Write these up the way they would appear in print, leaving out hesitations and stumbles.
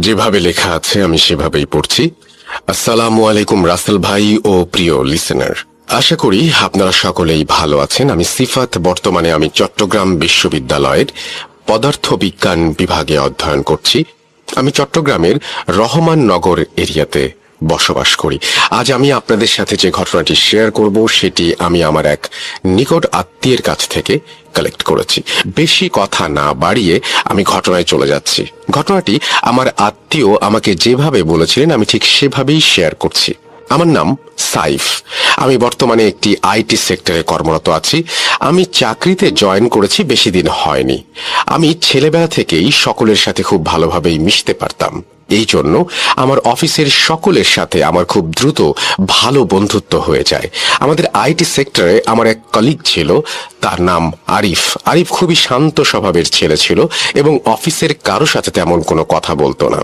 যেভাবে লেখা আছে আমি সেভাবেই পড়ছি। আসসালামু আলাইকুম রাসেল ভাই ও প্রিয় লিসেনার, আশা করি আপনারা সকলেই ভালো আছেন। আমি সিফাত, বর্তমানে আমি চট্টগ্রাম বিশ্ববিদ্যালয়ের পদার্থ বিজ্ঞান বিভাগে অধ্যয়ন করছি। আমি চট্টগ্রামের রহমাননগর এরিয়াতে বসবাস করি। আজ আমি আপনাদের সাথে যে ঘটনাটি শেয়ার করব সেটি আমি আমার এক নিকট আত্মীয়ের কাছ থেকে কালেক্ট করেছি। বেশি কথা না বাড়িয়ে আমি ঘটনায় চলে যাচ্ছি। ঘটনাটি আমার আত্মীয় আমাকে যেভাবে বলেছিলেন আমি ঠিক সেভাবেই শেয়ার করছি। আমার নাম সাইফ। আমি বর্তমানে একটি আইটি সেক্টরে কর্মরত আছি। আমি চাকরিতে জয়েন করেছি, বেশি দিন হয়নি। আমি ছেলেবেলা থেকেই সকলের সাথে খুব ভালোভাবেই মিশতে পারতাম। এই জন্য আমার অফিসের সকলের সাথে আমার খুব দ্রুত ভালো বন্ধুত্ব হয়ে যায়। আমাদের আইটি সেক্টরে আমার এক কলিগ ছিল, তার নাম আরিফ। আরিফ খুবই শান্ত স্বভাবের ছেলে ছিল এবং অফিসের কারো সাথে তেমন কোনো কথা বলতো না।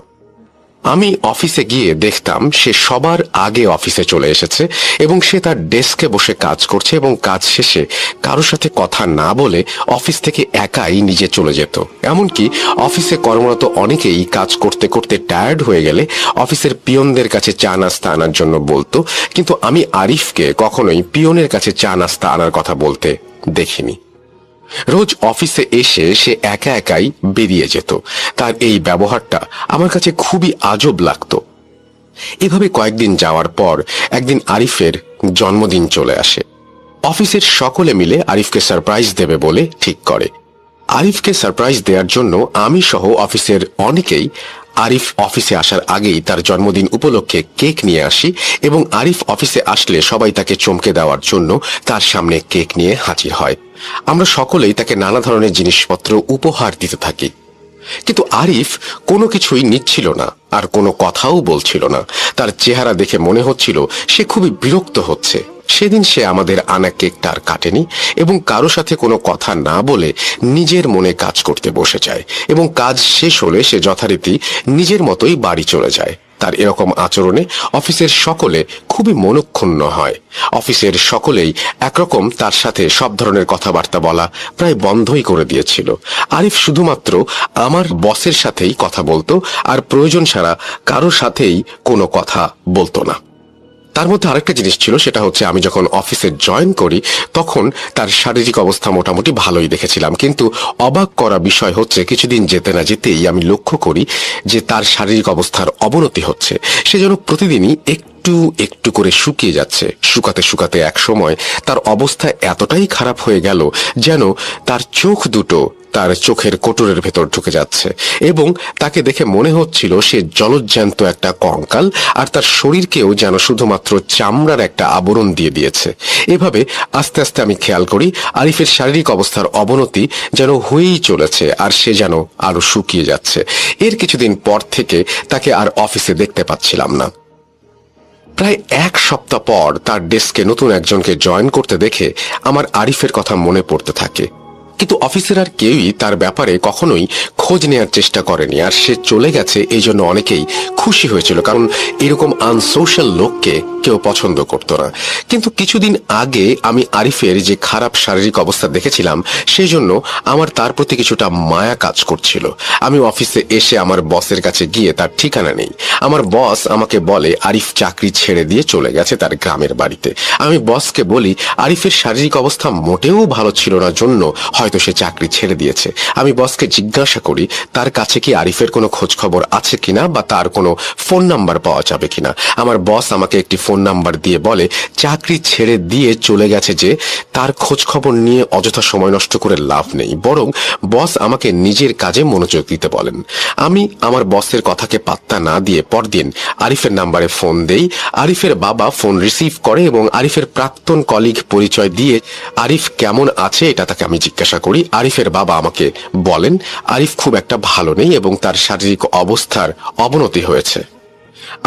আমি অফিসে গিয়ে দেখতাম সে সবার আগে অফিসে চলে এসেছে এবং সে তার ডেস্কে বসে কাজ করছে এবং কাজ শেষে কারোর সাথে কথা না বলে অফিস থেকে একাই নিজে চলে যেত। এমনকি অফিসে কর্মরত অনেকেই কাজ করতে করতে টায়ার্ড হয়ে গেলে অফিসের পিয়নদের কাছে চা নাস্তা আনার জন্য বলতো, কিন্তু আমি আরিফকে কখনোই পিয়নের কাছে চা নাস্তা আনার কথা বলতে দেখিনি। রোজ অফিসে এসে সে একা একাই বেরিয়ে যেত। তার এই ব্যবহারটা আমার কাছে খুবই আজব লাগতো। এভাবে কয়েকদিন যাওয়ার পর একদিন আরিফের জন্মদিন চলে আসে। অফিসের সকলে মিলে আরিফকে সারপ্রাইজ দেবে বলে ঠিক করে। আরিফকে সারপ্রাইজ দেওয়ার জন্য আমি সহ অফিসের অনেকেই আরিফ অফিসে আসার আগেই তার জন্মদিন উপলক্ষে কেক নিয়ে আসি এবং আরিফ অফিসে আসলে সবাই তাকে চমকে দেওয়ার জন্য তার সামনে কেক নিয়ে হাজির হয়। আমরা সকলেই তাকে নানা ধরনের জিনিসপত্র উপহার দিতে থাকি, কিন্তু আরিফ কোনো কিছুই নিচ্ছিল না আর কোনো কথাও বলছিল না। তার চেহারা দেখে মনে হচ্ছিল সে খুবই বিরক্ত হচ্ছে। সেদিন সে আমাদের আনা কেকটা আর কাটেনি এবং কারো সাথে কোনো কথা না বলে নিজের মনে কাজ করতে বসে যায় এবং কাজ শেষ হলে সে যথারীতি নিজের মতোই বাড়ি চলে যায়। তার এরকম আচরণে অফিসের সকলে খুবই মনক্ষুণ্ণ হয়। অফিসের সকলেই একরকম তার সাথে সব ধরনের কথাবার্তা বলা প্রায় বন্ধই করে দিয়েছিল। আরিফ শুধুমাত্র আমার বসের সাথেই কথা বলতো আর প্রয়োজন ছাড়া কারোর সাথেই কোনো কথা বলতো না। তার মধ্যে আরেকটা জিনিস ছিল, সেটা হচ্ছে আমি যখন অফিসে জয়েন করি তখন তার শারীরিক অবস্থা মোটামুটি ভালোই দেখেছিলাম, কিন্তু অবাক করা বিষয় হচ্ছে কিছুদিন যেতে না যেতেই আমি লক্ষ্য করি যে তার শারীরিক অবস্থার অবনতি হচ্ছে। সে যেন প্রতিদিনই একটু একটু করে শুকিয়ে যাচ্ছে। শুকাতে শুকাতে এক সময় তার অবস্থা এতটাই খারাপ হয়ে গেল যেন তার চোখ দুটো তার চোখের কোটরের ভেতর ঢুকে যাচ্ছে এবং তাকে দেখে মনে হচ্ছিল সে জলজ্যান্ত একটা কঙ্কাল আর তার শরীরকেও যেন শুধুমাত্র চামড়ার একটা আবরণ দিয়ে দিয়েছে। এভাবে আস্তে আস্তে আমি খেয়াল করি আরিফের শারীরিক অবস্থার অবনতি যেন হয়েই চলেছে আর সে যেন আরো শুকিয়ে যাচ্ছে। এর কিছুদিন পর থেকে তাকে আর অফিসে দেখতে পাচ্ছিলাম না। প্রায় এক সপ্তাহ পর তার ডেস্কে নতুন একজনকে জয়েন করতে দেখে আমার আরিফের কথা মনে পড়তে থাকে, কিন্তু অফিসের আর কেউই তার ব্যাপারে কখনোই খোঁজ নেওয়ার চেষ্টা করেনি। আর সে চলে গেছে এই জন্য অনেকেই খুশি হয়েছিল, কারণ এরকম আনসোশ্যাল লোককে কেউ পছন্দ করতো না। কিন্তু কিছুদিন আগে আমি আরিফের যে খারাপ শারীরিক অবস্থা দেখেছিলাম সেই জন্য আমার তার প্রতি কিছুটা মায়া কাজ করছিল। আমি অফিসে এসে আমার বসের কাছে গিয়ে তার ঠিকানা নেই। আমার বস আমাকে বলে আরিফ চাকরি ছেড়ে দিয়ে চলে গেছে তার গ্রামের বাড়িতে। আমি বসকে বলি আরিফের শারীরিক অবস্থা মোটেও ভালো ছিল না জন্য হয়তো সে চাকরি ছেড়ে দিয়েছে। আমি বসকে জিজ্ঞাসা করি তার কাছে কি আরিফের কোনো খোঁজ খবর আছে কিনা বা তার কোনো ফোন নাম্বার পাওয়া যাবে কিনা। আমার বস আমাকে একটি ফোন নাম্বার দিয়ে বলে চাকরি ছেড়ে দিয়ে চলে গেছে যে তার খোঁজ খবর নিয়ে অযথা সময় নষ্ট করে লাভ নেই, বরং বস আমাকে নিজের কাজে মনোযোগ দিতে বলেন। আমি আমার বসের কথাকে পাত্তা না দিয়ে পরদিন আরিফের নাম্বারে ফোন দেই। আরিফের বাবা ফোন রিসিভ করে এবং আরিফের প্রাক্তন কলিগ পরিচয় দিয়ে আরিফ কেমন আছে এটা তাকে আমি জিজ্ঞাসা করি। আরিফের বাবা আমাকে বলেন আরিফ খুব একটা ভালো নেই এবং তার শারীরিক অবস্থার অবনতি হয়েছে।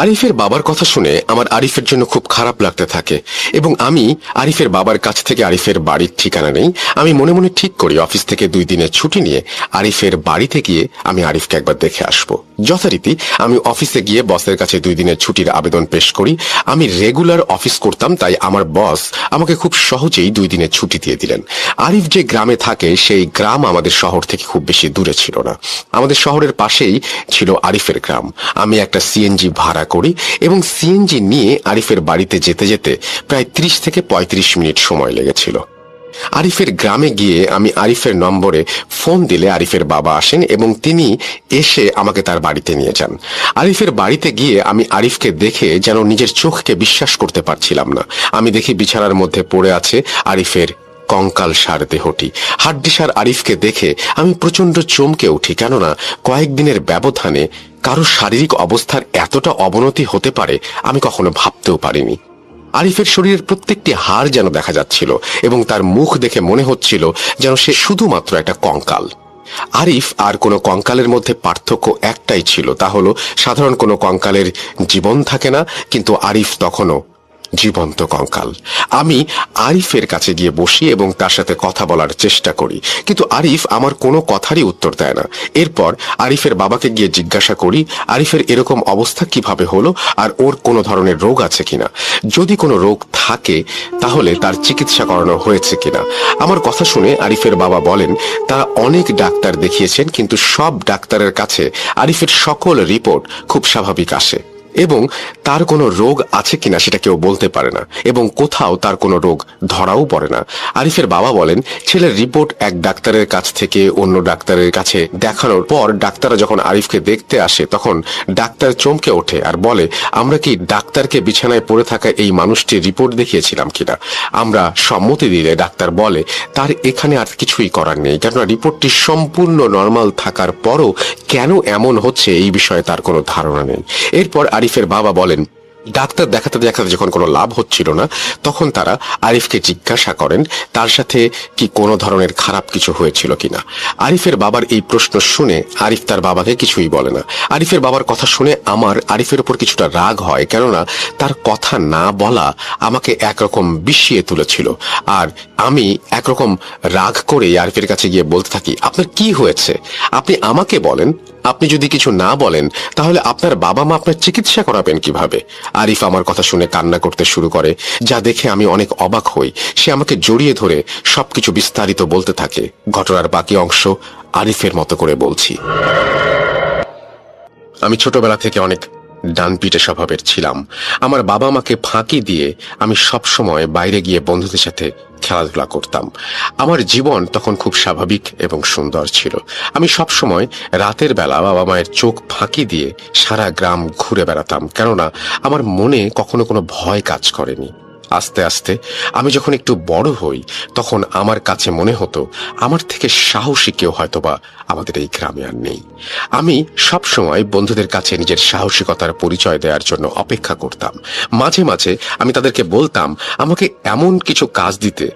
আরিফের বাবার কথা শুনে আমার আরিফের জন্য খুব খারাপ লাগতে থাকে এবং আমি আরিফের বাবার কাছ থেকে আরিফের বাড়ির ঠিকানা নেই। আমি মনে মনে ঠিক করি অফিস থেকে 2 দিনের ছুটি নিয়ে আরিফের বাড়িতে গিয়ে আমি আরিফকে একবার দেখে আসবো। যথারীতি আমি অফিসে গিয়ে বসের কাছে 2 দিনের ছুটির আবেদন পেশ করি। আমি রেগুলার অফিস করতাম, তাই আমার বস আমাকে খুব সহজেই 2 দিনের ছুটি দিয়ে দিলেন। আরিফ যে গ্রামে থাকে সেই গ্রাম আমাদের শহর থেকে খুব বেশি দূরে ছিল না। আমাদের শহরের পাশেই ছিল আরিফের গ্রাম। আমি একটা সিএনজি ভাড়া করি এবং সিএনজি নিয়ে আরিফের বাড়িতে যেতে যেতে প্রায় 30 থেকে 35 মিনিট সময় লেগেছিল। আরিফের গ্রামে গিয়ে আমি আরিফের নম্বরে ফোন দিলে আরিফের বাবা আসেন এবং তিনি এসে আমাকে তার বাড়িতে নিয়ে যান। আরিফের বাড়িতে গিয়ে আমি আরিফকে দেখে যেন নিজের চোখকে বিশ্বাস করতে পারছিলাম না। আমি দেখি বিছানার মধ্যে পড়ে আছে আরিফের কঙ্কালসার দেহটি। হাড্ডিসার আরিফকে দেখে আমি প্রচন্ড চমকে উঠি, কেননা কয়েকদিনের ব্যবধানে কারো শারীরিক অবস্থার এতটা অবনতি হতে পারে আমি কখনো ভাবতেও পারিনি। আরিফের শরীরের প্রত্যেকটি হাড় যেন দেখা যাচ্ছিল এবং তার মুখ দেখে মনে হচ্ছিল যেন সে শুধুমাত্র একটা কঙ্কাল। আরিফ আর কোনো কঙ্কালের মধ্যে পার্থক্য একটাই ছিল, তা হলো সাধারণ কোনো কঙ্কালের জীবন থাকে না, কিন্তু আরিফ তখনও জীবন্ত কঙ্কাল। আমি আরিফের কাছে গিয়ে বসি এবং তার সাথে কথা বলার চেষ্টা করি, কিন্তু আরিফ আমার কোনো কথারই উত্তর দেয় না। এরপর আরিফের বাবাকে গিয়ে জিজ্ঞাসা করি আরিফের এরকম অবস্থা কিভাবে হলো আর ওর কোনো ধরনের রোগ আছে কিনা, যদি কোনো রোগ থাকে তাহলে তার চিকিৎসা করানো হয়েছে কিনা। আমার কথা শুনে আরিফের বাবা বলেন তারা অনেক ডাক্তার দেখিয়েছেন, কিন্তু সব ডাক্তারের কাছে আরিফের সকল রিপোর্ট খুব স্বাভাবিক আসে এবং তার কোনো রোগ আছে কিনা সেটা কেউ বলতে পারে না এবং কোথাও তার কোনো রোগ ধরাও পড়ে না। আরিফের বাবা বলেন ছেলের রিপোর্ট এক ডাক্তারের কাছ থেকে অন্য ডাক্তারের কাছে দেখানোর পর ডাক্তাররা যখন আরিফকে দেখতে আসে তখন ডাক্তার চমকে ওঠে আর বলে আমরা কি ডাক্তারকে বিছানায় পড়ে থাকা এই মানুষটির রিপোর্ট দেখিয়েছিলাম কিনা। আমরা সম্মতি দিলে ডাক্তার বলে তার এখানে আর কিছুই করার নেই, কেননা রিপোর্টটি সম্পূর্ণ নর্মাল থাকার পরও কেন এমন হচ্ছে এই বিষয়ে তার কোনো ধারণা নেই। এরপর আরিফের বাবা বলেন ডাক্তার দেখাতে দেখাতে যখন কোনো লাভ হচ্ছিল না তখন তারা আরিফকে জিজ্ঞাসা করেন তার সাথে কি কোনো ধরনের খারাপ কিছু হয়েছিল কিনা। আরিফের বাবার এই প্রশ্ন শুনে আরিফ তার বাবাকে কিছুই বলে না। আরিফের বাবার কথা শুনে আমার আরিফের উপর কিছুটা রাগ হয়, কেননা তার কথা না বলা আমাকে একরকম বিষিয়ে তুলেছিল। আর আমি একরকম রাগ করে আরিফের কাছে গিয়ে বলতে থাকি আপনার কি হয়েছে, আপনি আমাকে বলেন, আপনি যদি কিছু না বলেন তাহলে আপনার বাবা মা আপনার চিকিৎসা করাবেন কিভাবে। আরিফ আমার কথা শুনে কান্না করতে শুরু করে, যা দেখে আমি অনেক অবাক হই। সে আমাকে জড়িয়ে ধরে সবকিছু বিস্তারিত বলতে থাকে। ঘটনার বাকি অংশ আরিফের মতো করে বলছি। আমি ছোটবেলা থেকে অনেক ডানপিটে স্বভাবের ছিলাম। আমার বাবা মাকে ফাঁকি দিয়ে আমি সব সময় বাইরে গিয়ে বন্ধুদের সাথে খেলাধুলা করতাম। আমার জীবন তখন খুব স্বাভাবিক এবং সুন্দর ছিল। আমি সব সময় রাতের বেলা বাবা মায়ের চোখ ফাঁকি দিয়ে সারা গ্রাম ঘুরে বেড়াতাম, কেননা আমার মনে কখনো কোনো ভয় কাজ করেনি। আস্তে আস্তে আমি যখন একটু বড় হই তখন আমার কাছে মনে হতো আমার থেকে সাহসী কেউ হয়তোবা আমাদের এই গ্রামে আর নেই। আমি সব সময় বন্ধুদের কাছে নিজের সাহসিকতার পরিচয় দেওয়ার জন্য অপেক্ষা করতাম। মাঝে মাঝে আমি তাদেরকে বলতাম আমাকে এমন কিছু কাজ দিতে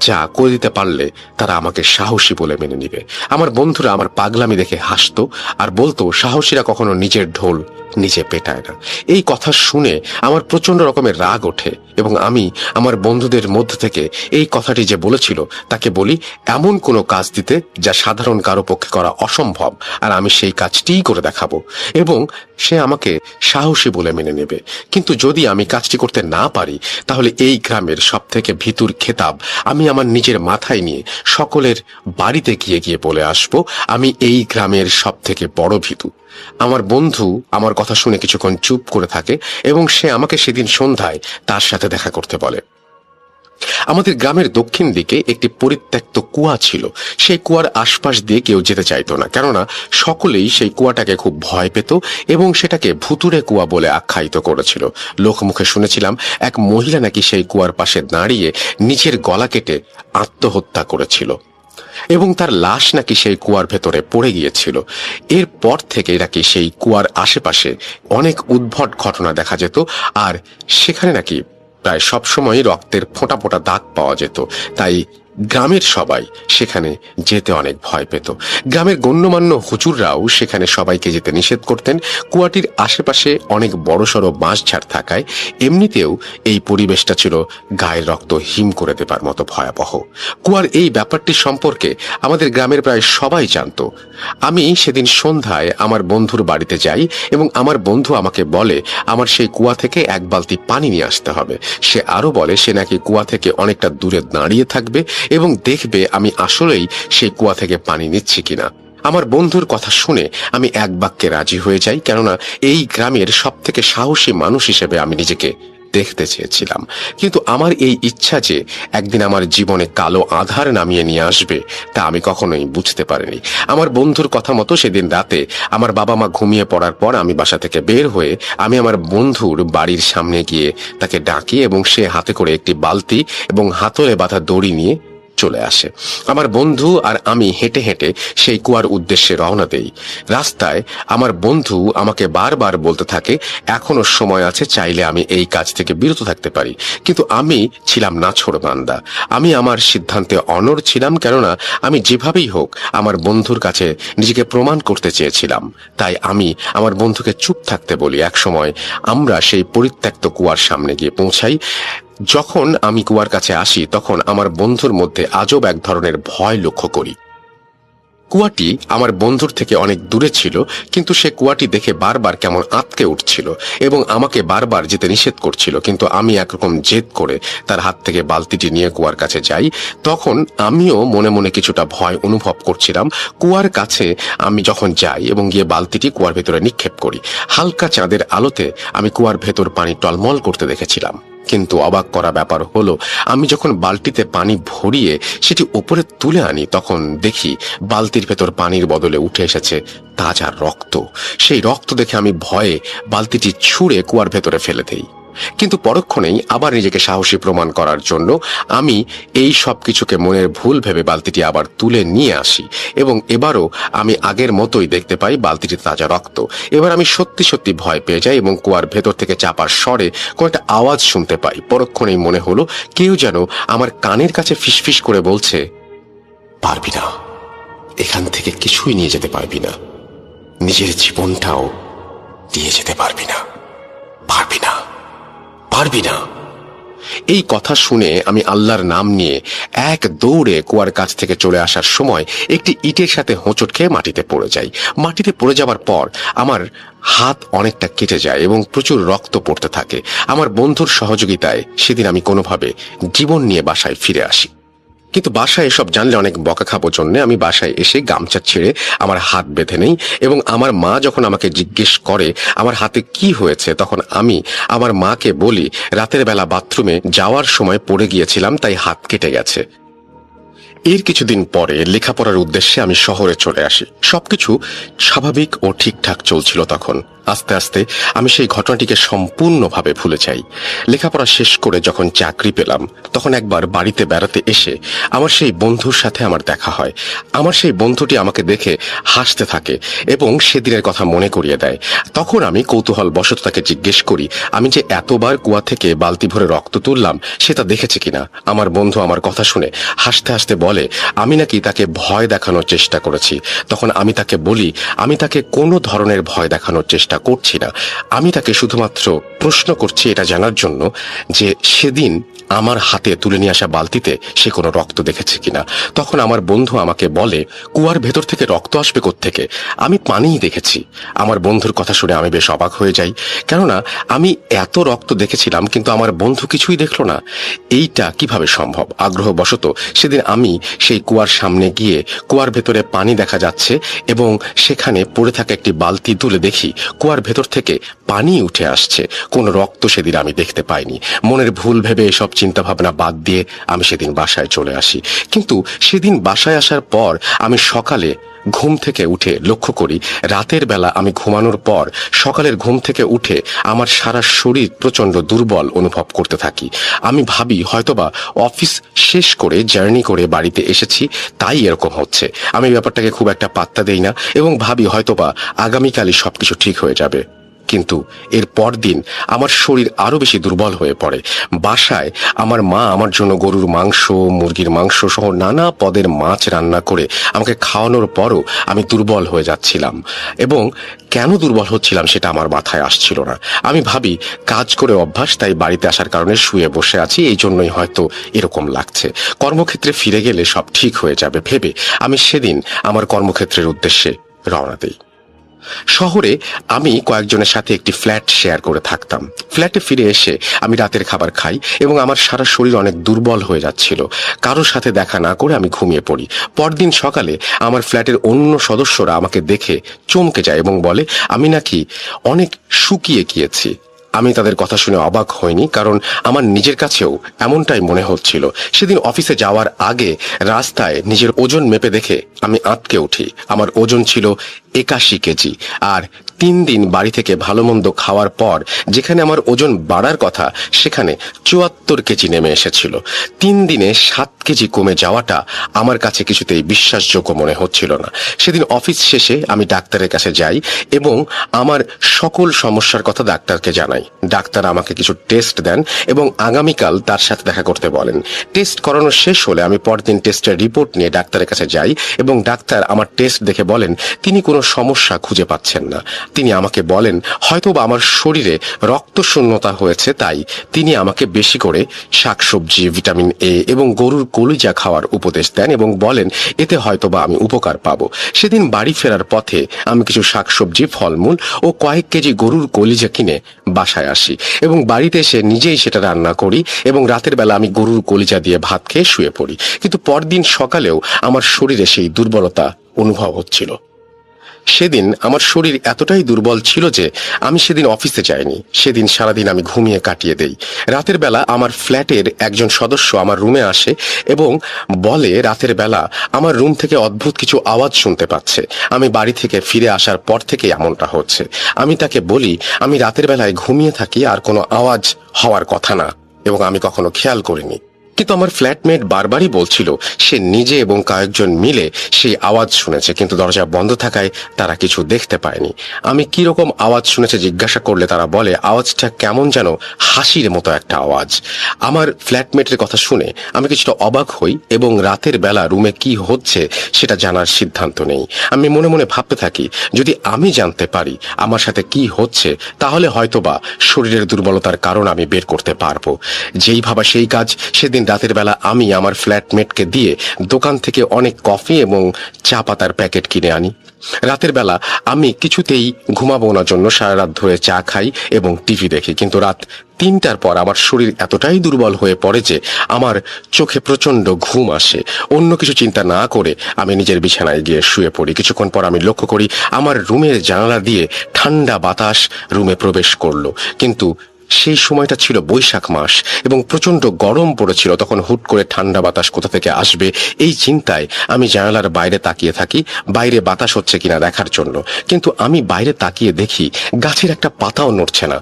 যা করে দিতে পারলে তারা আমাকে সাহসী বলে মেনে নিবে। আমার বন্ধুরা আমার পাগলামি দেখে হাসতো আর বলতো সাহসীরা কখনো নিজের ঢোল নিজে পেটায় না। এই কথা শুনে আমার প্রচন্ড রকমের রাগ ওঠে এবং আমি আমার বন্ধুদের মধ্যে থেকে এই কথাটি যে বলেছিল তাকে বলি এমন কোনো কাজ দিতে যা সাধারণ কারো পক্ষে করা অসম্ভব, আর আমি সেই কাজটিই করে দেখাবো এবং সে আমাকে সাহসী বলে মেনে নেবে। কিন্তু যদি আমি কাজটি করতে না পারি তাহলে এই গ্রামের সব থেকে ভীতুর খেতাব আমি আমার নিজের মাথায় নিয়ে সকলের বাড়িতে গিয়ে গিয়ে বলে আসবো আমি এই গ্রামের সব থেকে বড় ভীতু। আমার বন্ধু আমার কথা শুনে কিছুক্ষণ চুপ করে থাকে এবং সে আমাকে সেদিন সন্ধ্যায় তার সাথে দেখা করতে বলে। আমাদের গ্রামের দক্ষিণ দিকে একটি পরিত্যক্ত কুয়া ছিল। সেই কুয়ার আশপাশ দিয়ে কেউ যেতে চাইতো না, কেননা সকলেই সেই কুয়াটাকে খুব ভয় পেত এবং সেটাকে ভুতুড়ে কুয়া বলে আখ্যায়িত করেছিল। লোকমুখে শুনেছিলাম এক মহিলা নাকি সেই কুয়ার পাশে দাঁড়িয়ে নিজের গলা কেটে আত্মহত্যা করেছিল এবং তার লাশ নাকি সেই কুয়ার ভেতরে পড়ে গিয়েছিল। এরপর থেকে নাকি সেই কুয়ার আশেপাশে অনেক উদ্ভট ঘটনা দেখা যেত আর সেখানে নাকি প্রায় সবসময় রক্তের ফোঁটা ফোঁটা দাগ পাওয়া যেত। তাই গ্রামের সবাই সেখানে যেতে অনেক ভয় পেত। গ্রামের গণ্যমান্য হুজুররাও সেখানে সবাইকে যেতে নিষেধ করতেন। কুয়াটির আশেপাশে অনেক বড়সড় বাঁশঝাড় থাকায় এমনিতেও এই পরিবেশটা ছিল গায়ের রক্ত হিম করে দেবার মতো ভয়াবহ। কুয়ার এই ব্যাপারটি সম্পর্কে আমাদের গ্রামের প্রায় সবাই জানত। আমি সেদিন সন্ধ্যায় আমার বন্ধুর বাড়িতে যাই এবং আমার বন্ধু আমাকে বলে আমার সেই কুয়া থেকে এক বালতি পানি নিয়ে আসতে হবে। সে আরো বলে সে নাকি কুয়া থেকে অনেকটা দূরে দাঁড়িয়ে থাকবে এবং দেখবে আমি আসলেই সেই কুয়া থেকে পানি নিচ্ছি কিনা। আমার বন্ধুর কথা শুনে আমি এক বাক্যে রাজি হয়ে যাই, কেননা এই গ্রামের সব থেকে সাহসী মানুষ হিসেবে আমি নিজেকে দেখতে চেয়েছিলাম। কিন্তু আমার এই ইচ্ছা যে একদিন আমার জীবনে কালো আধার নামিয়ে নিয়ে আসবে তা আমি কখনোই বুঝতে পারিনি। আমার বন্ধুর কথা মতো সেদিন রাতে আমার বাবা মা ঘুমিয়ে পড়ার পর আমি বাসা থেকে বের হয়ে আমি আমার বন্ধুর বাড়ির সামনে গিয়ে তাকে ডাকি এবং সে হাতে করে একটি বালতি এবং হাতলে বাঁধা দড়ি নিয়ে চলে আসে। আমার বন্ধু আর আমি হেঁটে হেঁটে সেই কুয়ার উদ্দেশ্যে রওনা দেই। রাস্তায় আমার বন্ধু আমাকে বারবার বলতে থাকে এখনো সময় আছে, চাইলে আমি এই কাজ থেকে বিরত থাকতে পারি। কিন্তু আমি ছিলাম নাছোড়বান্দা। আমি আমার সিদ্ধান্তে অনড় ছিলাম, কেননা আমি যেভাবেই হোক আমার বন্ধুর কাছে নিজেকে প্রমাণ করতে চেয়েছিলাম। তাই আমি আমার বন্ধুকে চুপ থাকতে বলি। একসময় আমরা সেই পরিত্যক্ত কুয়ার সামনে গিয়ে পৌঁছাই। যখন আমি কুয়ার কাছে আসি তখন আমার বন্ধুর মধ্যে আজব এক ধরনের ভয় লক্ষ্য করি। কুয়াটি আমার বন্ধুর থেকে অনেক দূরে ছিল, কিন্তু সে কুয়াটি দেখে বারবার কেমন আঁতকে উঠছিল এবং আমাকে বারবার যেতে নিষেধ করছিল। কিন্তু আমি একরকম জেদ করে তার হাত থেকে বালতিটি নিয়ে কুয়ার কাছে যাই। তখন আমিও মনে মনে কিছুটা ভয় অনুভব করছিলাম। কুয়ার কাছে আমি যখন যাই এবং গিয়ে বালতিটি কুয়ার ভেতরে নিক্ষেপ করি, হালকা চাঁদের আলোতে আমি কুয়ার ভেতর পানি টলমল করতে দেখেছিলাম। কিন্তু অবাক করা ব্যাপার হলো, আমি যখন বালতিতে পানি ভরিয়ে সেটি উপরে তুলে আনি তখন দেখি বালতির ভেতর পানির বদলে উঠে এসেছে তাজা রক্ত। সেই রক্ত দেখে আমি ভয়ে বালতিটি ছুঁড়ে কুয়ার ভেতরে ফেলে দেই। কিন্তু পরক্ষণেই আবার নিজেকে সাহসী প্রমাণ করার জন্য আমি এই সব কিছুকে মনের ভুল ভেবে বালতিটি আবার তুলে নিয়ে আসি এবং এবারও আমি আগের মতোই দেখতে পাই বালতিটি তাজা রক্ত। এবার আমি সত্যি সত্যি ভয় পেয়ে যাই এবং কুয়ার ভেতর থেকে চাপার স্বরে কোনো একটা আওয়াজ শুনতে পাই। পরক্ষণেই মনে হলো কেউ যেন আমার কানের কাছে ফিসফিস করে বলছে, পারবি না, এখান থেকে কিছুই নিয়ে যেতে পারবি না, নিজের জীবনটাও দিয়ে যেতে পারবি না, পারবি না, পারবি না। এই কথা শুনে আমি আল্লাহর নাম নিয়ে এক দৌড়ে কুয়ার কাছ থেকে চলে আসার সময় একটি ইটের সাথে হোঁচট খেয়ে মাটিতে পড়ে যাই। মাটিতে পড়ে যাওয়ার পর আমার হাত অনেকটা কেটে যায় এবং প্রচুর রক্ত পড়তে থাকে। আমার বন্ধুর সহযোগিতায় সেদিন আমি কোনোভাবে জীবন নিয়ে বাসায় ফিরে আসি। কিন্তু বাসায় এসব জানলে অনেক বকা খাবো জন্য আমি বাসায় এসে গামছা ছেড়ে আমার হাত বেঁধে নেই এবং আমার মা যখন আমাকে জিজ্ঞেস করে আমার হাতে কি হয়েছে তখন আমি আমার মাকে বলি রাতের বেলা বাথরুমে যাওয়ার সময় পড়ে গিয়েছিলাম, তাই হাত কেটে গেছে। এর কিছুদিন পরে লেখাপড়ার উদ্দেশ্যে আমি শহরে চলে আসি। সবকিছু স্বাভাবিক ও ঠিকঠাক চলছিল তখন। আস্তে আস্তে আমি সেই ঘটনাটিকে সম্পূর্ণভাবে ভুলে যাই। লেখাপড়া শেষ করে যখন চাকরি পেলাম তখন একবার বাড়িতে বেড়াতে এসে আমার সেই বন্ধুর সাথে আমার দেখা হয়। আমার সেই বন্ধুটি আমাকে দেখে হাসতে থাকে এবং সেদিনের কথা মনে করিয়ে দেয়। তখন আমি কৌতূহল বশত তাকে জিজ্ঞেস করি আমি যে এতবার কুয়া থেকে বালতি ভরে রক্ত তুললাম সেটা দেখেছে কিনা। আমার বন্ধু আমার কথা শুনে হাসতে হাসতে বলে আমি নাকি তাকে ভয় দেখানোর চেষ্টা করেছি। তখন আমি তাকে বলি আমি তাকে কোনো ধরনের ভয় দেখানোর চেষ্টা করছি না, আমি তাকে শুধুমাত্র প্রশ্ন করছি এটা জানার জন্য যে সেদিন আমার হাতে তুলে নিয়ে আসা বালতিতে সে কোনো রক্ত দেখেছে কিনা। তখন আমার বন্ধু আমাকে বলে কুয়ার ভেতর থেকে রক্ত আসবে কোত্থেকে, আমি পানিই দেখেছি। আমার বন্ধুর কথা শুনে আমি বেশ অবাক হয়ে যাই, কেননা আমি এত রক্ত দেখেছিলাম কিন্তু আমার বন্ধু কিছুই দেখলো না। এইটা কিভাবে সম্ভব? আগ্রহবশত সেদিন আমি সেই কুয়ার সামনে গিয়ে কুয়ার ভেতরে পানি দেখা যাচ্ছে এবং সেখানে পড়ে থাকা একটি বালতি তুলে দেখি কুয়ার ভেতর থেকে পানি উঠে আসছে। কোনো রক্ত সেদিন আমি দেখতে পাইনি। মনের ভুল ভেবে এসব চিন্তা ভাবনা বাদ দিয়ে আমি সেদিন বাসায় চলে আসি। কিন্তু সেদিন বাসায় আসার পর আমি সকালে ঘুম থেকে উঠে লক্ষ্য করি রাতের বেলা আমি ঘুমানোর পর সকালের ঘুম থেকে উঠে আমার সারা শরীর প্রচন্ড দুর্বল অনুভব করতে থাকি। আমি ভাবি হয়তোবা অফিস শেষ করে জার্নি করে বাড়িতে এসেছি তাই এরকম হচ্ছে। আমি ব্যাপারটাকে খুব একটা পাত্তা দেই না এবং ভাবি হয়তোবা আগামীকালই সবকিছু ঠিক হয়ে যাবে। কিন্তু এর পরদিন আমার শরীর আরো বেশি দুর্বল হয়ে পড়ে। বাসায় আমার মা আমার জন্য গরুর মাংস, মুরগির মাংস সহ নানা পদের মাছ রান্না করে আমাকে খাওয়ানোর পরও আমি দুর্বল হয়ে যাচ্ছিলাম, এবং কেন দুর্বল হচ্ছিলাম সেটা আমার মাথায় আসছিল না। আমি ভাবি কাজ করে অভ্যাস, তাই বাড়িতে আসার কারণে শুয়ে বসে আছি, এই জন্যই হয়তো এরকম লাগছে। কর্মক্ষেত্রে ফিরে গেলে সব ঠিক হয়ে যাবে ভেবে আমি সেদিন আমার কর্মক্ষেত্রের উদ্দেশ্যে রওনা দিই। শহরে আমি কয়েকজনের সাথে একটি ফ্ল্যাট শেয়ার করে থাকতাম। ফ্ল্যাটে ফিরে এসে আমি রাতের খাবার খাই এবং আমার সারা শরীর অনেক দুর্বল হয়ে যাচ্ছিল। কারোর সাথে দেখা না করে আমি ঘুমিয়ে পড়ি। পরদিন সকালে আমার ফ্ল্যাটের অন্য সদস্যরা আমাকে দেখে চমকে যায় এবং বলে আমি নাকি অনেক শুকিয়ে গিয়েছি। আমি তাদের কথা শুনে অবাক হইনি, কারণ আমার নিজের কাছেও এমনটাই মনে হচ্ছিল। সেদিন অফিসে যাওয়ার আগে রাস্তায় নিজের ওজন মেপে দেখে আমি আঁতকে উঠি। আমার ওজন ছিল 81 কেজি, আর 3 দিন বাড়ি থেকে ভালো মন্দ খাওয়ার পর যেখানে আমার ওজন বাড়ার কথা সেখানে 74 কেজি নেমে এসেছিল। 3 দিনে 7 কেজি কমে যাওয়াটা আমার কাছে কিছুতেই বিশ্বাসযোগ্য মনে হচ্ছিল না। সেদিন অফিস শেষে আমি ডাক্তারের কাছে যাই এবং আমার সকল সমস্যার কথা ডাক্তারকে জানাই। ডাক্তার আমাকে কিছু টেস্ট দেন এবং আগামীকাল তার সাথে দেখা করতে বলেন। টেস্ট করানো শেষ হলে আমি পরদিন টেস্টের রিপোর্ট নিয়ে ডাক্তারের কাছে যাই এবং ডাক্তার আমার টেস্ট দেখে বলেন তিনি কোনো সমস্যা খুঁজে পাচ্ছেন না। তিনি আমাকে বলেন হয়তোবা আমার শরীরে রক্ত শূন্যতা হয়েছে, তাই তিনি আমাকে বেশি করে শাকসবজি, ভিটামিন এ এবং গরুর কলিজা খাওয়ার উপদেশ দেন এবং বলেন এতে হয়তোবা আমি উপকার পাবো। সেদিন বাড়ি ফেরার পথে আমি কিছু শাকসবজি, ফলমূল ও কয়েক কেজি গরুর কলিজা কিনে বাসায় আসি এবং বাড়িতে এসে নিজেই সেটা রান্না করি এবং রাতের বেলা আমি গরুর কলিজা দিয়ে ভাত খেয়ে শুয়ে পড়ি। কিন্তু পরদিন সকালেও আমার শরীরে সেই দুর্বলতা অনুভব হচ্ছিল। সেদিন আমার শরীর এতটাই দুর্বল ছিল যে আমি সেদিন অফিসে যাইনি। সেদিন সারাদিন আমি ঘুমিয়ে কাটিয়ে দেই। রাতের বেলা আমার ফ্ল্যাটের একজন সদস্য আমার রুমে আসে এবং বলে রাতের বেলা আমার রুম থেকে অদ্ভুত কিছু আওয়াজ শুনতে পাচ্ছে। আমি বাড়ি থেকে ফিরে আসার পর থেকে এমনটা হচ্ছে। আমি তাকে বলি আমি রাতের বেলায় ঘুমিয়ে থাকি, আর কোনো আওয়াজ হওয়ার কথা না, এবং আমি কখনো খেয়াল করিনি। কিন্তু আমার ফ্ল্যাটমেট বারবারই বলছিল সে নিজে এবং কয়েকজন মিলে সেই আওয়াজ শুনেছে, কিন্তু দরজা বন্ধ থাকায় তারা কিছু দেখতে পায়নি। আমি কি রকম আওয়াজ শুনেছে জিজ্ঞাসা করলে তারা বলে আওয়াজটা কেমন যেন হাসির মতো একটা আওয়াজ। আমার ফ্ল্যাটমেটের কথা শুনে আমি কিছুটা অবাক হই এবং রাতের বেলা রুমে কি হচ্ছে সেটা জানার সিদ্ধান্ত নেই। আমি মনে মনে ভাবতে থাকি যদি আমি জানতে পারি আমার সাথে কি হচ্ছে তাহলে হয়তোবা শরীরের দুর্বলতার কারণ আমি বের করতে পারবো। যেই ভাবা সেই কাজ। সেদিন রাতের বেলা আমি আমার ফ্ল্যাটমেটকে দিয়ে দোকান থেকে অনেক কফি এবং চা পাতার প্যাকেট কিনে আনি। রাতের বেলা আমি কিছুতেই ঘুমাবো না জন্য সারা রাত ধরে চা খাই এবং টিভি দেখি, কিন্তু রাত 3টার পর আমার শরীর এতটাই দুর্বল হয়ে পড়ে যে আমার চোখে প্রচন্ড ঘুম আসে। অন্য কিছু চিন্তা না করে আমি নিজের বিছানায় গিয়ে শুয়ে পড়ি। কিছুক্ষণ পর আমি লক্ষ্য করি আমার রুমের জানালা দিয়ে ঠান্ডা বাতাস রুমে প্রবেশ করলো, কিন্তু সেই সময়টা ছিল বৈশাখ মাস এবং প্রচন্ড গরম পড়েছিল। তখন হুট করে ঠান্ডা বাতাস কোথা থেকে আসবে এই চিন্তায় আমি জানালার বাইরে তাকিয়ে থাকি বাইরে বাতাস হচ্ছে কিনা দেখার জন্য, কিন্তু আমি বাইরে তাকিয়ে দেখি গাছের একটা পাতাও নড়ছে না।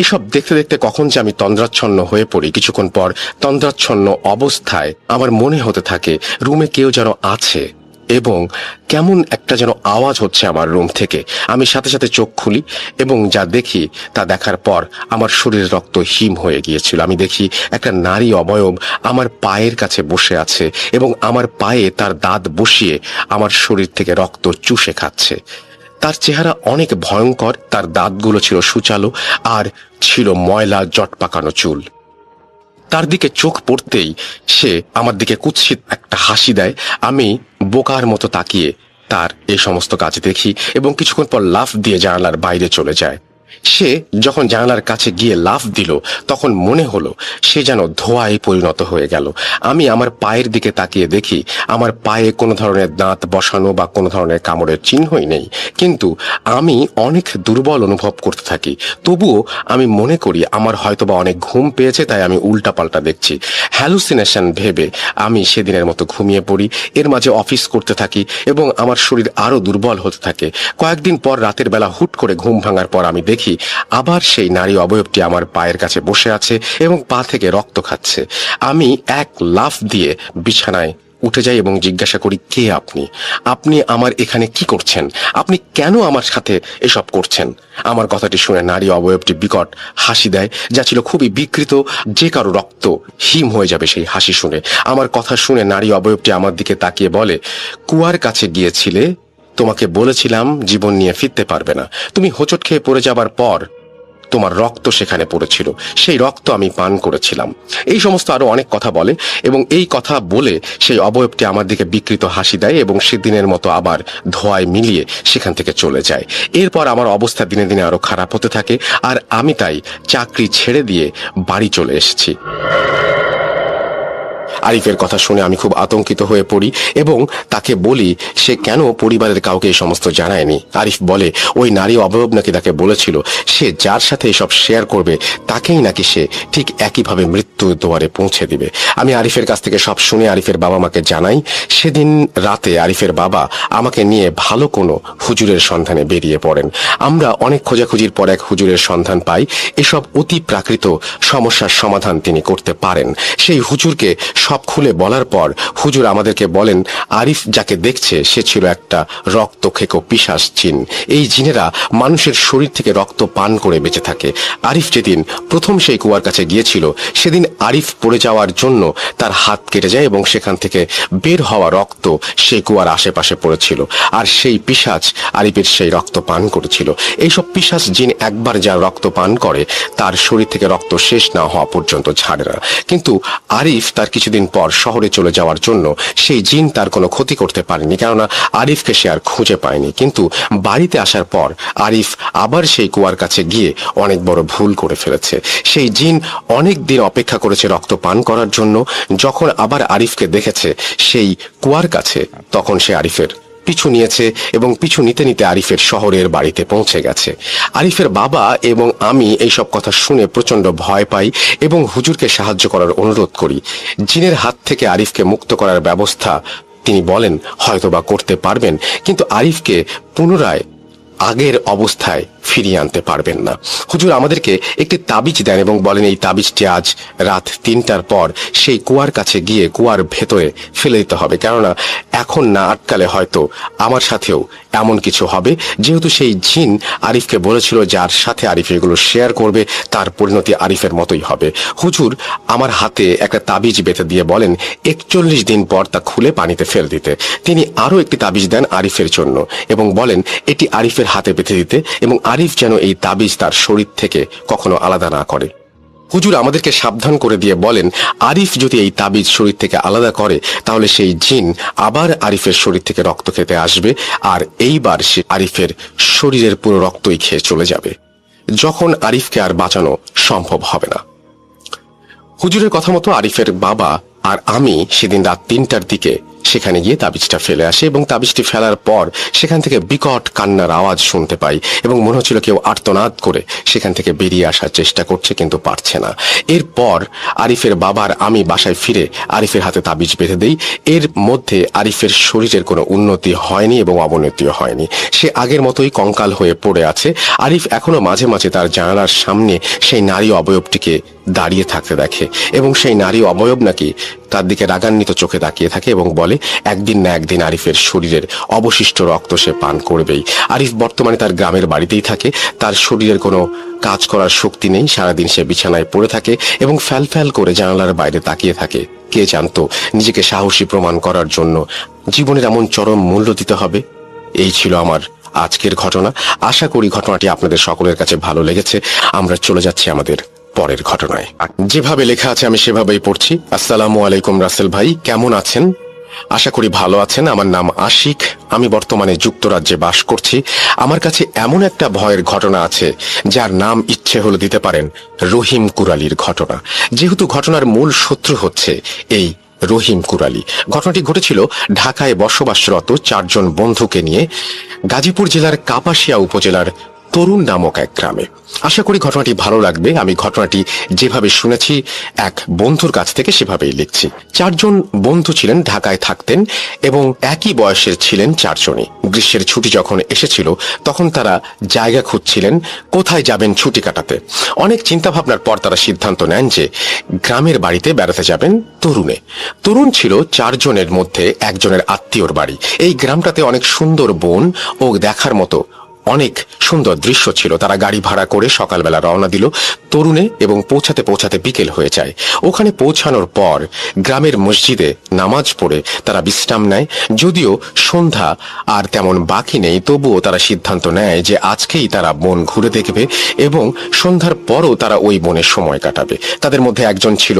এসব দেখতে দেখতে কখন যে আমি তন্দ্রাচ্ছন্ন হয়ে পড়ি। কিছুক্ষণ পর তন্দ্রাচ্ছন্ন অবস্থায় আমার মনে হতে থাকে রুমে কেউ যেন আছে এবং কেমন একটা যেন আওয়াজ হচ্ছে আমার রুম থেকে। আমি সাথে সাথে চোখ খুলি এবং যা দেখি তা দেখার পর আমার শরীরের রক্ত হিম হয়ে গিয়েছিল। আমি দেখি একটা নারী অবয়ব আমার পায়ের কাছে বসে আছে এবং আমার পায়ে তার দাঁত বসিয়ে আমার শরীর থেকে রক্ত চুষে খাচ্ছে। তার চেহারা অনেক ভয়ঙ্কর। তার দাঁতগুলো ছিল সূচালো আর ছিল ময়লা জট পাকানো চুল। তার দিকে চোখ পড়তেই সে আমার দিকে কুৎসিত একটা হাসি দেয়। আমি বোকার মতো তাকিয়ে তার এই সমস্ত কাজ দেখি এবং কিছুক্ষণ পর লাফ দিয়ে জানালার বাইরে চলে যায়। সে যখন জানালার কাছে গিয়ে লাফ দিল তখন মনে হলো সে যেন ধোঁয়ায় পরিণত হয়ে গেল। আমি আমার পায়ের দিকে তাকিয়ে দেখি আমার পায়ে কোনো ধরনের দাঁত বসানো বা কোনো ধরনের কামড়ের চিহ্নই নেই, কিন্তু আমি অনেক দুর্বল অনুভব করতে থাকি। তবুও আমি মনে করি আমার হয়তোবা অনেক ঘুম পেয়েছে, তাই আমি উল্টাপাল্টা দেখছি। হ্যালুসিনেশন ভেবে আমি সেদিনের মতো ঘুমিয়ে পড়ি। এর মাঝে অফিস করতে থাকি এবং আমার শরীর আরো দুর্বল হতে থাকে। কয়েকদিন পর রাতের বেলা হুট করে ঘুম ভাঙার পর আমি দেখি আবার সেই নারী অবয়বটি আমার পায়ের কাছে বসে আছে এবং পা থেকে রক্ত খাচ্ছে। আমি এক লাফ দিয়ে বিছানায় উঠে যাই এবং জিজ্ঞাসা করি, কে আপনি? আপনি আমার এখানে কি করছেন? আপনি কেন আমার সাথে এসব করছেন? আমার কথাটি শুনে নারী অবয়বটি বিকট হাসি দেয়, যা ছিল খুবই বিকৃত। যে কারো রক্ত হিম হয়ে যাবে সেই হাসি শুনে। আমার কথা শুনে নারী অবয়বটি আমার দিকে তাকিয়ে বলে, কুয়ার কাছে গিয়েছিলে, তোমাকে বলেছিলাম জীবন নিয়ে ফিরতে পারবে না। তুমি হোঁচট খেয়ে পড়ে যাবার পর তোমার রক্ত সেখানে পড়েছিল, সেই রক্ত আমি পান করেছিলাম। এই সমস্ত আরো অনেক কথা বলে এবং এই কথা বলে সেই অবয়বটি আমার দিকে বিকৃত হাসি দেয় এবং সেদিনের মতো আবার ধোঁয়ায় মিলিয়ে সেখান থেকে চলে যায়। এরপর আমার অবস্থা দিনে দিনে আরো খারাপ হতে থাকে, আর আমি তাই চাকরি ছেড়ে দিয়ে বাড়ি চলে এসেছি। আরিফের কথা শুনে আমি খুব আতঙ্কিত হয়ে পড়ি এবং তাকে বলি সে কেন পরিবারের কাউকে এই সমস্ত জানায়নি। আরিফ বলে ওই নারী অবয়ব নাকি তাকে বলেছিল সে যার সাথে এসব শেয়ার করবে তাকেই নাকি সে ঠিক একইভাবে মৃত্যুর দুয়ারে পৌঁছে দিবে। আমি আরিফের কাছ থেকে সব শুনে আরিফের বাবা মাকে জানাই। সেদিন রাতে আরিফের বাবা আমাকে নিয়ে ভালো কোনো হুজুরের সন্ধানে বেরিয়ে পড়েন। আমরা অনেক খোঁজাখুঁজির পর এক হুজুরের সন্ধান পাই। এসব অতি প্রাকৃত সমস্যার সমাধান তিনি করতে পারেন। সেই হুজুরকে সব খুলে বলার পর হুজুর আমাদেরকে বলেন, আরিফ যাকে দেখছে সে ছিল একটা রক্ত খেকো পিশাচ জিন। এই জিনেরা মানুষের শরীর থেকে রক্ত পান করে বেঁচে থাকে। আরিফ যেদিন প্রথম সেই কুয়ার কাছে গিয়েছিল সেদিন আরিফ পড়ে যাওয়ার জন্য তার হাত কেটে যায় এবং সেখান থেকে বের হওয়া রক্ত সেই কুয়ার আশেপাশে পড়েছিল, আর সেই পিশাচ আরিফের সেই রক্ত পান করেছিল। এইসব পিশাচ জিন একবার যার রক্ত পান করে তার শরীর থেকে রক্ত শেষ না হওয়া পর্যন্ত ছাড়ে না। কিন্তু আরিফ তার কিছুদিন পর শহরে চলে যাওয়ার জন্য সেই জিন তার কোনো ক্ষতি করতে পারেনি, কেননা আরিফকে সে আর খুঁজে পায়নি। কিন্তু বাড়িতে আসার পর আরিফ আবার সেই কুয়ার কাছে গিয়ে অনেক বড় ভুল করে ফেলেছে। সেই জিন অনেক দিন অপেক্ষা করেছে রক্ত পান করার জন্য। যখন আবার আরিফকে দেখেছে সেই কুয়ার কাছে, তখন সে আরিফের পিছু নিয়েছে এবং পিছু নিতে নিতে আরিফের শহরের বাড়িতে পৌঁছে গেছে। আরিফের বাবা এবং আমি এইসব কথা শুনে প্রচন্ড ভয় পাই এবং হুজুরকে সাহায্য করার অনুরোধ করি। জিনের হাত থেকে আরিফকে মুক্ত করার ব্যবস্থা তিনি বলেন হয়তোবা করতে পারবেন, কিন্তু আরিফকে পুনরায় আগের অবস্থায় ফিরিয়ে আনতে পারবেন না। হুজুর আমাদেরকে একটি তাবিজ দেন এবং বলেন এই তাবিজটি আজ রাত 3টার পর সেই কুয়ার কাছে গিয়ে কুয়ার ভেতরে ফেলে দিতে হবে, কেননা এখন না আটকালে হয়তো আমার সাথেও এমন কিছু হবে। যেহেতু সেই জিন আরিফকে বলেছিল যার সাথে আরিফ এগুলো শেয়ার করবে তার পরিণতি আরিফের মতোই হবে। হুজুর আমার হাতে একটা তাবিজ বেঁধে দিয়ে বলেন 41 দিন পর তা খুলে পানিতে ফেলে দিতে। তিনি আরো একটি তাবিজ দেন আরিফের জন্য এবং বলেন এটি আরিফের হাতে বেঁধে দিতে এবং আরিফ যেন এই তাবিজ তার শরীর থেকে কখনো আলাদা না করে। হুজুর আমাদেরকে সাবধান করে দিয়ে বলেন আরিফ যদি এই তাবিজ শরীর থেকে আলাদা করে তাহলে সেই জিন আবার আরিফের শরীর থেকে রক্ত খেতে আসবে, আর এইবার সে আরিফের শরীরের পুরো রক্তই খেয়ে চলে যাবে, যখন আরিফকে আর বাঁচানো সম্ভব হবে না। হুজুরের কথা মতো আরিফের বাবা আর আমি সেদিন রাত 3টার দিকে সেখানে গিয়ে তাবিজটা ফেলে আসে এবং তাবিজটি ফেলার পর সেখান থেকে বিকট কান্নার আওয়াজ শুনতে পাই এবং মনে হচ্ছিল কেউ আর্তনাদ করে সেখান থেকে বেরিয়ে আসার চেষ্টা করছে কিন্তু পারছে না। এরপর আরিফের বাবার আমি বাসায় ফিরে আরিফের হাতে তাবিজ বেঁধে দেই। এর মধ্যে আরিফের শরীরের কোনো উন্নতি হয়নি এবং অবনতিও হয়নি, সে আগের মতোই কঙ্কাল হয়ে পড়ে আছে। আরিফ এখনো মাঝে মাঝে তার জানালার সামনে সেই নারী অবয়বটিকে দাঁড়িয়ে থাকতে দেখে এবং সেই নারী অবয়ব নাকি তার দিকে রাগান্বিত চোখে তাকিয়ে থাকে এবং বলে একদিন না একদিন আরিফের শরীরের অবশিষ্ট রক্ত সে পান করবেই। আরিফ বর্তমানে তার গ্রামের বাড়িতেই থাকে, তার শরীরের কোনো কাজ করার শক্তি নেই, সারাদিন সে বিছানায় পড়ে থাকে এবং ফ্যাল ফ্যাল করে জানালার বাইরে তাকিয়ে থাকে। কে জানতো নিজেকে সাহসী প্রমাণ করার জন্য জীবনের এমন চরম মূল্য দিতে হবে। এই ছিল আমার আজকের ঘটনা। আশা করি ঘটনাটি আপনাদের সকলের কাছে ভালো লেগেছে। আমরা চলে যাচ্ছি আমাদের পরের ঘটনায়। যেভাবে লেখা আছে আমি সেভাবেই পড়ছি। আসসালামু আলাইকুম রাসেল ভাই, কেমন আছেন? আশা করি ভালো আছেন। আমার নাম আশিক, আমি বর্তমানে যুক্তরাজ্যে বাস করছি। আমার কাছে এমন একটা ভয়ের ঘটনা আছে যার নাম ইচ্ছে হলে দিতে পারেন রহিম কুরালির ঘটনা। যেহেতু ঘটনার মূল শত্রু হচ্ছে এই রহিম কুরালি। ঘটনাটি ঘটেছিল ঢাকায় বসবাসরত 4 জন বন্ধুকে নিয়ে গাজীপুর জেলার কাপাসিয়া উপজেলার তরুণ নামক এক গ্রামে। আশা করি ঘটনাটি ভালো লাগবে। আমি ঘটনাটি যেভাবে শুনেছি এক বন্ধুর কাছ থেকে সেভাবেই লিখছি। 4 জন বন্ধু ছিলেন, ঢাকায় থাকতেন এবং একই বয়সের ছিলেন 4 জনই। গ্রীষ্মের ছুটি যখন এসেছিল তখন তারা জায়গা খুঁজছিলেন কোথায় যাবেন ছুটি কাটাতে। অনেক চিন্তা ভাবনার পর তারা সিদ্ধান্ত নেন যে গ্রামের বাড়িতে বেড়াতে যাবেন তরুণে। তরুণ ছিল 4 জনের মধ্যে একজনের আত্মীয়র বাড়ি। এই গ্রামটাতে অনেক সুন্দর বন ও দেখার মতো অনেক সুন্দর দৃশ্য ছিল। তারা গাড়ি ভাড়া করে সকালবেলা রওনা দিল তরুণে এবং পৌঁছাতে পৌঁছাতে বিকেল হয়ে যায়। ওখানে পৌঁছানোর পর গ্রামের মসজিদে নামাজ পড়ে তারা বিশ্রাম নেয়। যদিও সন্ধ্যা আর তেমন বাকি নেই, তবুও তারা সিদ্ধান্ত নেয় যে আজকেই তারা বন ঘুরে দেখবে এবং সন্ধ্যার পরও তারা ওই বনে সময় কাটাবে। তাদের মধ্যে একজন ছিল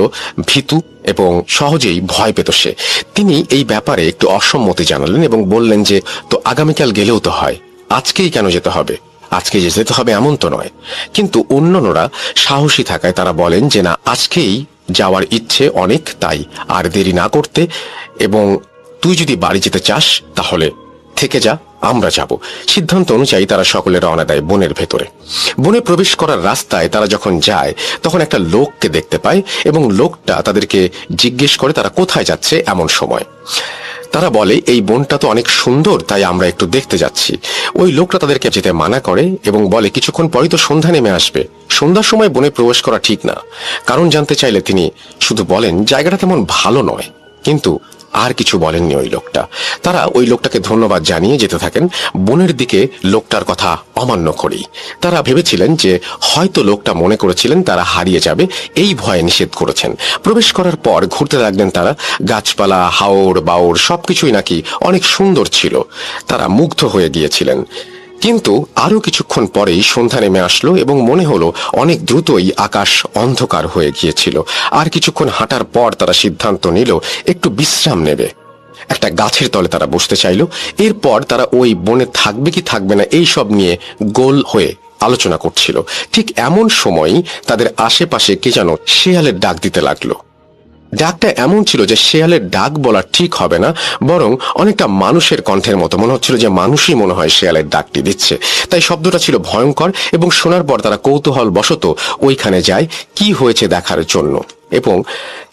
ভীতু এবং সহজেই ভয় পেত সে। তিনি এই ব্যাপারে একটু অসম্মতি জানালেন এবং বললেন যে তো আগামীকাল গেলেও তো হয়, আজকেই কেন যেতে হবে? আজকে যে যেতে হবে এমন তো নয়। কিন্তু অন্যান্যরা সাহসী থাকায় তারা বলেন যে না, আজকেই যাওয়ার ইচ্ছে অনেক, তাই আর দেরি না করতে, এবং তুই যদি বাড়ি যেতে চাস তাহলে থেকে যা, আমরা যাব। সিদ্ধান্ত অনুযায়ী তারা সকলে রওনা দেয় বনের ভেতরে। বনে প্রবেশ করার রাস্তায় তারা যখন যায় তখন একটা লোককে দেখতে পায় এবং লোকটা তাদেরকে জিজ্ঞেস করে তারা কোথায় যাচ্ছে। এমন সময় তারা বলে এই বনটা তো অনেক সুন্দর, তাই আমরা একটু দেখতে যাচ্ছি। ওই লোকটা তাদেরকে যেতে মানা করে এবং বলে কিছুক্ষণ পরই তো সন্ধ্যা নেমে আসবে, সন্ধ্যার সময় বনে প্রবেশ করা ঠিক না। কারণ জানতে চাইলে তিনি শুধু বলেন জায়গাটা তেমন ভালো নয়, কিন্তু আর কিছু বলেননি ওই লোকটা। তারা ওই লোকটাকে ধন্যবাদ জানিয়ে যেতে থাকেন বনের দিকে লোকটার কথা অমান্য করেই। তারা ভেবেছিলেন যে হয়তো লোকটা মনে করেছিলেন তারা হারিয়ে যাবে, এই ভয়ে নিষেধ করেছেন। প্রবেশ করার পর ঘুরতে লাগলেন তারা। গাছপালা, হাওড় বাওড় সবকিছুই নাকি অনেক সুন্দর ছিল। তারা মুগ্ধ হয়ে গিয়েছিলেন। কিন্তু আরো কিছুক্ষণ পরেই সন্ধ্যা নেমে আসলো এবং মনে হলো অনেক দ্রুতই আকাশ অন্ধকার হয়ে গিয়েছিল। আর কিছুক্ষণ হাঁটার পর তারা সিদ্ধান্ত নিল একটু বিশ্রাম নেবে। একটা গাছের তলে তারা বসতে চাইল। এরপর তারা ওই বনে থাকবে কি থাকবে না এই সব নিয়ে গোল হয়ে আলোচনা করছিল। ঠিক এমন সময়ই তাদের আশেপাশে কে যেন শেয়ালের ডাক দিতে লাগলো। ডাকটা এমন ছিল যে শেয়ালের ডাক বলা ঠিক হবে না, বরং অনেকটা মানুষের কণ্ঠের মতো মনে হচ্ছিল, যে মানুষই মনে হয় শেয়ালের ডাকটি দিচ্ছে। তাই শব্দটা ছিল ভয়ঙ্কর এবং শোনার পর তারা কৌতূহল বশত ওইখানে যায় কি হয়েছে দেখার জন্য। এবং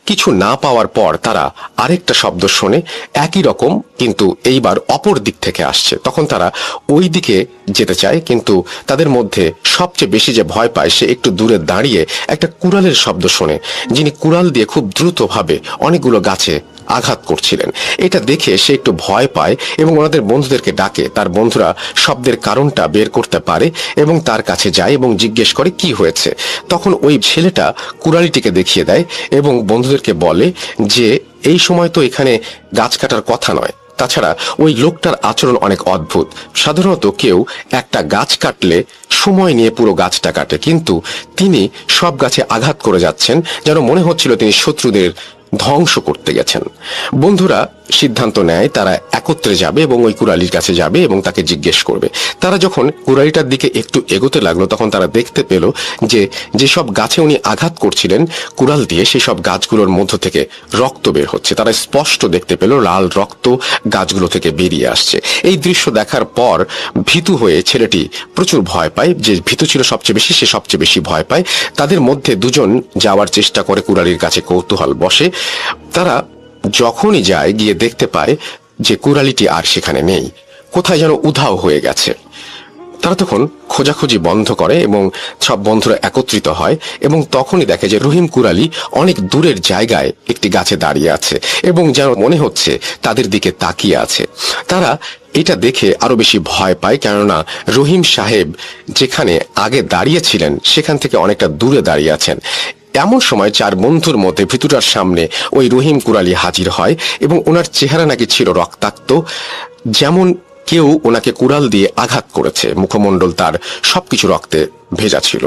কিছু না পাওয়ার পর তারা আরেকটা শব্দ শোনে, একই রকম কিন্তু এইবার অপর দিক থেকে আসছে। তখন তারা ওই দিকে যেতে চায়, কিন্তু তাদের মধ্যে সবচেয়ে বেশি যে ভয় পায় সে একটু দূরে দাঁড়িয়ে একটা কুড়ালের শব্দ শোনে, যিনি কুড়াল দিয়ে খুব দ্রুতভাবে অনেকগুলো গাছে আঘাত করছিলেন। এটা দেখে সে একটু ভয় পায় এবং ওনাদের বন্ধুদেরকে ডাকে। তার বন্ধুরা শব্দের কারণটা বের করতে পারে এবং তার কাছে যায় এবং জিজ্ঞেস করে কি হয়েছে। তখন ওই ছেলেটা কুড়ালিটিকে দেখিয়ে দেয় এবং বন্ধুদেরকে বলে যে এই সময় তো এখানে গাছ কাটার কথা নয়। তাছাড়া ওই লোকটার আচরণ অনেক অদ্ভুত। সাধারণত কেউ একটা গাছ কাটলে সময় নিয়ে পুরো গাছটা কাটে, কিন্তু তিনি সব গাছে আঘাত করে যাচ্ছেন, যেন মনে হচ্ছিল তিনি শত্রুদের ধ্বংস করতে গেছেন। বন্ধুরা সিদ্ধান্ত নেয় তারা একত্রে যাবে এবং ওই কুড়ালির কাছে যাবে এবং তাকে জিজ্ঞেস করবে। তারা যখন কুড়ালিটার দিকে একটু এগোতে লাগলো তখন তারা দেখতে পেল যে যেসব গাছে উনি আঘাত করছিলেন কুড়াল দিয়ে, সেসব গাছগুলোর মধ্য থেকে রক্ত বের হচ্ছে। তারা স্পষ্ট দেখতে পেল লাল রক্ত গাছগুলো থেকে বেরিয়ে আসছে। এই দৃশ্য দেখার পর ভীতু হয়ে ছেলেটি প্রচুর ভয় পায়। যে ভীতু ছিল সবচেয়ে বেশি, সে সবচেয়ে বেশি ভয় পায়। তাদের মধ্যে দুজন যাওয়ার চেষ্টা করে কুড়ালির কাছে কৌতূহল বসে। তারা যখনই যায় গিয়ে দেখতে পায় যে কুড়ালিটি আর সেখানে নেই, কোথায় যেন উধাও হয়ে গেছে। তারা তখন খোঁজাখুঁজি বন্ধ করে এবং সব বন্ধুরা একত্রিত হয় এবং তখনই দেখে যে রহিম কুড়ালি অনেক দূরের জায়গায় একটি গাছে দাঁড়িয়ে আছে এবং যেন মনে হচ্ছে তাদের দিকে তাকিয়ে আছে। তারা এটা দেখে আরো বেশি ভয় পায়, কেননা রহিম সাহেব যেখানে আগে দাঁড়িয়েছিলেন সেখান থেকে অনেকটা দূরে দাঁড়িয়ে আছেন। এমন সময় 4 বন্ধুর মধ্যে ভিতুটার সামনে ওই রহিম কুড়ালি হাজির হয় এবং ওনার চেহারা নাকি ছিল রক্তাক্ত, যেমন কেউ ওনাকে কুড়াল দিয়ে আঘাত করেছে। মুখমণ্ডল তার সবকিছু রক্তে ভেজা ছিল।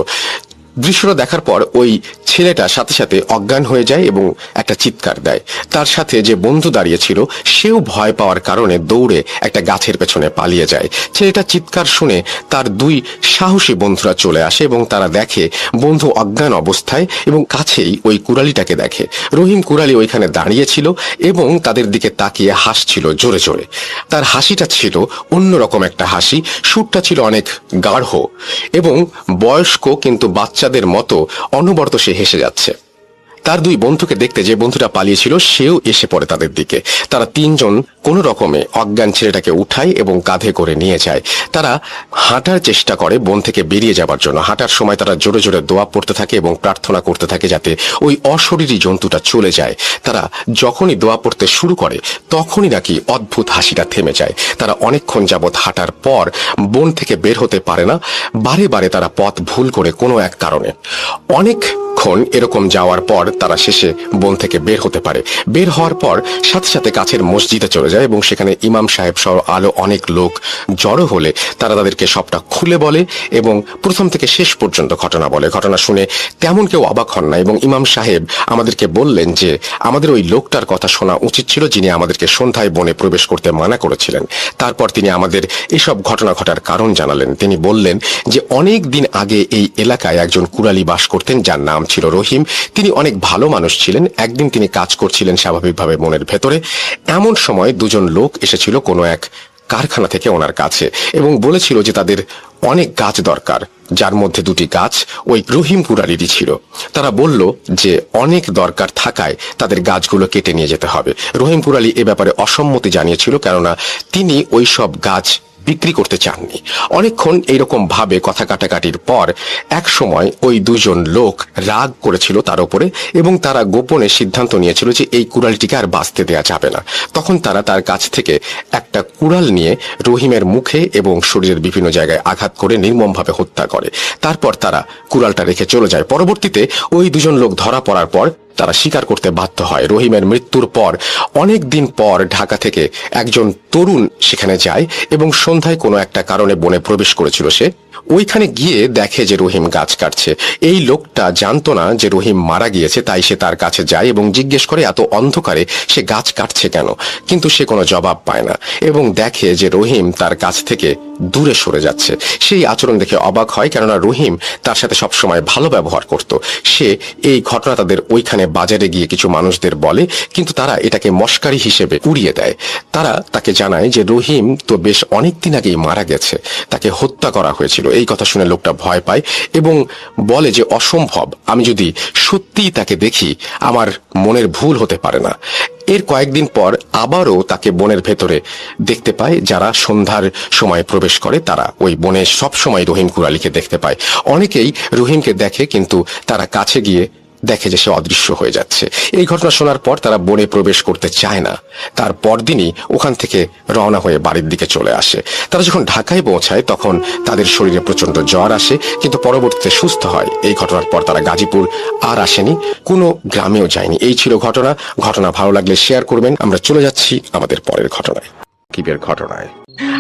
দৃশ্যটা দেখার পর ওই ছেলেটা সাথে সাথে অজ্ঞান হয়ে যায় এবং একটা চিৎকার দেয়। তার সাথে যে বন্ধু দাঁড়িয়েছিল সেও ভয় পাওয়ার কারণে দৌড়ে একটা গাছের পেছনে পালিয়ে যায়। ছেলেটা চিৎকার শুনে তার দুই সাহসী বন্ধুরা চলে আসে এবং তারা দেখে বন্ধু অজ্ঞান অবস্থায় এবং কাছেই ওই কুড়ালিটাকে দেখে। রহিম কুড়ালি ওইখানে দাঁড়িয়েছিল এবং তাদের দিকে তাকিয়ে হাসছিল জোরে জোরে। তার হাসিটা ছিল অন্যরকম একটা হাসি, সুরটা ছিল অনেক গাঢ় এবং বয়স্ক, কিন্তু বাচ্চাদের মতো অনবরত সে হেসে যাচ্ছে। তার দুই বন্ধুকে দেখতে যে বন্ধুটা পালিয়েছিল সেও এসে পড়ে তাদের দিকে। তারা তিনজন কোনো রকমে অজ্ঞান ছেলেটাকে উঠায় এবং কাঁধে করে নিয়ে যায়। তারা হাঁটার চেষ্টা করে বন থেকে বেরিয়ে যাবার জন্য। হাঁটার সময় তারা জোরে জোরে দোয়া পড়তে থাকে এবং প্রার্থনা করতে থাকে যাতে ওই অশরীরী জন্তুটা চলে যায়। তারা যখনই দোয়া পড়তে শুরু করে তখনই নাকি অদ্ভুত হাসিটা থেমে যায়। তারা অনেকক্ষণ যাবৎ হাঁটার পর বন থেকে বের হতে পারে না। বারে বারে তারা পথ ভুল করে কোনো এক কারণে। অনেকক্ষণ এরকম যাওয়ার পর তারা শেষে বন থেকে বের হতে পারে। বের হওয়ার পর সাথে সাথে কাছের মসজিদে চলে যায় এবং সেখানে ইমাম সাহেব সহ আলো অনেক লোক জড়ো হলে তারা তাদেরকে সবটা খুলে বলে এবং প্রথম থেকে শেষ পর্যন্ত ঘটনা বলে। ঘটনা শুনে তেমন কেউ অবাক হন না এবং ইমাম সাহেব আমাদেরকে বললেন যে আমাদের ওই লোকটার কথা শোনা উচিত ছিল যিনি আমাদেরকে সন্ধ্যায় বনে প্রবেশ করতে মানা করেছিলেন। তারপর তিনি আমাদের এসব ঘটনা ঘটার কারণ জানালেন। তিনি বললেন যে অনেক দিন আগে এই এলাকায় একজন কুড়ালি বাস করতেন যার নাম ছিল রহিম। তিনি অনেক ভালো মানুষ ছিলেন। একদিন তিনি কাজ করছিলেন স্বাভাবিকভাবে মনের ভেতরে। এমন সময় দুজন লোক এসেছিল কোনো এক কারখানা থেকে ওনার কাছে এবং বলেছিল যে তাদের অনেক গাছ দরকার, যার মধ্যে দুটি গাছ ওই রহিম কুড়ালিরই ছিল। তারা বলল যে অনেক দরকার থাকায় তাদের গাছগুলো কেটে নিয়ে যেতে হবে। রহিম কুড়ালি এ ব্যাপারে অসম্মতি জানিয়েছিল, কেননা তিনি ওই সব গাছ বিক্রি করতে চাননি। অনেকক্ষণ এইরকম ভাবে কথা কাটাকাটির পর এক সময় ওই দুজন লোক রাগ করেছিল তার উপরে এবং তারা গোপনে সিদ্ধান্ত নিয়েছিল যে এই কুড়ালটিকে আর বাঁচতে দেয়া যাবে না। তখন তারা তার কাছ থেকে একটা কুড়াল নিয়ে রহিমের মুখে এবং শরীরের বিভিন্ন জায়গায় আঘাত করে নির্মমভাবে হত্যা করে। তারপর তারা কুড়ালটা রেখে চলে যায়। পরবর্তীতে ওই দুজন লোক ধরা পড়ার পর তারা স্বীকার করতে বাধ্য হয়। রহিমের মৃত্যুর পর অনেক দিন পর ঢাকা থেকে একজন তরুণ সেখানে যায় এবং সন্ধ্যায় কোনো একটা কারণে বনে প্রবেশ করেছিল। সে ওইখানে গিয়ে দেখে যে রহিম গাছ কাটছে। এই লোকটা জানতো না যে রহিম মারা গিয়েছে, তাই সে তার কাছে যায় এবং জিজ্ঞেস করে এত অন্ধকারে সে গাছ কাটছে কেন, কিন্তু সে কোনো জবাব পায় না এবং দেখে যে রহিম তার কাছ থেকে দূরে সরে যাচ্ছে। সেই আচরণ দেখে অবাক হয়, কেননা রহিম তার সাথে সবসময় ভালো ব্যবহার করত। সে এই ঘটনা তাদের ওইখানে বাজারে গিয়ে কিছু মানুষদের বলে, কিন্তু তারা এটাকে মশকারি হিসেবে উড়িয়ে দেয়। তারা তাকে জানায় যে রহিম তো বেশ অনেকদিন আগেই মারা গেছে, তাকে হত্যা করা হয়েছিল। এই কথা শুনে লোকটা ভয় পায় এবং বলে যে অসম্ভব, আমি যদি সত্যিই তাকে দেখি আমার মনের ভুল হতে পারে না। এর কয়েকদিন পর আবারও তাকে বনের ভেতরে দেখতে পায়। যারা সন্ধ্যার সময় প্রবেশ করে তারা ওই বনে সব সময় রহিম কুড়ালিকে দেখতে পায়। অনেকেই রহিমকে দেখে, কিন্তু তারা কাছে গিয়ে দেখে যে সে অদৃশ্য হয়ে যাচ্ছে। এই ঘটনা শোনার পর তারা বনে প্রবেশ করতে চায় না। তার পরদিনই ওখান থেকে রওনা হয়ে বাড়ির দিকে চলে আসে। তারা যখন ঢাকায় পৌঁছায় তখন তাদের শরীরে প্রচন্ড জ্বর আসে, কিন্তু পরবর্তীতে সুস্থ হয়। এই ঘটনার পর তারা গাজীপুর আর আসেনি, কোনো গ্রামেও যায়নি। এই ছিল ঘটনা। ঘটনা ভালো লাগলে শেয়ার করবেন। আমরা চলে যাচ্ছি আমাদের পরের ঘটনায়। কিবের ঘটনায়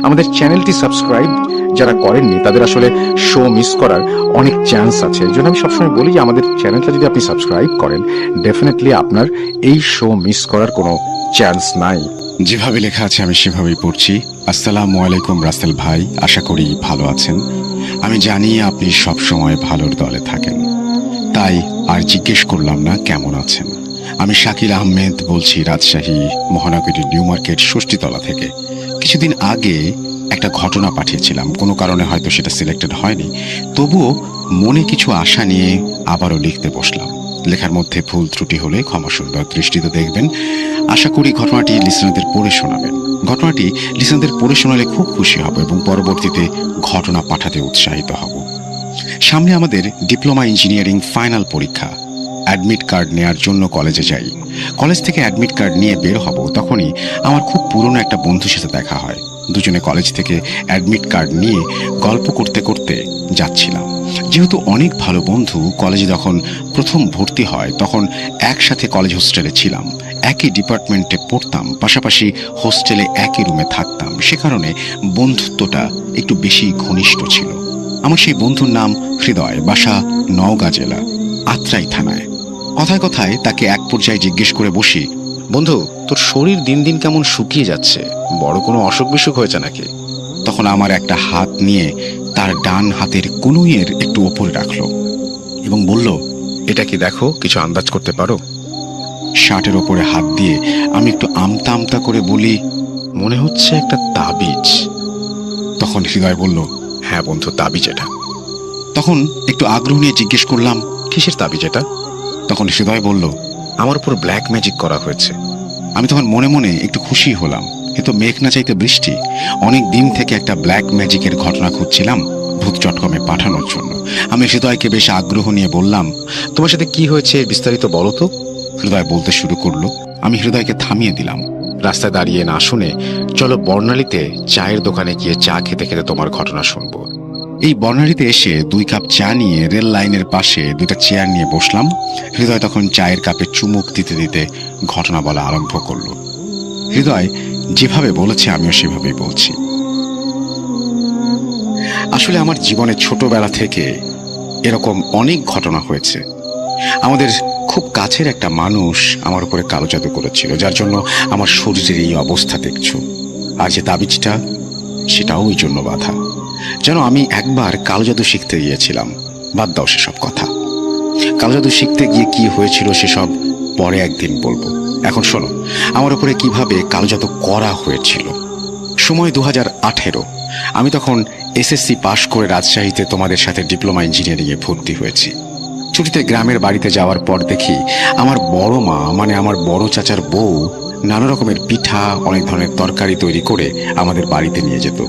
আমাদের চ্যানেলটি সাবস্ক্রাইব যারা করেননি তাদের আসলে শো মিস করার অনেক চান্স আছে। এই জন্য আমি সবসময় বলি যে আমাদের চ্যানেলটা যদি আপনি সাবস্ক্রাইব করেন, ডেফিনেটলি আপনার এই শো মিস করার কোনো চান্স নাই। যেভাবে লেখা আছে আমি সেভাবেই পড়ছি। আসসালামু আলাইকুম রাসেল ভাই, আশা করি ভালো আছেন। আমি জানি আপনি সব সময় ভালোর দলে থাকেন, তাই আর জিজ্ঞেস করলাম না কেমন আছেন। আমি শাকিল আহমেদ বলছি, রাজশাহী মহানগরী নিউ মার্কেট ষষ্ঠীতলা থেকে। কিছুদিন আগে একটা ঘটনা পাঠিয়েছিলাম, কোনো কারণে হয়তো সেটা সিলেক্টেড হয়নি, তবুও মনে কিছু আশা নিয়ে আবারও লিখতে বসলাম। লেখার মধ্যে ভুল ত্রুটি হলে ক্ষমা সুন্দর দৃষ্টিতে দেখবেন। আশা করি ঘটনাটি লিসনারদের পড়ে শোনাবেন। ঘটনাটি লিসনারদের পড়ে শোনালে খুব খুশি হব এবং পরবর্তীতে ঘটনা পাঠাতে উৎসাহিত হব। সামনে আমাদের ডিপ্লোমা ইঞ্জিনিয়ারিং ফাইনাল পরীক্ষা। অ্যাডমিট কার্ড নেয়ার জন্য কলেজে যাই। কলেজ থেকে অ্যাডমিট কার্ড নিয়ে বের হব, তখনই আমার খুব পুরনো একটা বন্ধুর সাথে দেখা হয়। দুজনে কলেজ থেকে অ্যাডমিট কার্ড নিয়ে গল্প করতে করতে যাচ্ছিলাম। যেহেতু অনেক ভালো বন্ধু, কলেজে যখন প্রথম ভর্তি হয় তখন একসাথে কলেজ হোস্টেলে ছিলাম, একই ডিপার্টমেন্টে পড়তাম, পাশাপাশি হোস্টেলে একই রুমে থাকতাম। সে কারণে বন্ধুত্বটা একটু বেশি ঘনিষ্ঠ ছিল। আমার সেই বন্ধুর নাম হৃদয়, বাসা নওগাঁ জেলা, আত্রাই থানায়। কথায় কথায় তাকে এক পর্যায়ে জিজ্ঞেস করে বসি, বন্ধু, তোর শরীর দিন দিন কেমন শুকিয়ে যাচ্ছে, বড় কোনো অসুখ বিসুখ হয়েছে নাকি? তখন আমার একটা হাত নিয়ে তার ডান হাতের কনুইয়ের একটু ওপরে রাখলো এবং বলল, এটা কি দেখো, কিছু আন্দাজ করতে পারো? শার্টের ওপরে হাত দিয়ে আমি একটু আমতা আমতা করে বলি, মনে হচ্ছে একটা তাবিজ। তখন হৃদয় বলল, হ্যাঁ বন্ধু, তাবিজ এটা। তখন একটু আগ্রহ নিয়ে জিজ্ঞেস করলাম, কিসের তাবিজ এটা? তখন হৃদয় বলল, আমার উপর ব্ল্যাক ম্যাজিক করা হয়েছে। আমি তখন মনে মনে একটু খুশি হলাম, কিন্তু মেঘ না চাইতে বৃষ্টি। অনেক দিন থেকে একটা ব্ল্যাক ম্যাজিকের ঘটনা খুঁজছিলাম ভূত চটকমে পাঠানোর জন্য। আমি হৃদয়কে বেশ আগ্রহ নিয়ে বললাম, তোমার সাথে কি হয়েছে বিস্তারিত বলো তো। হৃদয় বলতে শুরু করলো। আমি হৃদয়কে থামিয়ে দিলাম। রাস্তায় দাঁড়িয়ে না শুনে চলো বর্ণালীতে চায়ের দোকানে গিয়ে চা খেতে খেতে তোমার ঘটনা শুনবো। এই বর্ণালীতে এসে 2 কাপ চা নিয়ে রেল লাইনের পাশে 2টা চেয়ার নিয়ে বসলাম। হৃদয় তখন চায়ের কাপে চুমুক দিতে দিতে ঘটনা বলা আরম্ভ করলো। হৃদয় যেভাবে বলেছে আমিও সেভাবেই বলছি। আসলে আমার জীবনে ছোটবেলা থেকে এরকম অনেক ঘটনা হয়েছে। আমাদের খুব কাছের একটা মানুষ আমার উপরে কালো জাদু করেছিল, যার জন্য আমার শরীরের এই অবস্থা দেখছো। আর যে তাবিজটা, সেটাও ওই জন্য বাধা। যেন আমি একবার কালো জাদু শিখতে গিয়েছিলাম। বাদ দাও সেসব কথা। কালো জাদু শিখতে গিয়ে কি হয়েছিল সেসব পরে একদিন বলবো। এখন শোনো আমার উপরে কিভাবে কালো জাদু করা হয়েছিল। সময় 2018। আমি তখন এসএসসি পাশ করে রাজশাহীতে তোমাদের সাথে ডিপ্লোমা ইঞ্জিনিয়ারিংয়ে ভর্তি হয়েছি। ছুটিতে গ্রামের বাড়িতে যাওয়ার পর দেখি আমার বড় মা, মানে আমার বড় চাচার বউ, নানা রকমের পিঠা, অনেক ধরনের তরকারি তৈরি করে আমাদের বাড়িতে নিয়ে যেত।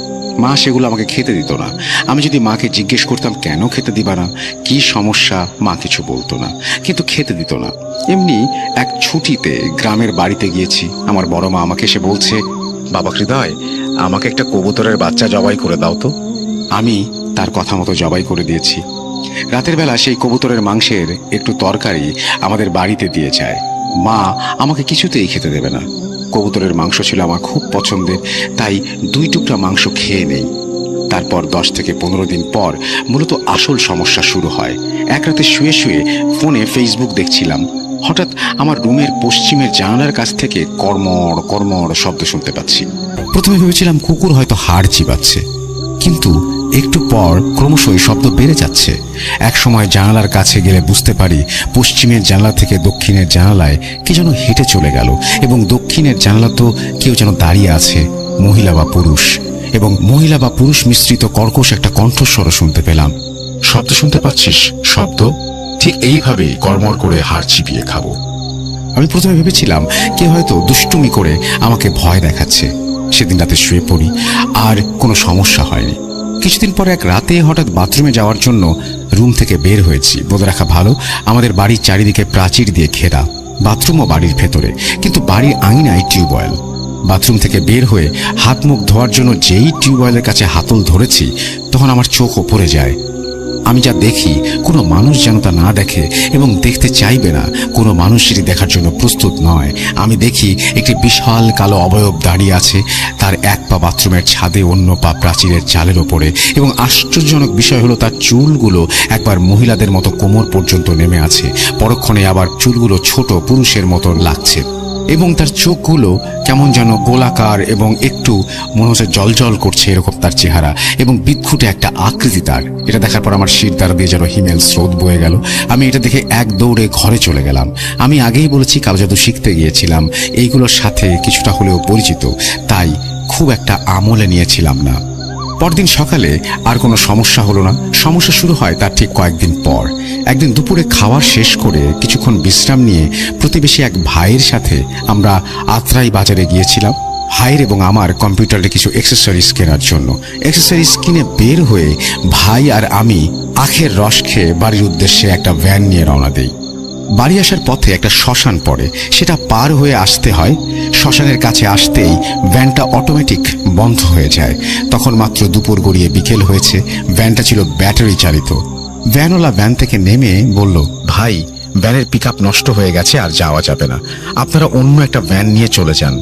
মা সেগুলো আমাকে খেতে দিত না। আমি যদি মাকে জিজ্ঞেস করতাম কেন খেতে দিবা না, কি সমস্যা, মা কিছু বলতো না, কিন্তু খেতে দিত না। এমনি এক ছুটিতে গ্রামের বাড়িতে গিয়েছি। আমার বড় মা আমাকে এসে বলছে, বাবা হৃদয়, আমাকে একটা কবুতরের বাচ্চা জবাই করে দাও তো। আমি তার কথা মতো জবাই করে দিয়েছি। রাতের বেলা সেই কবুতরের মাংসের একটু তরকারি আমাদের বাড়িতে দিয়ে যায়। মা আমাকে কিছুতেই খেতে দেবে না। কবুতরের মাংস ছিল আমার খুব পছন্দের, তাই 2 টুকরা মাংস খেয়ে নেই। তারপর 10 থেকে 15 দিন পর মূলত আসল সমস্যা শুরু হয়। এক রাতে শুয়ে শুয়ে ফোনে ফেসবুক দেখছিলাম। হঠাৎ আমার রুমের পশ্চিমের জানালার কাছ থেকে কর্মড় কর্মড় শব্দ শুনতে পাচ্ছি। প্রথমে ভেবেছিলাম কুকুর হয়তো হাড় চিবাচ্ছে, কিন্তু একটু পর ক্রমশ এই শব্দ বেড়ে যাচ্ছে। এক সময় জানালার কাছে গেলে বুঝতে পারি পশ্চিমের জানালা থেকে দক্ষিণের জানালায় কে যেন হেঁটে চলে গেল, এবং দক্ষিণের জানালা তো কেউ যেন দাঁড়িয়ে আছে, মহিলা বা পুরুষ, এবং মহিলা বা পুরুষ মিশ্রিত কর্কশ একটা কণ্ঠস্বরও শুনতে পেলাম। শব্দ শুনতে পাচ্ছিস? শব্দ ঠিক এইভাবেই কর্মর করে হাড় চিবিয়ে খাবো। আমি প্রথমে ভেবেছিলাম কেউ হয়তো দুষ্টুমি করে আমাকে ভয় দেখাচ্ছে। সেদিন রাতে শুয়ে পড়ি, আর কোনো সমস্যা হয়নি। কিছুদিন পরে এক রাতে হঠাৎ বাথরুমে যাওয়ার জন্য রুম থেকে বের হয়েছি। বলে রাখা ভালো, আমাদের বাড়ির চারিদিকে প্রাচীর দিয়ে ঘেরা, বাথরুমও বাড়ির ভেতরে, কিন্তু বাড়ির আঙিনায় টিউবওয়েল। বাথরুম থেকে বের হয়ে হাত মুখ ধোয়ার জন্য যেই টিউবওয়েলের কাছে হাতল ধরেছি, তখন আমার চোখ ওপরে যায়। আমি যা দেখি কোনো মানুষ যেন তা না দেখে, এবং দেখতে চাইবে না। কোনো মানুষ সেটি দেখার জন্য প্রস্তুত নয়। আমি দেখি একটি বিশাল কালো অবয়ব দাঁড়িয়ে আছে, তার এক পা বাথরুমের ছাদে, অন্য পা প্রাচীরের চালের ওপরে, এবং আশ্চর্যজনক বিষয় হলো তার চুলগুলো একবার মহিলাদের মতো কোমর পর্যন্ত নেমে আছে, পরক্ষণে আবার চুলগুলো ছোট পুরুষের মতো লাগছে, এবং তার চোখগুলো কেমন যেন গোলাকার এবং একটু মনে হচ্ছে জলজল করছে, এরকম তার চেহারা, এবং বিদঘুটে একটা আকৃতি তার। এটা দেখার পর আমার শির দ্বারা দিয়ে যেন হিমেল স্রোত বয়ে গেল। আমি এটা দেখে এক দৌড়ে ঘরে চলে গেলাম। আমি আগেই বলেছি কালো জাদু শিখতে গিয়েছিলাম, এইগুলোর সাথে কিছুটা হলেও পরিচিত, তাই খুব একটা আমলে নিয়েছিলাম না। পরদিন সকালে আর কোনো সমস্যা হলো না। সমস্যা শুরু হয় তার ঠিক কয়েকদিন পর। একদিন দুপুরে খাওয়ার শেষ করে কিছুক্ষণ বিশ্রাম নিয়ে প্রতিবেশী এক ভাইয়ের সাথে আমরা আত্রাই বাজারে গিয়েছিলাম। ভাইয়ের এবং আমার কম্পিউটারে কিছু অ্যাক্সেসরিজ কেনার জন্য। অ্যাক্সেসরিজ কিনে বের হয়ে ভাই আর আমি আখের রস খেয়ে বাড়ির উদ্দেশ্যে একটা ভ্যান নিয়ে রওনা দিই। বাড়ি আসার পথে একটা শ্মশান পড়ে, সেটা পার হয়ে আসতে হয়। শ্মশানের কাছে আসতেই ভ্যানটা অটোমেটিক বন্ধ হয়ে যায়। তখন মাত্র দুপুর গড়িয়ে বিকেল হয়েছে। ভ্যানটা ছিল ব্যাটারি চালিত। ভ্যানওয়ালা ভ্যান থেকে নেমে বলল, ভাই, ভ্যানের পিকআপ নষ্ট হয়ে গেছে, আর যাওয়া যাবে না, আপনারা অন্য একটা ভ্যান নিয়ে চলে যান।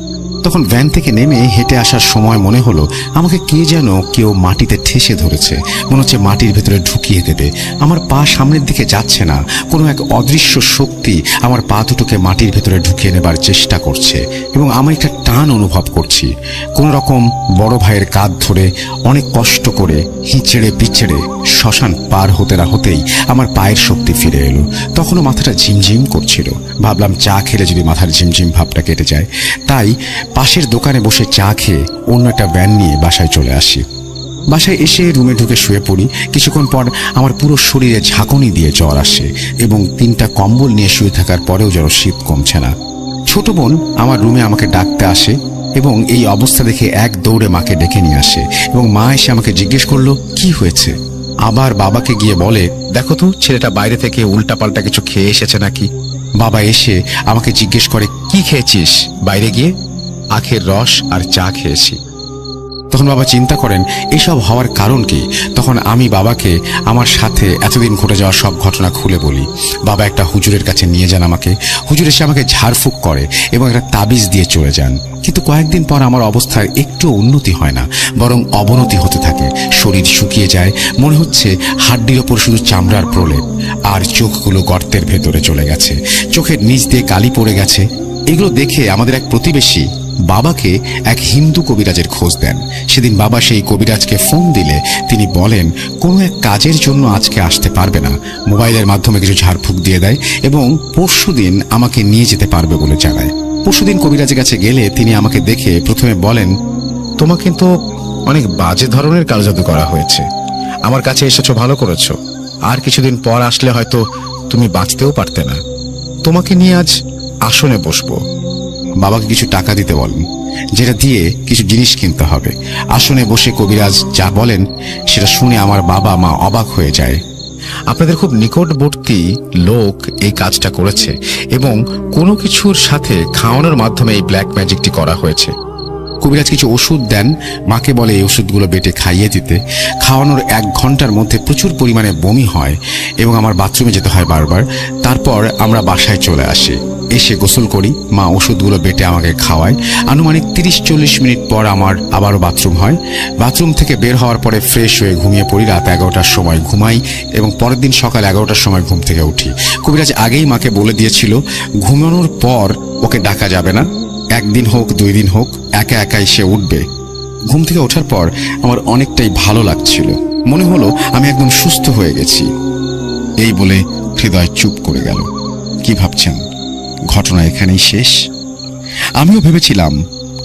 তখন ভ্যান থেকে নেমে হেঁটে আসার সময় মনে হলো আমাকে কে যেন কেউ মাটিতে ঠেসে ধরেছে, মনে হচ্ছে মাটির ভেতরে ঢুকিয়ে দেবে। আমার পা সামনের দিকে যাচ্ছে না, কোনো এক অদৃশ্য শক্তি আমার পা দুটোকে মাটির ভেতরে ঢুকিয়ে নেবার চেষ্টা করছে এবং আমি একটা টান অনুভব করছি। কোনো রকম বড় ভাইয়ের কাঁধ ধরে অনেক কষ্ট করে হিঁচড়ে পিচড়ে শ্মশান পার হতে না হতেই আমার পায়ের শক্তি ফিরে এলো। তখনও মাথাটা ঝিমঝিম করছিল। ভাবলাম চা খেলে যদি মাথার ঝিমঝিম ভাবটা কেটে যায়, তাই পাশের দোকানে বসে চা খেয়ে অন্য একটা ভ্যান নিয়ে বাসায় চলে আসি। বাসায় এসে রুমে ঢুকে শুয়ে পড়ি। কিছুক্ষণ পর আমার পুরো শরীরে ঝাঁকুনি দিয়ে জ্বর আসে এবং 3টা কম্বল নিয়ে শুয়ে থাকার পরেও যেন শীত কমছে না। ছোট বোন আমার রুমে আমাকে ডাকতে আসে এবং এই অবস্থা দেখে এক দৌড়ে মাকে ডেকে নিয়ে আসে এবং মা এসে আমাকে জিজ্ঞেস করলো কি হয়েছে। আবার বাবাকে গিয়ে বলে, দেখো তো ছেলেটা বাইরে থেকে উল্টাপাল্টা কিছু খেয়ে এসেছে নাকি। বাবা এসে আমাকে জিজ্ঞেস করে, কি খেয়েছিস বাইরে গিয়ে? আখের রস আর চা খেয়েছি। তখন বাবা চিন্তা করেন এসব হওয়ার কারণ কি। তখন আমি বাবাকে আমার সাথে এতদিন ঘটে যাওয়া সব ঘটনা খুলে বলি। বাবা একটা হুজুরের কাছে নিয়ে যান আমাকে। হুজুর এসে আমাকে ঝাড়ফুঁক করে এবং একটা তাবিজ দিয়ে চলে যান। কিন্তু কয়েকদিন পর আমার অবস্থার একটু উন্নতি হয় না, বরং অবনতি হতে থাকে। শরীর শুকিয়ে যায়, মনে হচ্ছে হাড্ডির ওপর শুধু চামড়ার প্রলেপ, আর চোখগুলো গর্তের ভেতরে চলে গেছে, চোখের নিচ দিয়ে কালি পড়ে গেছে। এগুলো দেখে আমাদের এক প্রতিবেশী বাবাকে এক হিন্দু কবিরাজের খোঁজ দেন। সেদিন বাবা সেই কবিরাজকে ফোন দিলে তিনি বলেন কোনো এক কাজের জন্য আজকে আসতে পারবে না, মোবাইলের মাধ্যমে কিছু ঝাড়ফুঁক দিয়ে দেয় এবং পরশুদিন আমাকে নিয়ে যেতে পারবে বলে জানায়। পরশুদিন কবিরাজের কাছে গেলে তিনি আমাকে দেখে প্রথমে বলেন, তোমাকে কিন্তু অনেক বাজে ধরনের কালজাদু করা হয়েছে, আমার কাছে এসেছো ভালো করেছো, আর কিছুদিন পর আসলে হয়তো তুমি বাঁচতেও পারতে না, তোমাকে নিয়ে আজ আসনে বসবো। বাবাকে কিছু টাকা দিতে বলেন, যেটা দিয়ে কিছু জিনিস কিনতে হবে। আসনে বসে কবিরাজ যা বলেন সেটা শুনে আমার বাবা মা অবাক হয়ে যায়। আপনাদের খুব নিকটবর্তী লোক এই কাজটা করেছে এবং কোনো কিছুর সাথে খাওয়ানোর মাধ্যমে এই ব্ল্যাক ম্যাজিকটি করা হয়েছে। কবিরাজ কিছু ওষুধ দেন, মাকে বলে এই ওষুধগুলো বেটে খাইয়ে দিতে। খাওয়ানোর 1 ঘন্টার মধ্যে প্রচুর পরিমাণে বমি হয় এবং আমার বাথরুমে যেতে হয় বারবার। তারপর আমরা বাসায় চলে আসি, এসে গোসল করি, মা ওষুধগুলো বেটে আমাকে খাওয়ায়। আনুমানিক 30-40 মিনিট পর আমার আবারও বাথরুম হয়। বাথরুম থেকে বের হওয়ার পরে ফ্রেশ হয়ে ঘুমিয়ে পড়ি। রাত 11টার সময় ঘুমাই এবং পরের দিন সকাল 11টার সময় ঘুম থেকে উঠি। কবিরাজ আগেই মাকে বলে দিয়েছিল ঘুমানোর পর ওকে ডাকা যাবে না, 1 দিন হোক 2 দিন হোক একা একাই সে উঠবে। ঘুম থেকে ওঠার পর আমার অনেকটাই ভালো লাগছিল, মনে হলো আমি একদম সুস্থ হয়ে গেছি। এই বলে হৃদয় চুপ করে গেল। কি ভাবছেন, ঘটনা এখানেই শেষ? আমিও ভেবেছিলাম,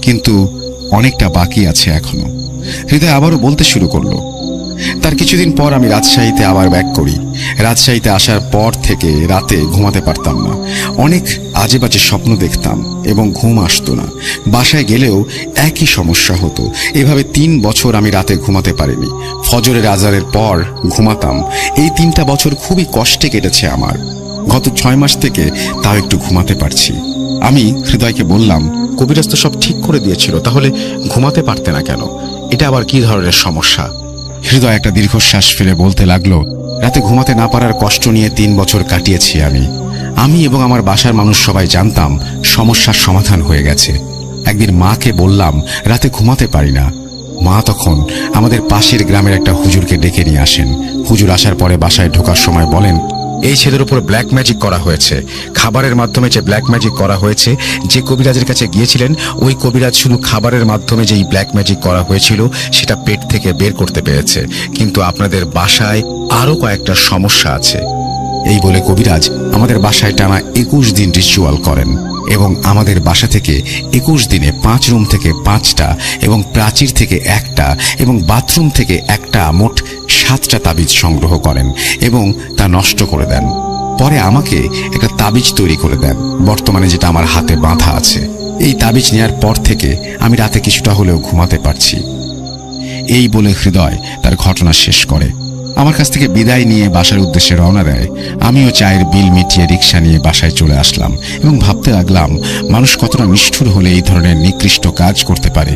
কিন্তু অনেকটা বাকি আছে এখনো। হৃদয় আবারও বলতে শুরু করলো। তার কিছুদিন পর আমি রাজশাহীতে আবার ব্যাক করি। রাজশাহীতে আসার পর থেকে রাতে ঘুমাতে পারতাম না, অনেক আজে বাজে স্বপ্ন দেখতাম এবং ঘুম আসতো না। বাসায় গেলেও একই সমস্যা হতো। এভাবে 3 বছর আমি রাতে ঘুমাতে পারিনি। ফজরের আজানের পর ঘুমাতাম। এই 3টা বছর খুবই কষ্টে কেটেছে আমার। গত 6 মাস থেকে তাও একটু ঘুমাতে পারছি। আমি হৃদয়কে বললাম, কবিরাজ তো সব ঠিক করে দিয়েছিল, তাহলে ঘুমাতে পারতে না কেন? এটা আবার কি ধরনের সমস্যা? হৃদয় একটা দীর্ঘশ্বাস ফেলে বলতে লাগলো, রাতে ঘুমাতে না পারার কষ্ট নিয়ে 3 বছর কাটিয়েছি আমি এবং আমার বাসার মানুষ সবাই জানতাম সমস্যার সমাধান হয়ে গেছে। একদিন মাকে বললাম রাতে ঘুমাতে পারি না। মা তখন আমাদের পাশের গ্রামের একটা হুজুরকে ডেকে নিয়ে আসেন। হুজুর আসার পরে বাসায় ঢোকার সময় বলেন, এই ছেলের উপর ব্ল্যাক ম্যাজিক করা হয়েছে। খাবারের মাধ্যমে যে ব্ল্যাক ম্যাজিক করা হয়েছে, যে কবিরাজের কাছে গিয়েছিলেন ওই কবিরাজ শুধু খাবারের মাধ্যমে যেই ব্ল্যাক ম্যাজিক করা হয়েছিল সেটা পেট থেকে বের করতে পেরেছে, কিন্তু আপনাদের বাসায় আরো কয়েকটা সমস্যা আছে। এই বলে কবিরাজ আমাদের বাসায় টানা 21 দিন রিচুয়াল করেন এবং আমাদের বাসা থেকে 21 দিনে 5 রুম থেকে 5টা এবং প্রাচীর থেকে 1টা এবং বাথরুম থেকে 1টা, মোট 7টা তাবিজ সংগ্রহ করেন এবং তা নষ্ট করে দেন। পরে আমাকে একটা তাবিজ তৈরি করে দেন, বর্তমানে যেটা আমার হাতে বাঁধা আছে। এই তাবিজ নেওয়ার পর থেকে আমি রাতে কিছুটা হলেও ঘুমাতে পারছি। এই বলে হৃদয় তার ঘটনা শেষ করে। আমার কাছ থেকে বিদায় নিয়ে বাসার উদ্দেশ্যে রওনা দেয়। আমিও চায়ের বিল মিটিয়ে রিক্সা নিয়ে বাসায় চলে আসলাম এবং ভাবতে লাগলাম মানুষ কতটা নিষ্ঠুর হলে এই ধরনের নিকৃষ্ট কাজ করতে পারে।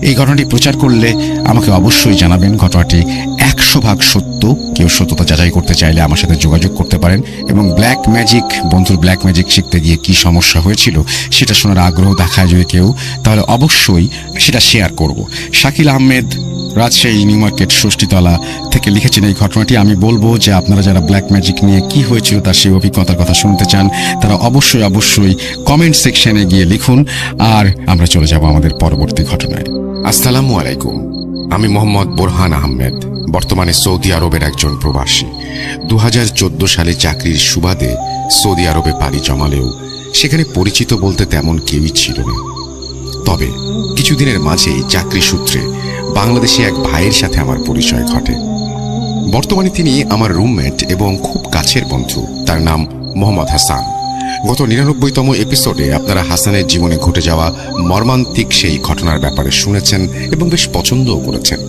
এই ঘটনাটি প্রচার করলে আমাকে অবশ্যই জানাবেন। ঘটনাটি 100% সত্য। কেউ সত্যতা যাচাই করতে চাইলে আমার সাথে যোগাযোগ করতে পারেন। এবং ব্ল্যাক ম্যাজিক, বন্ধুর ব্ল্যাক ম্যাজিক শিখতে গিয়ে কি সমস্যা হয়েছিল সেটা শোনার আগ্রহ দেখায় যদি কেউ, তাহলে অবশ্যই সেটা শেয়ার করব। শাকিল আহমেদ, রাজশাহী নিউ মার্কেট ষষ্ঠীতলা থেকে লিখেছেন এই ঘটনাটি। আমি বলবো যে আপনারা যারা ব্ল্যাক ম্যাজিক নিয়ে কি হয়েছিল তার সেই অভিজ্ঞতার কথা শুনতে চান, তারা অবশ্যই কমেন্ট সেকশনে গিয়ে লিখুন। আর আমরা চলে যাব আমাদের পরবর্তী ঘটনায়। আসসালামু আলাইকুম, আমি মোহাম্মদ বোরহান আহমেদ, বর্তমানে সৌদি আরবের একজন প্রবাসী। 2014 সালে চাকরির সুবাদে সৌদি আরবে পাড়ি জমালেও সেখানে পরিচিত বলতে তেমন কেউই ছিল না। তবে কিছুদিনের মাঝেই চাকরি সূত্রে বাংলাদেশে এক ভাইয়ের সাথে আমার পরিচয় ঘটে। বর্তমানে তিনি আমার রুমমেট এবং খুব কাছের বন্ধু। তার নাম মোহাম্মদ হাসান। গত 99তম এপিসোডে আপনারা হাসানের জীবনে ঘটে যাওয়া মর্মান্তিক সেই ঘটনার ব্যাপারে শুনেছেন এবং বেশ পছন্দও করেছেন।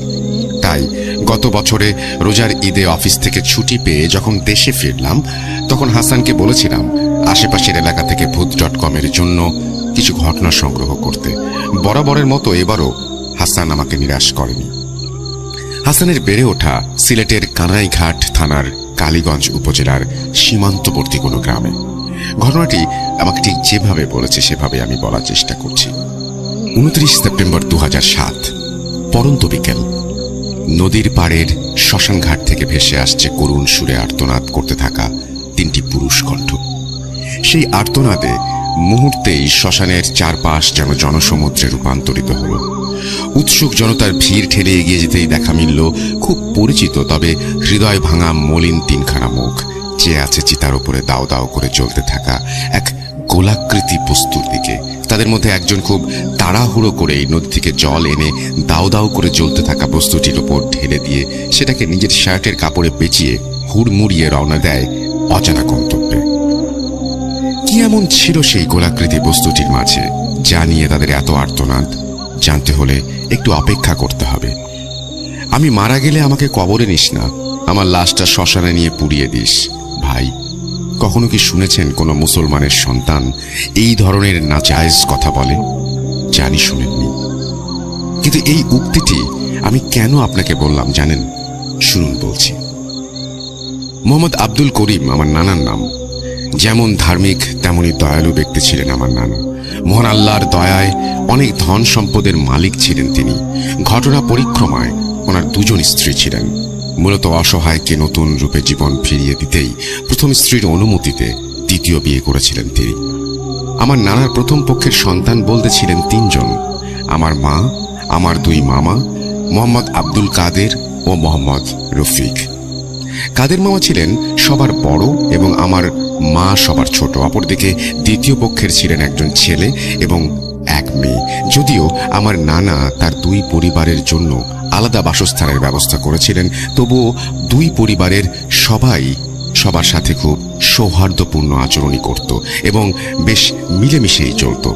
তাই গত বছরে রোজার ঈদে অফিস থেকে ছুটি পেয়ে যখন দেশে ফিরলাম, তখন হাসানকে বলেছিলাম আশেপাশের এলাকা থেকে ভূত.com-এর জন্য কিছু ঘটনা সংগ্রহ করতে। বরাবরের মতো এবারও হাসান আমাকে নিরাশ করেনি। হাসানের বেড়ে ওঠা সিলেটের কানাইঘাট থানার কালীগঞ্জ উপজেলার সীমান্তবর্তী কোনো গ্রামে। ঘটনাটি আমাকে ঠিক যেভাবে বলেছে সেভাবে আমি বলার চেষ্টা করছি। 29 সেপ্টেম্বর 2007 পরন্ত বিকেল। নদীর পাড়ের শ্মশানঘাট থেকে ভেসে আসছে করুণ সুরে আর্তনাদ করতে থাকা 3টি পুরুষ কণ্ঠ। সেই আর্তনাদে মুহূর্তেই শ্মশানের চারপাশ যেন জনসমুদ্রে রূপান্তরিত হল। উৎসুক জনতার ভিড় ঠেলে এগিয়ে যেতেই দেখা মিলল খুব পরিচিত তবে হৃদয় ভাঙা মলিন 3খানা মুখ। চেয়ে আছে চিতার উপরে দাও দাও করে জ্বলতে থাকা এক গোলাকৃতি বস্তুর দিকে। তাদের মধ্যে একজন খুব তাড়াহুড়ো করে নদী থেকে জল এনে দাও দাও করে জ্বলতে থাকা বস্তুটির উপর ঢেলে দিয়ে সেটাকে নিজের শার্টের কাপড়ে পেঁচিয়ে হুড়মুড়িয়ে রওনা দেয় অজানা গন্তব্যে। কি এমন ছিল সেই গোলাকৃতি বস্তুটির মাঝে যা নিয়ে তাদের এত আর্তনাদ? জানতে হলে একটু অপেক্ষা করতে হবে। আমি মারা গেলে আমাকে কবরে নিস না, আমার লাশটা শ্মশানে নিয়ে পুড়িয়ে দিস। ভাই, কখনো কি শুনেছেন কোনো মুসলমানের সন্তান এই ধরনের নাজায়েজ কথা বলে? জানি শুনেননি, কিন্তু এই উক্তিটি আমি কেন আপনাকে বললাম জানেন? শুনুন বলছি। মোহাম্মদ আব্দুল করিম আমার নানার নাম। যেমন ধার্মিক তেমনি দয়ালু ব্যক্তি ছিলেন আমার নানা। মহান আল্লাহর দয়ায় অনেক ধন সম্পদের মালিক ছিলেন তিনি। ঘটনা পরিক্রমায় ওনার 2জন স্ত্রী ছিলেন। মূলত অসহায়কে নতুন রূপে জীবন ফিরিয়ে দিতেই প্রথম স্ত্রীর অনুমতিতে দ্বিতীয় বিয়ে করেছিলেন তিনি। আমার নানার প্রথম পক্ষের সন্তান বলতে ছিলেন 3 জন। আমার মা, আমার 2 মামা, মোহাম্মদ আব্দুল কাদের ও মোহাম্মদ রফিক। কাদের মামা ছিলেন সবার বড় এবং আমার মা সবার ছোট। অপরদিকে দ্বিতীয় পক্ষের ছিলেন একজন ছেলে এবং এক মেয়ে। যদিও আমার নানা তার 2 পরিবারের জন্য আলাদা বাসস্থানের ব্যবস্থা করেছিলেন, তবুও 2 পরিবারের সবাই সবার সাথে খুব সৌহার্দ্যপূর্ণ আচরণই করত এবং বেশ মিলেমিশেই চলত।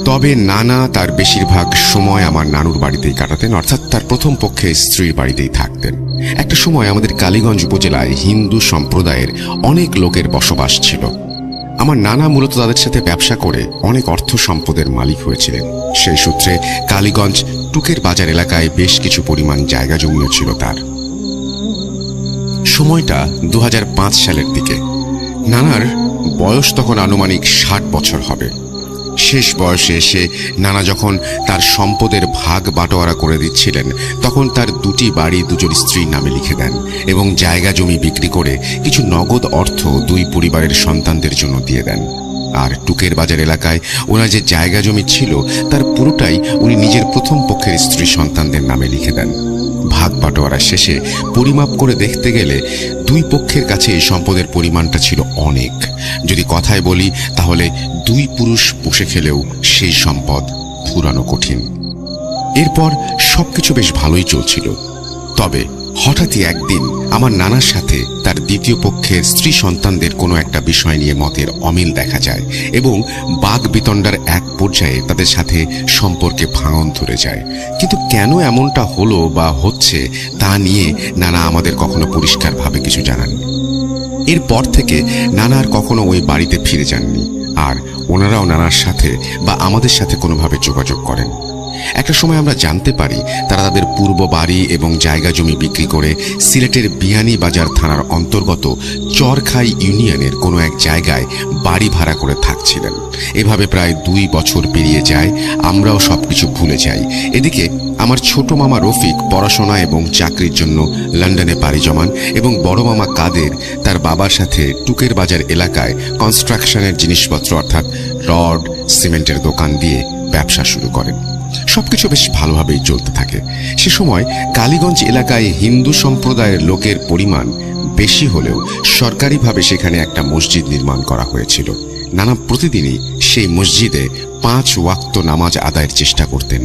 তবে নানা তার বেশিরভাগ সময় আমার নানুর বাড়িতেই কাটাতেন, অর্থাৎ তার প্রথম পক্ষে স্ত্রীর বাড়িতেই থাকতেন। একটা সময় আমাদের কালীগঞ্জ উপজেলায় হিন্দু সম্প্রদায়ের অনেক লোকের বসবাস ছিল। আমার নানা মূলত তাদের সাথে ব্যবসা করে অনেক অর্থ সম্পদের মালিক হয়েছিলেন। সেই সূত্রে কালীগঞ্জ টুকের বাজার এলাকায় বেশ কিছু পরিমাণ জায়গা জমিও ছিল তার। সময়টা 2005 সালের দিকে। নানার বয়স তখন আনুমানিক 60 বছর হবে। শেষ বয়সে এসে নানা যখন তার সম্পদের ভাগ বাটোয়ারা করে দিচ্ছিলেন, তখন তার 2টি বাড়ি 2জন স্ত্রীর নামে লিখে দেন এবং জায়গা জমি বিক্রি করে কিছু নগদ অর্থ 2 পরিবারের সন্তানদের জন্য দিয়ে দেন। আর টুকের বাজার এলাকায় ওনার যে জায়গা জমি ছিল তার পুরোটাই উনি নিজের প্রথম পক্ষের স্ত্রী সন্তানদের নামে লিখে দেন। ভাগ বাটোয়ারা শেষে পরিমাপ করে দেখতে গেলে 2 পক্ষের কাছে এই সম্পদের পরিমাণটা ছিল অনেক। যদি কথায় বলি তাহলে 2 পুরুষ বসে খেলেও সেই সম্পদ ফুরানো কঠিন। এরপর সবকিছু বেশ ভালোই চলছিল। তবে হঠাৎই একদিন আমার নানার সাথে তার দ্বিতীয় পক্ষের স্ত্রী সন্তানদের কোনো একটা বিষয় নিয়ে মতের অমিল দেখা যায় এবং বাগ বিতণ্ডার এক পর্যায়ে তাদের সাথে সম্পর্কে ভাঙন ধরে যায়। কিন্তু কেন এমনটা হলো বা হচ্ছে তা নিয়ে নানা আমাদের কখনো পরিষ্কারভাবে কিছু জানাননি। এরপর থেকে নানা আর কখনো ওই বাড়িতে ফিরে যাননি, আর ওনারাও নানার সাথে বা আমাদের সাথে কোনোভাবে যোগাযোগ করেন। একটা সময় আমরা জানতে পারি তারা তাদের পূর্ব বাড়ি এবং জায়গা জমি বিক্রি করে সিলেটের বিয়ানীবাজার থানার অন্তর্গত চরখাই ইউনিয়নের কোনো এক জায়গায় বাড়ি ভাড়া করে থাকছিলেন। এভাবে প্রায় 2 বছর পেরিয়ে যায়, আমরাও সবকিছু ভুলে যাই। এদিকে আমার ছোট মামা রফিক পড়াশোনা এবং চাকরির জন্য লন্ডনে পাড়ি জমান এবং বড় মামা কাদের তার বাবার সাথে টুকের বাজার এলাকায় কনস্ট্রাকশনের জিনিসপত্র অর্থাৎ রড সিমেন্টের দোকান দিয়ে ব্যবসা শুরু করেন। সবকিছু বেশ ভালোভাবেই চলতে থাকে। সে সময় কালীগঞ্জ এলাকায় হিন্দু সম্প্রদায়ের লোকের পরিমাণ বেশি হলেও সরকারিভাবে সেখানে একটা মসজিদ নির্মাণ করা হয়েছিল। নানা প্রতিদিনই সেই মসজিদে 5 ওয়াক্ত নামাজ আদায়ের চেষ্টা করতেন।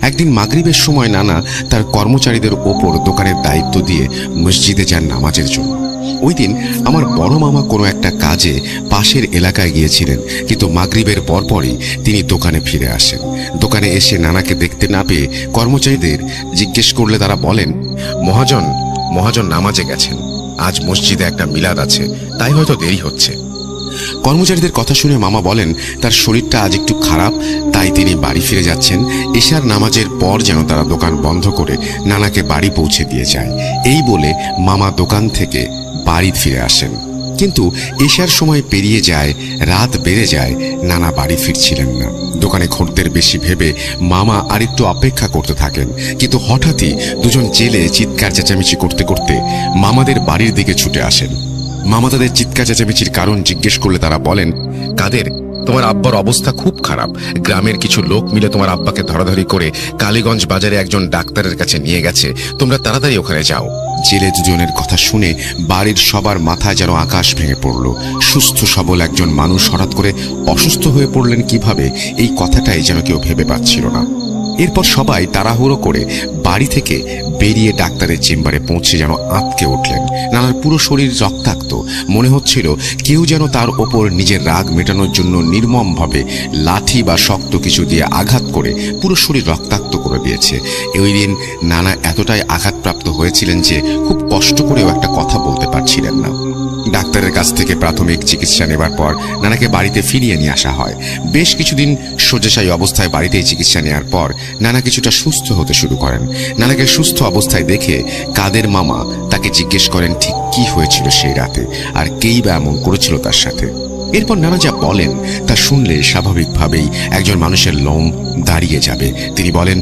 একদিন মাগরিবের সময় নানা তার কর্মচারীদের ওপর দোকানের দায়িত্ব দিয়ে মসজিদে যান নামাজের জন্য। ওই দিন আমার বড় মামা কোনো একটা কাজে পাশের এলাকায় গিয়েছিলেন, কিন্তু মাগরিবের পরপরই তিনি দোকানে ফিরে আসেন। দোকানে এসে নানাকে দেখতে না পেয়ে কর্মচারীদের জিজ্ঞেস করলে তারা বলেন, মহাজন নামাজে গেছেন, আজ মসজিদে একটা মিলাদ আছে, তাই হয়তো দেরি হচ্ছে। কর্মচারীদের কথা শুনে মামা বলেন তার শরীরটা আজ একটু খারাপ, তাই তিনি বাড়ি ফিরে যাচ্ছেন। এশার নামাজের পর যেন তারা দোকান বন্ধ করে নানাকে বাড়ি পৌঁছে দিয়ে যায়। এই বলে মামা দোকান থেকে বাড়ি ফিরে আসেন, কিন্তু এশার সময় পেরিয়ে যায়, রাত বেড়ে যায়, নানা বাড়ি ফিরছিলেন না। দোকানে খদ্দের বেশি ভেবে মামা আরেকটু অপেক্ষা করতে থাকেন, কিন্তু হঠাৎই দুজন জেলে চিৎকার চেঁচামেচি করতে করতে মামাদের বাড়ির দিকে ছুটে আসেন। মামা তাদের চিৎকার চেঁচামেচির কারণ জিজ্ঞেস করলে তারা বলেন, কাদের, তোমার আব্বার অবস্থা খুব খারাপ। গ্রামের কিছু লোক মিলে তোমার আব্বাকে ধরাধরি করে কালীগঞ্জ বাজারে একজন ডাক্তারের কাছে নিয়ে গেছে, তোমরা তাড়াতাড়ি ওখানে যাও। জেলে দুজনের কথা শুনে বাড়ির সবার মাথায় যেন আকাশ ভেঙে পড়ল। সুস্থ সবল একজন মানুষ হঠাৎ করে অসুস্থ হয়ে পড়লেন কিভাবে, এই কথাটাই যেন কেউ ভেবে পাচ্ছিল না। এরপর সবাই তাড়াহুড়ো করে বাড়ি থেকে বেরিয়ে ডাক্তারের চেম্বারে পৌঁছে যেন আঁতকে উঠলেন। নানার পুরো শরীর রক্তাক্ত, মনে হচ্ছিল কেউ যেন তার ওপর নিজের রাগ মেটানোর জন্য নির্মমভাবে লাঠি বা শক্ত কিছু দিয়ে আঘাত করে পুরো শরীর রক্তাক্ত করে দিয়েছে। ওই দিন নানা এতটাই আঘাতপ্রাপ্ত হয়েছিলেন যে খুব কষ্ট করেও একটা কথা বলতে পারছিলেন না। ডাক্তারের কাছ থেকে প্রাথমিক চিকিৎসা নেবার পর নানাকে বাড়িতে ফিরিয়ে নিয়ে আসা হয়। বেশ কিছুদিন শয্যাশায়ী অবস্থায় বাড়িতেই চিকিৎসা নেওয়ার পর নানা কিছুটা সুস্থ হতে শুরু করেন। নানাকে সুস্থ অবস্থায় দেখে কাদের মামা তাকে জিজ্ঞেস করেন ঠিক কি হয়েছিল সেই রাতে, আর কেই বা এমন করেছিল তার সাথে। এরপর নানা যা বলেন তা শুনলে স্বাভাবিকভাবেই একজন মানুষের লোম দাঁড়িয়ে যাবে। তিনি বলেন,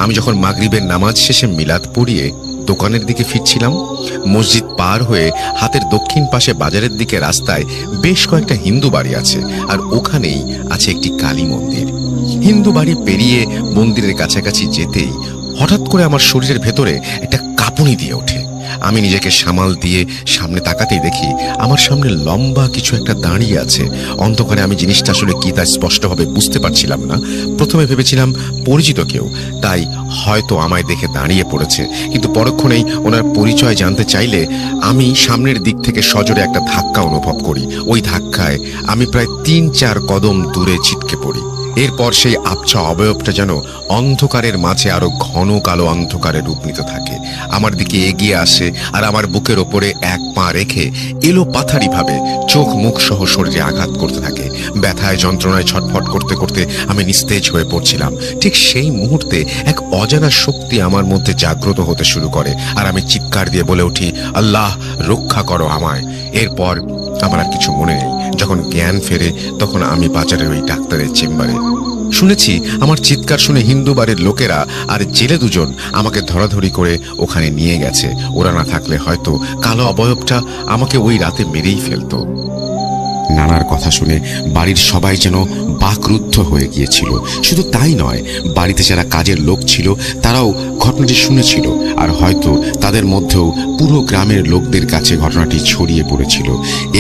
আমি যখন মাগরিবের নামাজ শেষে মিলাদ পড়িয়ে দোকানের দিকে ফিরছিলাম, মসজিদ পার হয়ে হাতের দক্ষিণ পাশে বাজারের দিকে রাস্তায় বেশ কয়েকটা হিন্দু বাড়ি আছে, আর ওখানেই আছে একটি কালী মন্দির। হিন্দু বাড়ি পেরিয়ে মন্দিরের কাছাকাছি যেতেই হঠাৎ করে আমার শরীরের ভেতরে একটা কাঁপুনি দিয়ে ওঠে। আমি নিজেকে সামাল দিয়ে সামনে তাকাতেই দেখি আমার সামনে লম্বা কিছু একটা দাঁড়িয়ে আছে। অন্ধকারে আমি জিনিসটা আসলে কি তা স্পষ্টভাবে বুঝতে পারছিলাম না। প্রথমে ভেবেছিলাম পরিচিত কেউ, তাই হয়তো আমায় দেখে দাঁড়িয়ে পড়েছে, কিন্তু পরক্ষণেই ওনার পরিচয় জানতে চাইলে আমি সামনের দিক থেকে সজোরে একটা ধাক্কা অনুভব করি। ওই ধাক্কায় আমি প্রায় 3-4 কদম দূরে ছিটকে পড়ি। এরপর সেই আবছা অবয়বটা যেন অন্ধকারের মাঝে আরো ঘন কালো অন্ধকারে রূপ নিতে থাকে। আমার দিকে এগিয়ে আসে আর আমার বুকের ওপরে এক পা রেখে এলো পাথারি ভাবে চোখ মুখ সহ শরীরে আঘাত করতে থাকে। ব্যথায় যন্ত্রণায় ছটফট করতে করতে আমি নিস্তেজ হয়ে পড়ছিলাম। ঠিক সেই মুহূর্তে এক অজানা শক্তি আমার মধ্যে জাগ্রত হতে শুরু করে, আর আমি চিৎকার দিয়ে বলে উঠি, আল্লাহ রক্ষা করো আমায়। এরপর আমার আর কিছু মনে নেই। যখন জ্ঞান ফেরে তখন আমি বাজারের ওই ডাক্তারের চেম্বারে। শুনেছি আমার চিৎকার শুনে হিন্দু বাড়ির লোকেরা আর জেলে দুজন আমাকে ধরাধরি করে ওখানে নিয়ে গেছে। ওরা না থাকলে হয়তো কালো অবয়বটা আমাকে ওই রাতে মেরেই ফেলতো। নানার কথা শুনে বাড়ির সবাই যেন বাকরুদ্ধ হয়ে গিয়েছিল। শুধু তাই নয়, বাড়িতে যারা কাজের লোক ছিল তারাও ঘটনাটি শুনেছিল, আর হয়তো তাদের মধ্যেও পুরো গ্রামের লোকদের কাছে ঘটনাটি ছড়িয়ে পড়েছিল।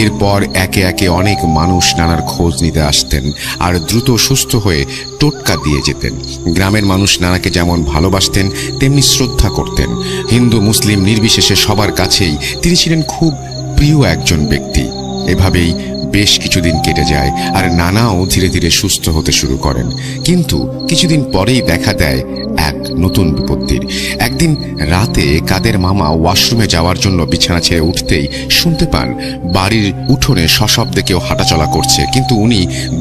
এরপর একে একে অনেক মানুষ নানার খোঁজ নিতে আসতেন আর দ্রুত সুস্থ হয়ে টোটকা দিয়ে যেতেন। গ্রামের মানুষ নানাকে যেমন ভালোবাসতেন তেমনি শ্রদ্ধা করতেন। হিন্দু মুসলিম নির্বিশেষে সবার কাছেই তিনি ছিলেন খুব প্রিয় একজন ব্যক্তি। এভাবেই বেশ কিছুদিন কেটে যায় আর নানাও ধীরে ধীরে সুস্থ হতে শুরু করেন। কিন্তু কিছুদিন পরেই দেখা দেয় এক নতুন বিপত্তির। একদিন রাতে কাদের মামা ওয়াশরুমে যাওয়ার জন্য বিছানা ছেড়ে উঠতেই শুনতে পান বাড়ির উঠোনে সশব্দে কেউ হাঁটাচলা করছে, কিন্তু উনি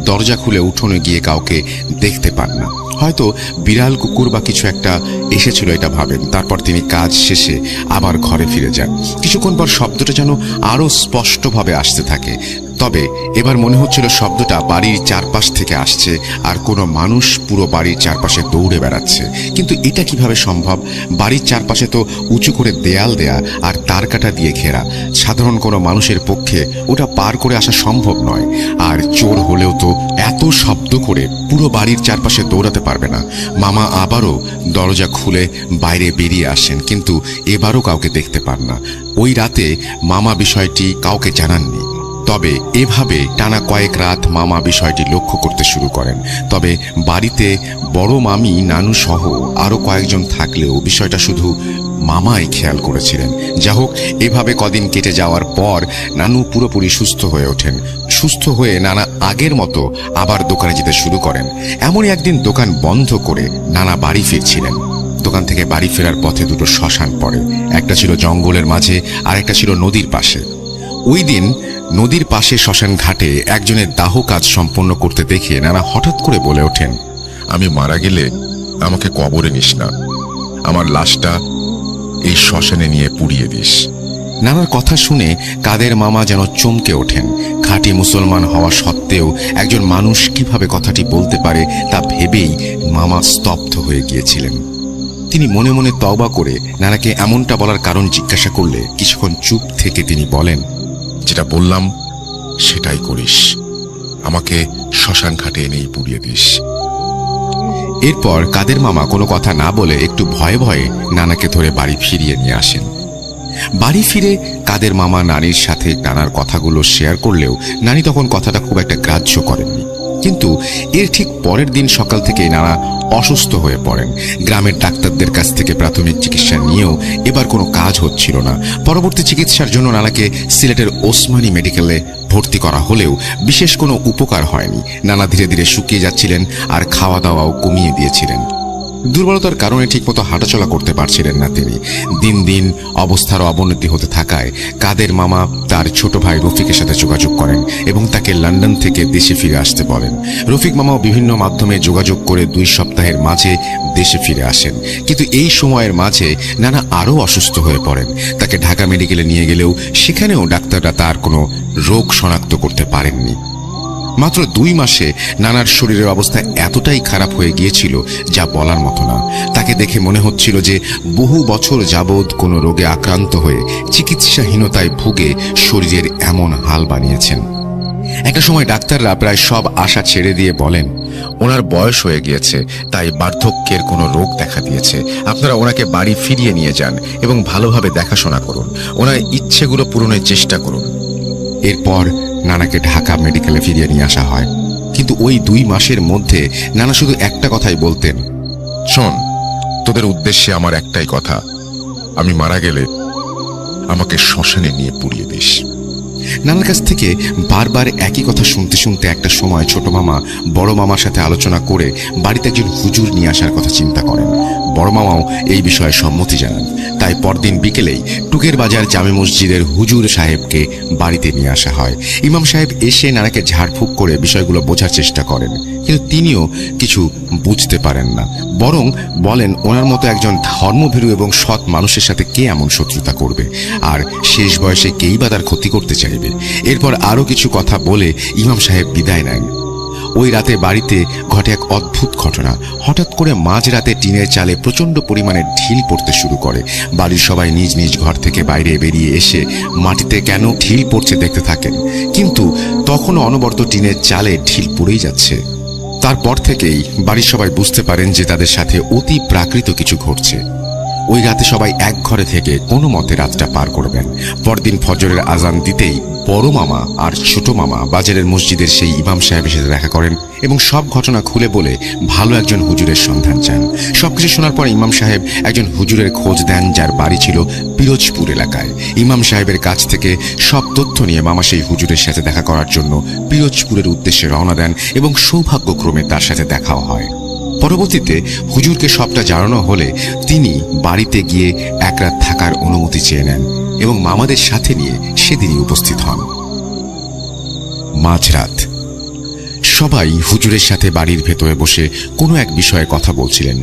দরজা খুলে উঠোনে গিয়ে কাউকে দেখতে পান না। হয়তো বিড়াল কুকুর বা কিছু একটা এসেছিল এটা ভাবেন। তারপর তিনি কাজ শেষে আবার ঘরে ফিরে যান। কিছুক্ষণ পর শব্দটা যেন আরো স্পষ্টভাবে আসতে থাকে, তবে এবার মনে হচ্ছিল শব্দটা বাড়ির চারপাশ থেকে আসছে আর কোনো মানুষ পুরো বাড়ির চারপাশে দৌড়ে বেড়াচ্ছে। কিন্তু এটা কিভাবে সম্ভব? বাড়ির চারপাশে তো উঁচু করে দেয়াল দেয়া আর তার কাটা দিয়ে ঘেরা, সাধারণ কোনো মানুষের পক্ষে ওটা পার করে আসা সম্ভব নয়। আর চোর হলেও তো এত শব্দ করে পুরো বাড়ির চারপাশে দৌড়াতে পারবে না। মামা আবারও দরজা খুলে বাইরে বেরিয়ে আসেন, কিন্তু এবারও কাউকে দেখতে পান না। ওই রাতে মামা বিষয়টি কাউকে জানাননি। তবে এভাবে টানা কয়েক রাত মামা বিষয়টি লক্ষ্য করতে শুরু করেন। তবে বাড়িতে বড় মামি, নানু সহ আরো কয়েকজন থাকলেও বিষয়টা শুধু মামাই খেয়াল করেছিলেন। যা হোক, এভাবে কদিন কেটে যাওয়ার পর নানু পুরোপুরি সুস্থ হয়ে ওঠেন। সুস্থ হয়ে নানা আগের মতো আবার দোকানে যেতে শুরু করেন। এমনই একদিন দোকান বন্ধ করে নানা বাড়ি ফিরছিলেন। দোকান থেকে বাড়ি ফেরার পথে দুটো শ্মশান পড়ে। একটা ছিল জঙ্গলের মাঝে আর একটা ছিল নদীর পাশে। ওই দিন নদীর পাশে শ্মশান ঘাটে একজনের দাহ কাজ সম্পন্ন করতে দেখে নানা হঠাৎ করে বলে ওঠেন, আমি মারা গেলে আমাকে কবরে নিস না, আমার লাশটা এই শ্মশানে নিয়ে পুড়িয়ে দিস। নানার কথা শুনে কাদের মামা যেন চমকে ওঠেন। খাঁটি মুসলমান হওয়া সত্ত্বেও একজন মানুষ কিভাবে কথাটি বলতে পারে তা ভেবেই মামা স্তব্ধ হয়ে গিয়েছিলেন। তিনি মনে মনে তওবা করে নানাকে এমনটা বলার কারণ জিজ্ঞাসা করলে কিছুক্ষণ চুপ থেকে তিনি বলেন, যেটা বললাম সেটাই করিস, আমাকে শ্মশান ঘাটে এনেই পুড়িয়ে দিস। এরপর কাদের মামা কোনো কথা না বলে একটু ভয়ে ভয়ে নানাকে ধরে বাড়ি ফিরিয়ে নিয়ে আসেন। বাড়ি ফিরে কাদের মামা নানির সাথে নানার কথাগুলো শেয়ার করলেও নানি তখন কথাটা খুব একটা গ্রাহ্য করেননি। কিন্তু এর ঠিক পরের দিন সকাল থেকেই নানা অসুস্থ হয়ে পড়েন। গ্রামের ডাক্তারদের কাছ থেকে প্রাথমিক চিকিৎসা নিয়েও এবার কোনো কাজ হচ্ছিল না। পরবর্তী চিকিৎসার জন্য নানাকে সিলেটের ওসমানী মেডিকেলে ভর্তি করা হলেও বিশেষ কোনো উপকার হয়নি। নানা ধীরে ধীরে শুকিয়ে যাচ্ছিলেন আর খাওয়া দাওয়াও কমিয়ে দিয়েছিলেন। দুর্বলতার কারণে ঠিকমতো হাঁটাচলা করতে পারছিলেন না তিনি। দিন দিন অবস্থার অবনতি হতে থাকায় কাদের মামা তার ছোট ভাই রফিকের সাথে যোগাযোগ করেন এবং তাকে লন্ডন থেকে দেশে ফিরে আসতে বলেন। রফিক মামাও বিভিন্ন মাধ্যমে যোগাযোগ করে 2 সপ্তাহের মাঝে দেশে ফিরে আসেন। কিন্তু এই সময়ের মাঝে নানা আরও অসুস্থ হয়ে পড়েন। তাকে ঢাকা মেডিকেলে নিয়ে গেলেও সেখানেও ডাক্তাররা তার কোনো রোগ শনাক্ত করতে পারেননি। মাত্র 2 মাসে নানার শরীরের অবস্থা এতটাই খারাপ হয়ে গিয়েছিল যা বলার মতো না। তাকে দেখে মনে হচ্ছিল যে বহু বছর যাবৎ কোনো রোগে আক্রান্ত হয়ে চিকিৎসাহীনতায় ভুগে শরীরের এমন হাল বানিয়েছেন। একটা সময় ডাক্তাররা প্রায় সব আশা ছেড়ে দিয়ে বলেন, ওনার বয়স হয়ে গিয়েছে, তাই বার্ধক্যের কোনো রোগ দেখা দিয়েছে। আপনারা ওনাকে বাড়ি ফিরিয়ে নিয়ে যান এবং ভালোভাবে দেখাশোনা করুন, ওনার ইচ্ছেগুলো পূরণের চেষ্টা করুন। এরপর নানাকে ঢাকা মেডিকেলে ফিরিয়ে নিয়ে আসা হয়। কিন্তু ওই 2 মাসের মধ্যে নানা শুধু একটা কথাই বলতেন, শোন, তোদের উদ্দেশ্যে আমার একটাই কথা, আমি মারা গেলে আমাকে শ্মশানে নিয়ে পুড়িয়ে দিস। নানার কাছ থেকে বারবার একই কথা শুনতে শুনতে একটা সময় ছোট মামা বড় মামার সাথে আলোচনা করে বাড়িতে একজন হুজুর নিয়ে আসার কথা চিন্তা করেন। বড় মামাও এই বিষয়ে সম্মতি জানান। তাই পরদিন বিকেলেই টুকের বাজার জামে মসজিদের হুজুর সাহেবকে বাড়িতে নিয়ে আসা হয়। ইমাম সাহেব এসে নানাকে ঝাড়ফুঁক করে বিষয়গুলো বোঝার চেষ্টা করেন, কিন্তু তিনিও কিছু বুঝতে পারেন না। বরং বলেন, ওনার মতো একজন ধর্মভীরু এবং সৎ মানুষের সাথে কে এমন শত্রুতা করবে, আর শেষ বয়সে কেই বা তার ক্ষতি করতে চাইবে। এরপর আরো কিছু কথা বলে ইমাম সাহেব বিদায় নেন। ওই রাতে বাড়িতে ঘটে এক অদ্ভুত ঘটনা। হঠাৎ করে মাঝরাতে টিনের চালে প্রচন্ড পরিমাণে ঢিল পড়তে শুরু করে। বাড়ির সবাই নিজ নিজ ঘর থেকে বাইরে বেরিয়ে এসে মাটিতে কেন ঢিল পড়ছে দেখতে থাকেন, কিন্তু তখনও অনবরত টিনের চালে ঢিল পড়েই যাচ্ছে। তারপর থেকেই বাড়ির সবাই বুঝতে পারেন যে তাদের সাথে অতি প্রাকৃত কিছু ঘটছে। ওই রাতে সবাই এক ঘরে থেকে কোনো মতে রাতটা পার করবেন। পরদিন ফজরের আজান দিতেই বড় মামা আর ছোট মামা বাজারের মসজিদের সেই ইমাম সাহেবের সাথে দেখা করেন এবং সব ঘটনা খুলে বলে ভালো একজন হুজুরের সন্ধান চান। সবকিছু শোনার পর ইমাম সাহেব একজন হুজুরের খোঁজ দেন, যার বাড়ি ছিল পিরোজপুর এলাকায়। ইমাম সাহেবের কাছ থেকে সব তথ্য নিয়ে মামা সেই হুজুরের সাথে দেখা করার জন্য পিরোজপুরের উদ্দেশ্যে রওনা দেন এবং সৌভাগ্যক্রমে তার সাথে দেখাও হয়। পরবর্তীতে হুজুরকে সবটা জানানো হলে তিনি বাড়িতে গিয়ে এক রাত থাকার অনুমতি চেয়ে নেন এবং মামাদের সাথে নিয়ে সেদিনই উপস্থিত হন। মাঝরাত সবাই হুজুরের সাথে বাড়ির ভেতরে বসে কোনো এক বিষয়ে কথা বলছিলেন।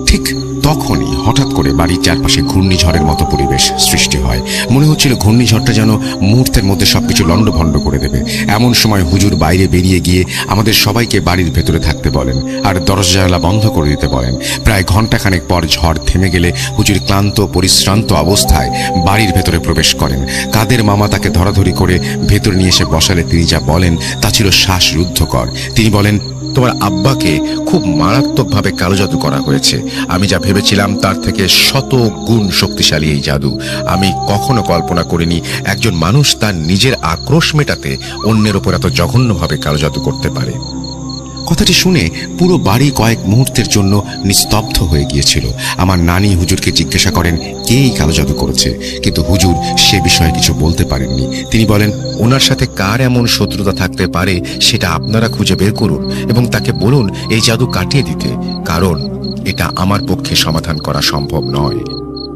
ঠিক তখনই হঠাৎ করে বাড়ির চারপাশে ঘূর্ণিঝড়ের মতো পরিবেশ সৃষ্টি হয়। মনে হচ্ছিল ঘূর্ণিঝড়টা যেন মুহূর্তের মধ্যে সবকিছু লণ্ডভণ্ড করে দেবে। এমন সময় হুজুর বাইরে বেরিয়ে গিয়ে আমাদের সবাইকে বাড়ির ভেতরে থাকতে বলেন আর দরজা জানালা বন্ধ করে দিতে বলেন। প্রায় ঘণ্টাখানেক পর ঝড় থেমে গেলে হুজুর ক্লান্ত পরিশ্রান্ত অবস্থায় বাড়ির ভেতরে প্রবেশ করেন। কাদের মামা তাকে ধরাধরি করে ভেতরে নিয়ে এসে বসালে তিনি যা বলেন তা ছিল শ্বাসরুদ্ধকর। তিনি বলেন, তোমার আব্বাকে খুব মারাত্মকভাবে কালো জাদু করা হয়েছে। আমি যা ভেবেছিলাম তার থেকে 100 গুণ শক্তিশালী এই জাদু। আমি কখনো কল্পনা করিনি একজন মানুষ তার নিজের আক্রোশ মেটাতে অন্যের ওপর এত জঘন্যভাবে কালো জাদু করতে পারে। কথাটি শুনে পুরো বাড়ি কয়েক মুহূর্তের জন্য নিস্তব্ধ হয়ে গিয়েছিল। আমার নানি হুজুরকে জিজ্ঞাসা করেন কে এই কালো জাদু করেছে, কিন্তু হুজুর সে বিষয়ে কিছু বলতে পারেননি। তিনি বলেন, ওনার সাথে কার এমন শত্রুতা থাকতে পারে সেটা আপনারা খুঁজে বের করুন এবং তাকে বলুন এই জাদু কাটিয়ে দিতে, কারণ এটা আমার পক্ষে সমাধান করা সম্ভব নয়।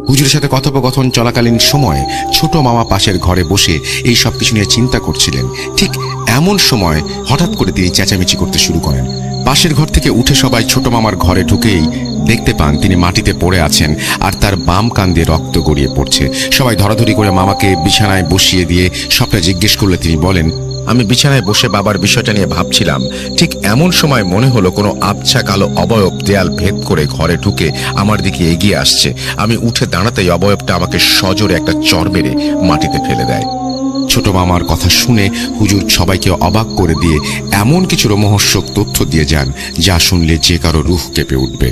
হুজুরের সাথে কথোপকথন চলাকালীন সময়ে ছোট মামা পাশের ঘরে বসে এই সব কিছু নিয়ে চিন্তা করছিলেন। ঠিক এমন সময় হঠাৎ করে তিনি চেঁচামেচি করতে শুরু করেন। পাশের ঘর থেকে উঠে সবাই ছোট মামার ঘরে ঢুকেই দেখতে পান তিনি মাটিতে পড়ে আছেন আর তার বাম কান দিয়ে রক্ত গড়িয়ে পড়ছে। সবাই ধরাধরি করে মামাকে বিছানায় বসিয়ে দিয়ে সবটা জিজ্ঞেস করলে তিনি বলেন, আমি বিছানায় বসে বাবার বিষয়টা নিয়ে ভাবছিলাম। ঠিক এমন সময় মনে হলো কোনো আবছা কালো অবয়ব দেয়াল ভেদ করে ঘরে ঢুকে আমার দিকে এগিয়ে আসছে। আমি উঠে দাঁড়াতেই অবয়বটা আমাকে সজোরে একটা চড় মেরে মাটিতে ফেলে দেয়। ছোট মামার কথা শুনে হুজুর সবাইকে অবাক করে দিয়ে এমন কিছু রোমহর্ষক তথ্য দিয়ে যান যা শুনলে যে কারো রুহ কেঁপে উঠবে।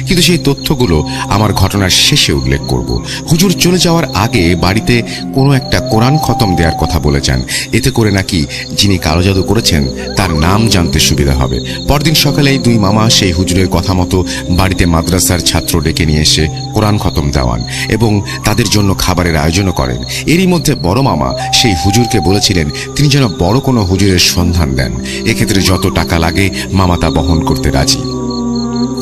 কিন্তু সেই তথ্যগুলো আমার ঘটনার শেষে উল্লেখ করব। হুজুর চলে যাওয়ার আগে বাড়িতে কোনো একটা কোরআন খতম দেওয়ার কথা বলে যান। এতে করে নাকি যিনি কালো জাদু করেছেন তার নাম জানতে সুবিধা হবে। পরদিন সকালেই দুই মামা সেই হুজুরের কথা মতো বাড়িতে মাদ্রাসার ছাত্র ডেকে নিয়ে এসে কোরআন খতম দেওয়ান এবং তাদের জন্য খাবারের আয়োজনও করেন। এরই মধ্যে বড় মামা সেই হুজুরকে বলেছিলেন তিনি যেন বড় কোনো হুজুরের সন্ধান দেন। এক্ষেত্রে যত টাকা লাগে মামা তা বহন করতে রাজি।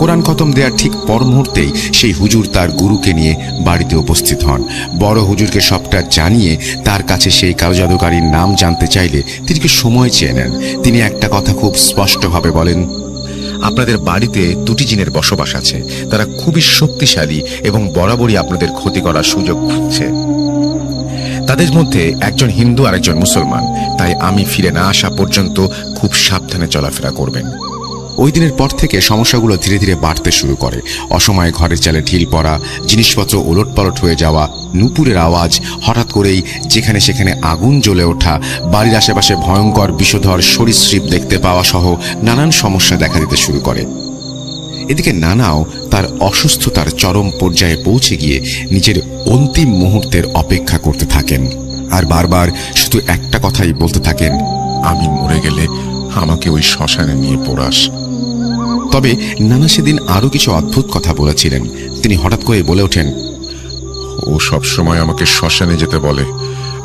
কোরআন খতম দেওয়ার ঠিক পর মুহূর্তেই সেই হুজুর তার গুরুকে নিয়ে বাড়িতে উপস্থিত হন। বড় হুজুরকে সবটা জানিয়ে তার কাছে সেই কালো জাদুকারীর নাম জানতে চাইলে তিনি সময় চেয়ে নেন। তিনি একটা কথা খুব স্পষ্টভাবে বলেন, আপনাদের বাড়িতে 2টি জিনের বসবাস আছে। তারা খুবই শক্তিশালী এবং বরাবরই আপনাদের ক্ষতি করার সুযোগ খুঁজছে। তাদের মধ্যে একজন হিন্দু আর একজন মুসলমান। তাই আমি ফিরে না আসা পর্যন্ত খুব সাবধানে চলাফেরা করবেন। ওই দিনের পর থেকে সমস্যাগুলো ধীরে ধীরে বাড়তে শুরু করে। অসময়ে ঘরের চালে ঢিল পড়া, জিনিসপত্র ওলটপালট হয়ে যাওয়া, নুপুরের আওয়াজ, হঠাৎ করেই যেখানে সেখানে আগুন জ্বলে ওঠা, বাড়ির আশেপাশে ভয়ঙ্কর বিষধর সরীসৃপ দেখতে পাওয়া সহ নানান সমস্যা দেখা দিতে শুরু করে। এদিকে নানাও তার অসুস্থতার চরম পর্যায়ে পৌঁছে গিয়ে নিজের অন্তিম মুহূর্তের অপেক্ষা করতে থাকেন আর বারবার শুধু একটা কথাই বলতে থাকেন, আমি মরে গেলে আমাকে ওই শ্মশানে নিয়ে পোড়াস। তবে নানা সেদিন আরো কিছু অদ্ভুত কথা বলেছিলেন। তিনি হঠাৎ করে বলে ওঠেন, ও সব সময় আমাকে শ্মশানে যেতে বলে,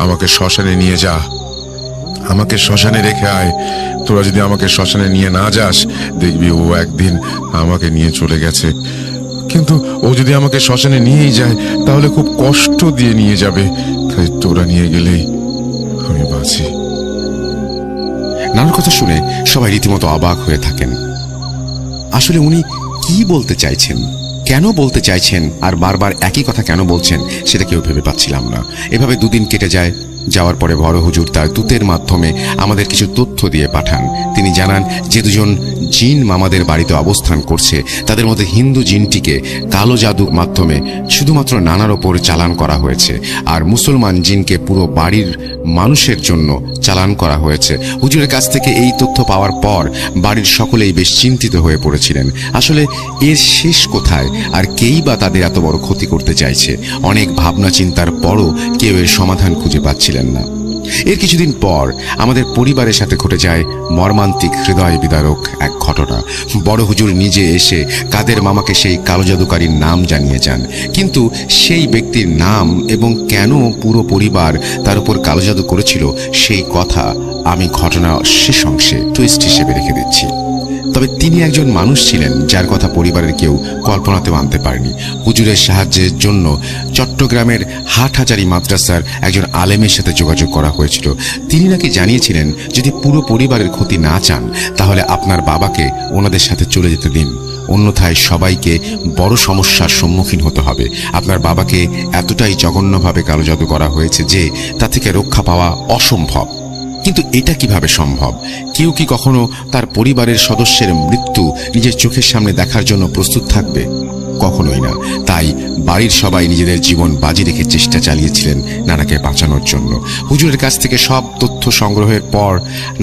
আমাকে শ্মশানে নিয়ে যা, আমাকে শ্মশানে রেখে আয়। তোরা যদি আমাকে শ্মশানে নিয়ে না যাস দেখবি ও একদিন আমাকে নিয়ে চলে গেছে। কিন্তু ও যদি আমাকে শ্মশানে নিয়েই যায় তাহলে খুব কষ্ট দিয়ে নিয়ে যাবে। তাই তোরা নিয়ে গেলেই আমি বাঁচি। নানার কথা শুনে সবাই রীতিমতো অবাক হয়ে থাকেন। আসলে উনি কি বলতে চাইছেন, কেন বলতে চাইছেন আর বারবার একই কথা কেন বলছেন সেটা কেউ ভেবে পাচ্ছিলাম না। এভাবে 2 দিন কেটে যায়। যাওয়ার পরে বড় হুজুর তার দূতের মাধ্যমে আমাদের কিছু তথ্য দিয়ে পাঠান। তিনি জানান যে 2জন জিন মামাদের বাড়িতে অবস্থান করছে তাদের মধ্যে হিন্দু জিনটিকে কালো জাদুর মাধ্যমে শুধুমাত্র নানার ওপর চালান করা হয়েছে আর মুসলমান জিনকে পুরো বাড়ির মানুষের জন্য চালান করা হয়েছে। হুজুরের কাছ থেকে এই তথ্য পাওয়ার পর বাড়ির সকলেই বেশ চিন্তিত হয়ে পড়েছিলেন। আসলে এর শেষ কোথায় আর কেই বা তাদের এত বড় ক্ষতি করতে চাইছে? অনেক ভাবনা চিন্তার পরও কেউ এর সমাধান খুঁজে পাচ্ছিলেন না। এর কিছুদিন পর আমাদের পরিবারের সাথে ঘটে যায় মর্মান্তিক হৃদয় বিদারক এক ঘটনা। বড় হুজুর নিজে এসে কাদের মামাকে সেই কালো জাদুকারীর নাম জানিয়ে যান, কিন্তু সেই ব্যক্তির নাম এবং কেন পুরো পরিবার তার উপর কালো জাদু করেছিল সেই কথা আমি ঘটনা শেষ অংশে টুইস্ট হিসেবে রেখে দিচ্ছি। তবে তিনি একজন মানুষ ছিলেন যার কথা পরিবারের কেউ কল্পনাতেও আনতে পারেনি। হুজুরের সাহায্যের জন্য চট্টগ্রামের হাটহাজারী মাদ্রাসার একজন আলেমের সাথে যোগাযোগ করা হয়েছিল। তিনি নাকি জানিয়েছিলেন, যদি পুরো পরিবারের ক্ষতি না চান তাহলে আপনার বাবাকে ওনাদের সাথে চলে যেতে দিন, অন্যথায় সবাইকে বড় সমস্যার সম্মুখীন হতে হবে। আপনার বাবাকে এতটাই জঘন্যভাবে কালো জাদু করা হয়েছে যে তা থেকে রক্ষা পাওয়া অসম্ভব। কিন্তু এটা কিভাবে সম্ভব? কেউ কি কখনো তার পরিবারের সদস্যের মৃত্যু নিজের চোখের সামনে দেখার জন্য প্রস্তুত থাকবে? কখনোই না। তাই বাড়ির সবাই নিজেদের জীবন বাজি রেখে চেষ্টা চালিয়েছিলেন নানাকে বাঁচানোর জন্য। হুজুরের কাছ থেকে সব তথ্য সংগ্রহের পর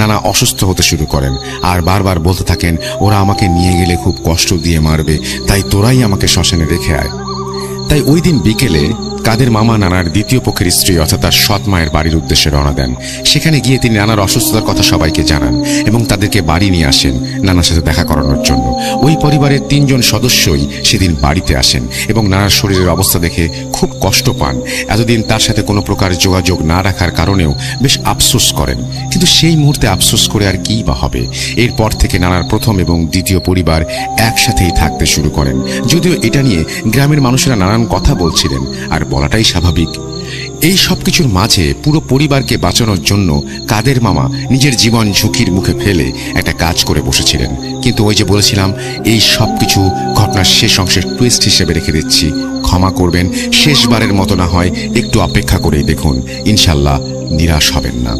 নানা অসুস্থ হতে শুরু করেন আর বারবার বলতে থাকেন, ওরা আমাকে নিয়ে গেলে খুব কষ্ট দিয়ে মারবে, তাই তোরাই আমাকে শ্মশানে রেখে আয়। তাই ওই দিন বিকেলে কাদের মামা নানার দ্বিতীয় পক্ষের স্ত্রী অর্থাৎ তার সৎ মায়ের বাড়ির উদ্দেশ্যে রওনা দেন। সেখানে গিয়ে তিনি নানার অসুস্থতার কথা সবাইকে জানান এবং তাদেরকে বাড়ি নিয়ে আসেন নানার সাথে দেখা করানোর জন্য। ওই পরিবারের 3 জন সদস্যই সেদিন বাড়িতে আসেন এবং নানার শরীরের অবস্থা দেখে খুব কষ্ট পান। এতদিন তার সাথে কোনো প্রকার যোগাযোগ না রাখার কারণেও বেশ আফসোস করেন, কিন্তু সেই মুহূর্তে আফসোস করে আর কি বা হবে। এরপর থেকে নানার প্রথম এবং দ্বিতীয় পরিবার একসাথেই থাকতে শুরু করেন। যদিও এটা নিয়ে গ্রামের মানুষেরা নানান কথা বলছিলেন, আর বলাটাই স্বাভাবিক। এই সবকিছুর মাঝে পুরো পরিবারকে বাঁচানোর জন্য কাদের মামা নিজের জীবন ঝুঁকির মুখে ফেলে একটা কাজ করে বসেছিলেন। কিন্তু ওই যে বলেছিলাম, এই সবকিছু ঘটনার শেষ অংশের টুইস্ট হিসেবে রেখে দিচ্ছি, ক্ষমা করবেন। শেষবারের মতো না হয় একটু অপেক্ষা করেই দেখুন, ইনশাল্লাহ নিরাশ হবেন না।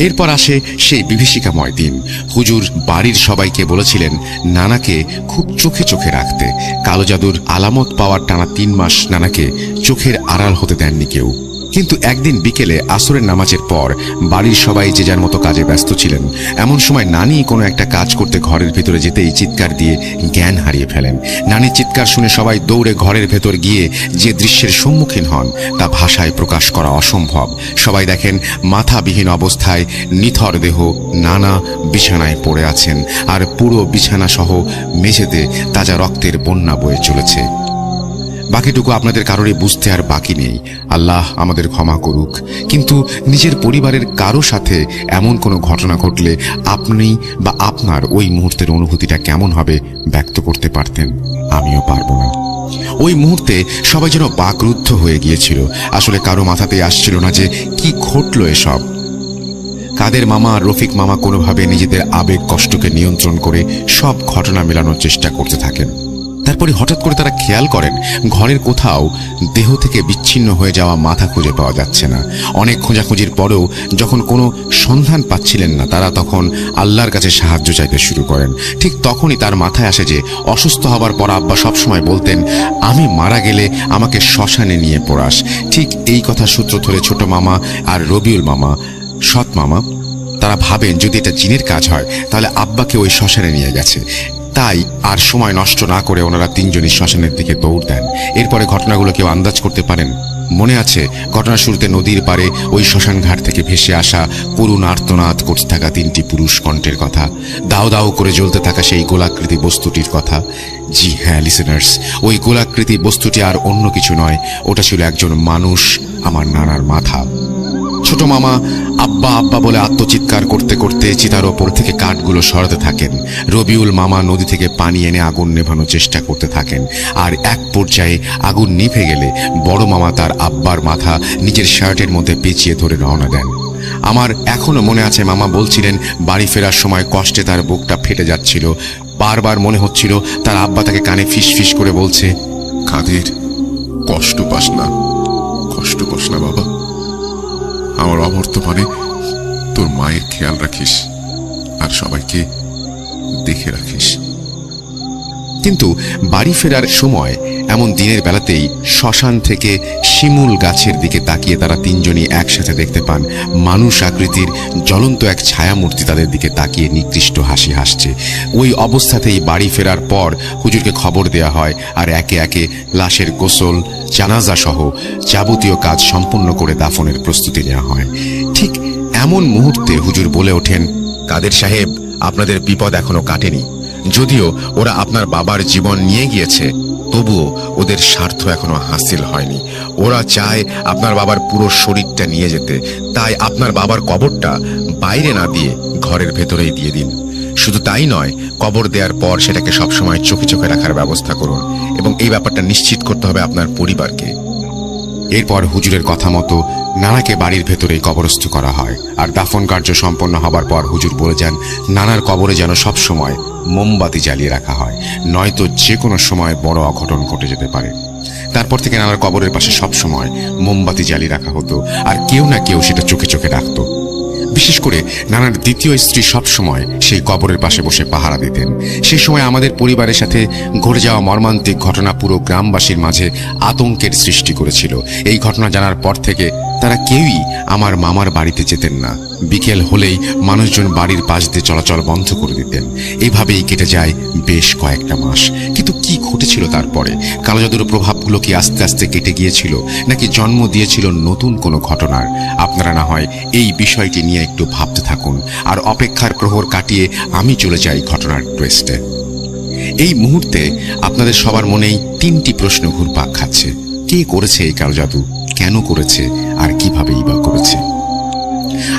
এরপর আসে সেই বিভীষিকাময় দিন। হুজুর বাড়ির সবাইকে বলেছিলেন নানাকে খুব চোখে চোখে রাখতে। কালো জাদুর আলামত পাওয়ার টানা 3 মাস নানাকে চোখের আড়াল হতে দেননি কেউ। কিন্তু একদিন বিকেলে আসরের নামাজের পর বাড়ির সবাই যে যার মতো কাজে ব্যস্ত ছিলেন। এমন সময় নানি কোনো একটা কাজ করতে ঘরের ভেতরে যেতেই চিৎকার দিয়ে জ্ঞান হারিয়ে ফেলেন। নানির চিৎকার শুনে সবাই দৌড়ে ঘরের ভেতর গিয়ে যে দৃশ্যের সম্মুখীন হন তা ভাষায় প্রকাশ করা অসম্ভব। সবাই দেখেন মাথাবিহীন অবস্থায় নিথর দেহ নানা বিছানায় পড়ে আছেন, আর পুরো বিছানা সহ মেঝেতে তাজা রক্তের বন্যা বয়ে চলেছে। বাকিটুকু আপনাদের কারোরই বুঝতে আর বাকি নেই, আল্লাহ আমাদের ক্ষমা করুক। কিন্তু নিজের পরিবারের কারো সাথে এমন কোনো ঘটনা ঘটলে আপনি বা আপনার ওই মুহূর্তের অনুভূতিটা কেমন হবে ব্যক্ত করতে পারতেন? আমিও পারবো না। ওই মুহূর্তে সবাই যেন বাকরুদ্ধ হয়ে গিয়েছিল। আসলে কারো মাথাতেই আসছিল না যে কি ঘটলো এসব। কাদের মামা আর রফিক মামা কোনোভাবে নিজেদের আবেগ কষ্টকে নিয়ন্ত্রণ করে সব ঘটনা মেলানোর চেষ্টা করতে থাকেন। তারপরে হঠাৎ করে তারা খেয়াল করেন ঘরের কোথাও দেহ থেকে বিচ্ছিন্ন হয়ে যাওয়া মাথা খুঁজে পাওয়া যাচ্ছে না। অনেক খোঁজাখুঁজির পরেও যখন কোনো সন্ধান পাচ্ছিলেন না, তারা তখন আল্লাহর কাছে সাহায্য চাইতে শুরু করেন। ঠিক তখনই তার মাথায় আসে যে অসুস্থ হবার পর আব্বা সবসময় বলতেন, আমি মারা গেলে আমাকে শ্মশানে নিয়ে পড়াস। ঠিক এই কথা সূত্র ধরে ছোট মামা আর রবিউল মামা, সৎ মামা, তারা ভাবেন যদি এটা জিনের কাজ হয় তাহলে আব্বাকে ওই শ্মশানে নিয়ে গেছে। তাই আর সময় নষ্ট না করে ওনারা 3 জনই শ্মশানের দিকে দৌড় দেন। এরপরে ঘটনাগুলো কেউ আন্দাজ করতে পারেন? মনে আছে ঘটনার শুরুতে নদীর পারে ওই শ্মশান ঘাট থেকে ভেসে আসা করুণ আর্তনাদ করতে থাকা 3টি পুরুষ কণ্ঠের কথা, দাও দাও করে জ্বলতে থাকা সেই গোলাকৃতি বস্তুটির কথা। জি হ্যাঁ লিসেনার্স, ওই গোলাকৃতি বস্তুটি আর অন্য কিছু নয়, ওটা ছিল একজন মানুষ, আমার নানার মাথা। ছোট মামা আব্বা আব্বা বলে আত্মচিৎকার করতে করতে চিতার ওপর থেকে কাঠগুলো সরাতে থাকেন। রবিউল মামা নদী থেকে পানি এনে আগুন নেভানোর চেষ্টা করতে থাকেন। আর এক পর্যায়ে আগুন নিভে গেলে বড় মামা তার আব্বার মাথা নিজের শার্টের মধ্যে পেঁচিয়ে ধরে রওনা দেন। আমার এখনো মনে আছে মামা বলছিলেন বাড়ি ফেরার সময় কষ্টে তার বুকটা ফেটে যাচ্ছিল। বারবার মনে হচ্ছিল তার আব্বা তাকে কানে ফিস ফিস করে বলছে, কাদের কষ্ট পাস না, কষ্ট পাস না বাবা, আমার অবর্তমানে তোর মায়ের খেয়াল রাখিস আর সবাইকে দেখে রাখিস। কিন্তু বাড়ি ফেরার সময় এমন দিনের বেলাতেই শ্মশান থেকে শিমুল গাছের দিকে তাকিয়ে তারা 3 জনই একসাথে দেখতে পান মানুষ আকৃতির জ্বলন্ত এক ছায়ামূর্তি তাদের দিকে তাকিয়ে নিকৃষ্ট হাসি হাসছে। ওই অবস্থাতেই বাড়ি ফেরার পর হুজুরকে খবর দেয়া হয় আর একে একে লাশের গোসল, জানাজা সহ যাবতীয় কাজ সম্পূর্ণ করে দাফনের প্রস্তুতি নেওয়া হয়। ঠিক এমন মুহূর্তে হুজুর বলে ওঠেন, কাদের সাহেব, আপনাদের বিপদ এখনো কাটেনি। যদিও ওরা আপনার বাবার জীবন নিয়ে গিয়েছে, তবুও ওদের স্বার্থ এখনো হাসিল হয়নি। ওরা চায় আপনার বাবার পুরো শরীরটা নিয়ে যেতে। তাই আপনার বাবার কবরটা বাইরে না দিয়ে ঘরের ভেতরেই দিয়ে দিন। শুধু তাই নয়, কবর দেওয়ার পর সেটাকে সবসময় চোখে চোখে রাখার ব্যবস্থা করুন এবং এই ব্যাপারটা নিশ্চিত করতে হবে আপনার পরিবারকে। এরপর হুজুরের কথা মতো নানাকে বাড়ির ভেতরেই কবরস্থ করা হয়। আর দাফন কার্য সম্পন্ন হবার পর হুজুর বলে যান নানার কবরে যেন সব সময় মোমবাতি জ্বালিয়ে রাখা হয়, নয়তো যে কোনো সময় বড় অঘটন ঘটে যেতে পারে। তারপর থেকে নানার কবরের পাশে সব সময় মোমবাতি জ্বালিয়ে রাখা হতো, আর কেউ না কেউ সেটা চোখে চোখে রাখতো। বিশেষ করে নানার দ্বিতীয় স্ত্রী সব সময় সেই কবরের পাশে বসে পাহারা দিতেন। সেই সময় আমাদের পরিবারের সাথে ঘটে যাওয়া মর্মান্তিক ঘটনা পুরো গ্রামবাসীর মাঝে আতঙ্কের সৃষ্টি করেছিল। এই ঘটনা জানার পর থেকে তারা কেউই আমার মামার বাড়িতে যেতেন না। বিকেল হলেই মানুষজন বাড়ির পাশ দিয়ে চলাচল বন্ধ করে দিতেন। এইভাবেই কেটে যায় বেশ কয়েকটা মাস। কিন্তু কি ঘটেছিল তারপরে? কালো জাদুর প্রভাবগুলো কি আস্তে আস্তে কেটে গিয়েছিল, নাকি জন্ম দিয়েছিল নতুন কোনো ঘটনার? আপনারা না হয় এই বিষয়টি নিয়ে একটু ভাবতে থাকুন, আর অপেক্ষার প্রহর কাটিয়ে আমি চলে যাই ঘটনার টুইস্টে। এই মুহূর্তে আপনাদের সবার মনেই তিনটি প্রশ্ন ঘুরপাক খাচ্ছে। কে করেছে এই কালো জাদু, কেন করেছে, আর কিভাবেই বা করেছে?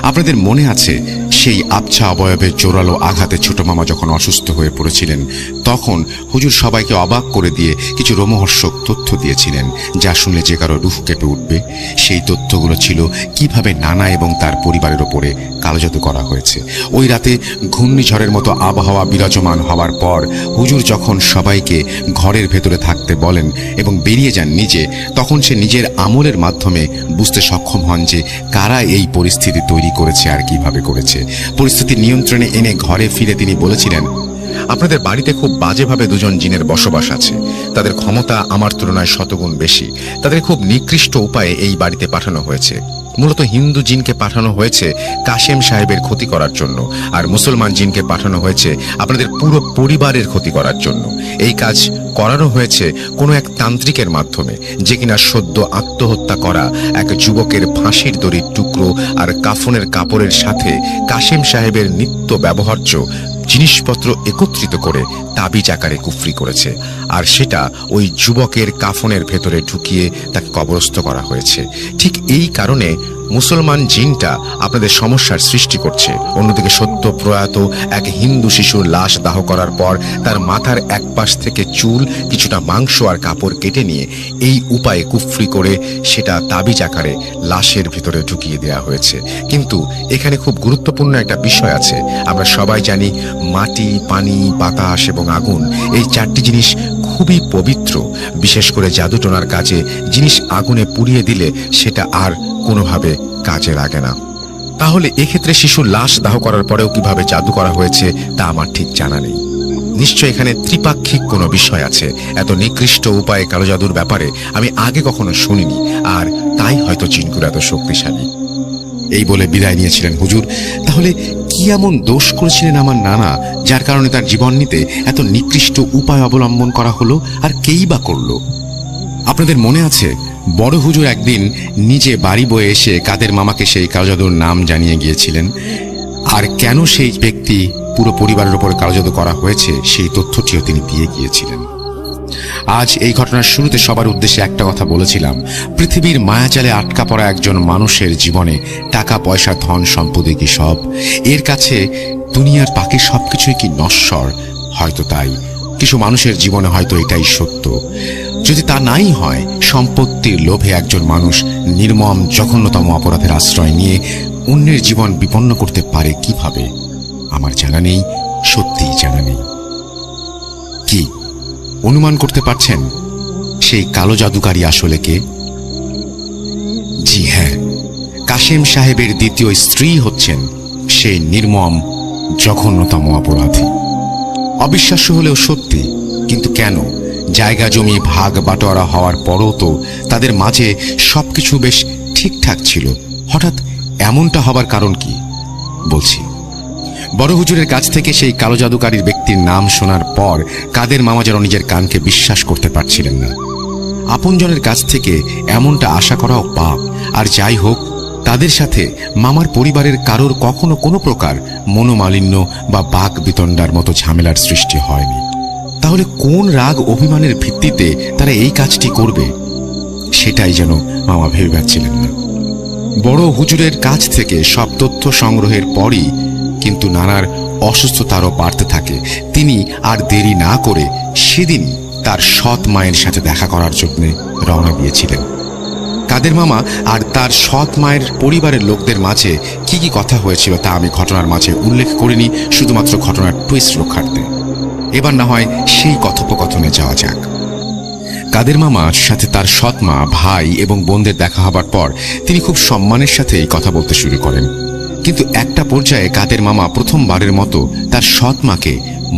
আপনাদের মনে আছে সেই আবছা অবয়বের জোরালো আঘাতে ছোট মামা যখন অসুস্থ হয়ে পড়েছিলেন, তখন হুজুর সবাইকে অবাক করে দিয়ে কিছু রোমহর্ষক তথ্য দিয়েছিলেন, যা শুনলে যে কারো রুহ কেঁপে উঠবে। সেই তথ্যগুলো ছিল কিভাবে নানা এবং তার পরিবারের ওপরে কালো জাদু করা হয়েছে। ওই রাতে ঘূর্ণিঝড়ের মতো আবহাওয়া বিরাজমান হওয়ার পর হুজুর যখন সবাইকে ঘরের ভেতরে থাকতে বলেন এবং বেরিয়ে যান নিজে, তখন সে নিজের আমলের মাধ্যমে বুঝতে সক্ষম হন যে কারা এই পরিস্থিতি তৈরি করেছে আর কিভাবে করেছে। পরিস্থিতি নিয়ন্ত্রণে এনে ঘরে ফিরে তিনি বলেছিলেন, আপনাদের বাড়িতে খুব বাজেভাবে দুজন জিনের বসবাস আছে। তাদের ক্ষমতা আমার তুলনায় শতগুণ বেশি। তাদের খুব নিকৃষ্ট উপায়ে এই বাড়িতে পাঠানো হয়েছে। মূলত হিন্দু জিনকে পাঠানো হয়েছে কাশেম সাহেবের ক্ষতি করার জন্য, আর মুসলমান জিনকে পাঠানো হয়েছে আপনাদের পুরো পরিবারের ক্ষতি করার জন্য। এই কাজ করানো হয়েছে কোনো এক তান্ত্রিকের মাধ্যমে, যে কিনা সদ্য আত্মহত্যা করা এক যুবকের ফাঁসির দড়ির টুকরো আর কাফনের কাপড়ের সাথে কাশেম সাহেবের নিত্য ব্যবহার্য জিনিসপত্র একত্রিত করে তাবিজ আকারে কুফরি করেছে, আর সেটা ওই যুবকের কাফনের ভেতরে ঢুকিয়ে তাকে কবরস্থ করা হয়েছে। ঠিক এই কারণে মুসলমান জিনটা আপনাদের সমস্যার সৃষ্টি করছে। অন্যদিকে সদ্য প্রয়াত এক হিন্দু শিশুর লাশ দাহ করার পর তার মাথার এক পাশ থেকে চুল, কিছুটা মাংস আর কাপড় কেটে নিয়ে এই উপায়ে কুফরি করে সেটা তাবিজ আকারে লাশের ভিতরে ঢুকিয়ে দেওয়া হয়েছে। কিন্তু এখানে খুব গুরুত্বপূর্ণ একটা বিষয় আছে। আমরা সবাই জানি মাটি, পানি, বাতাস এবং আগুন, এই চারটি জিনিস খুবই পবিত্র। বিশেষ করে জাদুটোনার কাজে জিনিস আগুনে পুড়িয়ে দিলে সেটা আর কোনোভাবে কাজে লাগে না। তাহলে এক্ষেত্রে শিশুর লাশ দাহ করার পরেও কিভাবে জাদু করা হয়েছে তা আমার ঠিক জানা নেই। নিশ্চয় এখানে ত্রিপাক্ষিক কোনো বিষয় আছে। এত নিকৃষ্ট উপায়ে কালো জাদুর ব্যাপারে আমি আগে কখনো শুনিনি, আর তাই হয়তো জিনগুলো এত শক্তিশালী। এই বলে বিদায় নিয়েছিলেন হুজুর। তাহলে কি এমন দোষ করেছিলেন আমার নানা, যার কারণে তার জীবন নিতে এত নিকৃষ্ট উপায় অবলম্বন করা হলো, আর কেই বা করলো? আপনাদের মনে আছে বড় হুজুর একদিন নিজে বাড়ি বয়ে এসে কাদের মামাকে সেই কালো জাদুর নাম জানিয়ে গিয়েছিলেন, আর কেন সেই ব্যক্তি পুরো পরিবারের উপর কালো জাদু করা হয়েছে সেই তথ্যটিও তিনি দিয়ে গিয়েছিলেন। আজ এই ঘটনার শুরুতে সবার উদ্দেশ্যে একটা কথা বলেছিলাম, পৃথিবীর মায়াজালে আটকা পড়া একজন মানুষের জীবনে টাকা পয়সা ধন সম্পত্তি কি সব? এর কাছে দুনিয়ার বাকি সবকিছুই কি নশ্বর? হয়তো তাই। কিছু মানুষের জীবনে হয়তো এটাই সত্য। যদি তা নাই হয়, সম্পত্তির লোভে একজন মানুষ নির্মম জঘন্যতম অপরাধের আশ্রয় নিয়ে অন্যের জীবন বিপন্ন করতে পারে কিভাবে? আমার জানা নেই, সত্যিই জানা নেই। কি অনুমান করতে পারছেন সেই কালো জাদুকারী আসলে কে? জি হ্যাঁ, কাশেম সাহেবের দ্বিতীয় স্ত্রী হচ্ছেন সেই নির্মম জঘন্যতম অপরাধী। অবিশ্বাস্য হলেও সত্যি। কিন্তু কেন? জায়গা জমি ভাগ বাটোয়ারা হওয়ার পরও তো তাদের মাঝে সবকিছু বেশ ঠিকঠাক ছিল। হঠাৎ এমনটা হবার কারণ কি? বলছি। বড় হুজুরের কাছ থেকে সেই কালো জাদুকারীর ব্যক্তির নাম শোনার পর কাদের মামা যেন নিজের কানকে বিশ্বাস করতে পারছিলেন না। আপনজনের কাছ থেকে এমনটা আশা করাও পাপ। আর যাই হোক, তাদের সাথে মামার পরিবারের কারোর কখনো কোনো প্রকার মনোমালিন্য বা বাক বিতণ্ডার মতো ঝামেলার সৃষ্টি হয়নি। তাহলে কোন রাগ অভিমানের ভিত্তিতে তারা এই কাজটি করবে, সেটাই যেন মামা ভেবে পাচ্ছিলেন না। বড় হুজুরের কাছ থেকে সব তথ্য সংগ্রহের পরই কিন্তু নানার অসুস্থতারও বাড়তে থাকে, তিনি আর দেরি না করে সেদিনই তার সৎ মায়ের সাথে দেখা করার জন্য রওনা দিয়েছিলেন। কাদের মামা আর তার সৎ মায়ের পরিবারের লোকদের মাঝে কি কি কথা হয়েছিল তা আমি ঘটনার মাঝে উল্লেখ করিনি, শুধুমাত্র ঘটনার টুইস্ট রক্ষার্থে। এবার না হয় সেই কথোপকথনে যাওয়া যাক। কাদের মামার সাথে তার সৎ মা, ভাই এবং বোনদের দেখা হবার পর তিনি খুব সম্মানের সাথে এই কথা বলতে শুরু করেন। কিন্তু একটা পর্যায়ে কাদের মামা প্রথমবারের মতো তার সৎ মাকে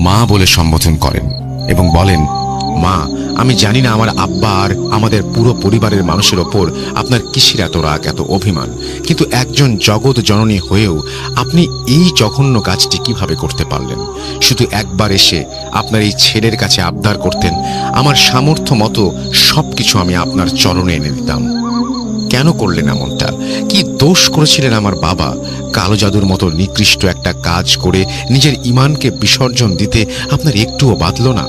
মা বলে সম্বোধন করেন এবং বলেন, মা, আমি জানি না আমার আব্বা আর আমাদের পুরো পরিবারের মানুষের ওপর আপনার কিসের এত রাগ, এত অভিমান, কিন্তু একজন জগৎ জননী হয়েও আপনি এই জঘন্য কাজটি কিভাবে করতে পারলেন? শুধু একবার এসে আপনার এই ছেলের কাছে আবদার করতেন, আমার সামর্থ্য মতো সবকিছু আমি আপনার চরণে এনে দিতাম। কেন করলেন এমনটা? কি দোষ করেছিলেন আমার বাবা? কালো জাদুর মতো নিকৃষ্ট একটা কাজ করে নিজের ঈমানকে বিসর্জন দিতে আপনার একটুও বাধল না?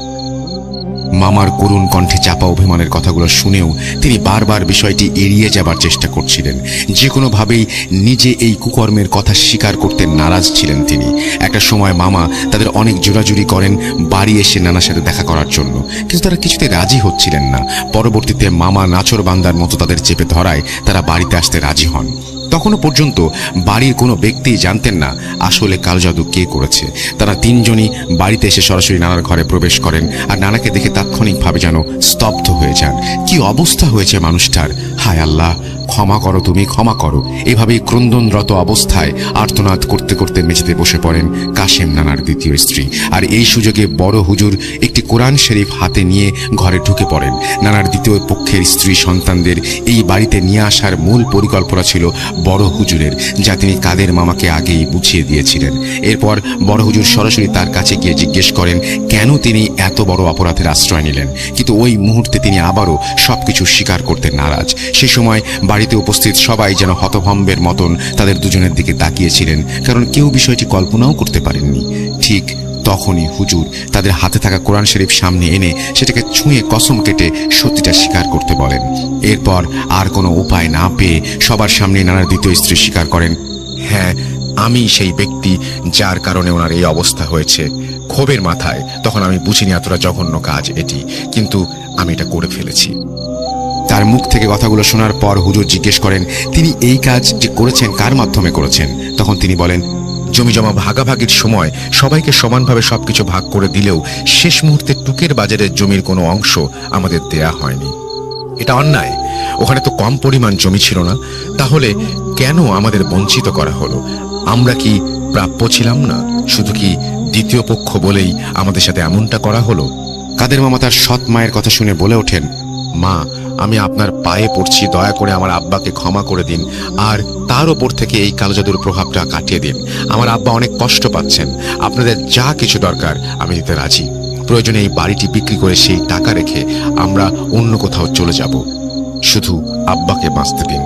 মামার করুণ কণ্ঠে চাপা অভিমানের কথাগুলো শুনেও তিনি বারবার বিষয়টি এড়িয়ে যাবার চেষ্টা করছিলেন। যে কোনোভাবেই নিজে এই কুকর্মের কথা স্বীকার করতে নারাজ ছিলেন তিনি। একটা সময় মামা তাদের অনেক জোরাজুরি করেন বাড়ি এসে নানার সাথে দেখা করার জন্য, কিন্তু তারা কিছুতে রাজি হচ্ছিলেন না। পরবর্তীতে মামা নাচর বান্দার মতো তাদের চেপে ধরায় তারা বাড়িতে আসতে রাজি হন। তখনও পর্যন্ত বাড়ির কোনো ব্যক্তি জানতেন না আসলে কালো জাদু কে করেছে। তারা তিনজনই বাড়িতে এসে সরাসরি নানার ঘরে প্রবেশ করেন আর নানাকে দেখে তাৎক্ষণিকভাবে যেন স্তব্ধ হয়ে যান। কি অবস্থা হয়েছে মানুষটার! হায় আল্লাহ, ক্ষমা করো, তুমি ক্ষমা করো। এভাবেই ক্রন্দনরত অবস্থায় আর্তনাদ করতে করতে মেঝেতে বসে পড়েন কাশেম নানার দ্বিতীয় স্ত্রী। আর এই সুযোগে বড় হুজুর একটি কোরআন শরীফ হাতে নিয়ে ঘরে ঢুকে পড়েন। নানার দ্বিতীয় পক্ষের স্ত্রী সন্তানদের এই বাড়িতে নিয়ে আসার মূল পরিকল্পনা ছিল বড় হুজুরের, যা তিনি কাদের মামাকে আগেই বুঝিয়ে দিয়েছিলেন। এরপর বড় হুজুর সরাসরি তার কাছে গিয়ে জিজ্ঞেস করেন কেন তিনি এত বড় অপরাধের আশ্রয় নিলেন, কিন্তু ওই মুহূর্তে তিনি আবারও সবকিছু স্বীকার করতে নারাজ। সে সময় বাড়িতে উপস্থিত সবাই যেন হতভম্বের মতন তাদের দুজনের দিকে তাকিয়েছিলেন, কারণ কেউ বিষয়টি কল্পনাও করতে পারেননি। ঠিক তখনই হুজুর তাদের হাতে থাকা কোরআন শরীফ সামনে এনে সেটাকে ছুঁয়ে কসম কেটে সত্যিটা স্বীকার করতে বলেন। এরপর আর কোনো উপায় না পেয়ে সবার সামনে নানার দ্বিতীয় স্ত্রী স্বীকার করেন, হ্যাঁ, আমি সেই ব্যক্তি যার কারণে ওনার এই অবস্থা হয়েছে। ক্ষোভের মাথায় তখন আমি বুঝিনি এতটা জঘন্য কাজ এটি, কিন্তু আমি এটা করে ফেলেছি। তার মুখ থেকে কথাগুলো শোনার পর হুজুর জিজ্ঞেস করেন তিনি এই কাজ যে করেছেন কার মাধ্যমে করেছেন। তখন তিনি বলেন, জমি জমা ভাগাভাগির সময় সবাইকে সমানভাবে সবকিছু ভাগ করে দিলেও শেষ মুহূর্তে টুকের বাজারের জমির কোনো অংশ আমাদের দেয়া হয়নি। এটা অন্যায়। ওখানে তো কম পরিমাণ জমি ছিল না, তাহলে কেন আমাদের বঞ্চিত করা হলো? আমরা কি প্রাপ্য ছিলাম না? শুধু কি দ্বিতীয় পক্ষ বলেই আমাদের সাথে এমনটা করা হলো? কাদের মামা তার সৎ মায়ের কথা শুনে বলে ওঠেন, মা, আমি আপনার পায়ে পড়ছি, দয়া করে আমার আব্বাকে ক্ষমা করে দিন আর তার ওপর থেকে এই কালো জাদুর প্রভাবটা কাটিয়ে দিন। আমার আব্বা অনেক কষ্ট পাচ্ছেন, আপনাদের যা কিছু দরকার আমি দিতে রাজি। প্রয়োজনে এই বাড়িটি বিক্রি করে সেই টাকা রেখে আমরা অন্য কোথাও চলে যাব, শুধু আব্বাকে বাঁচতে দিন।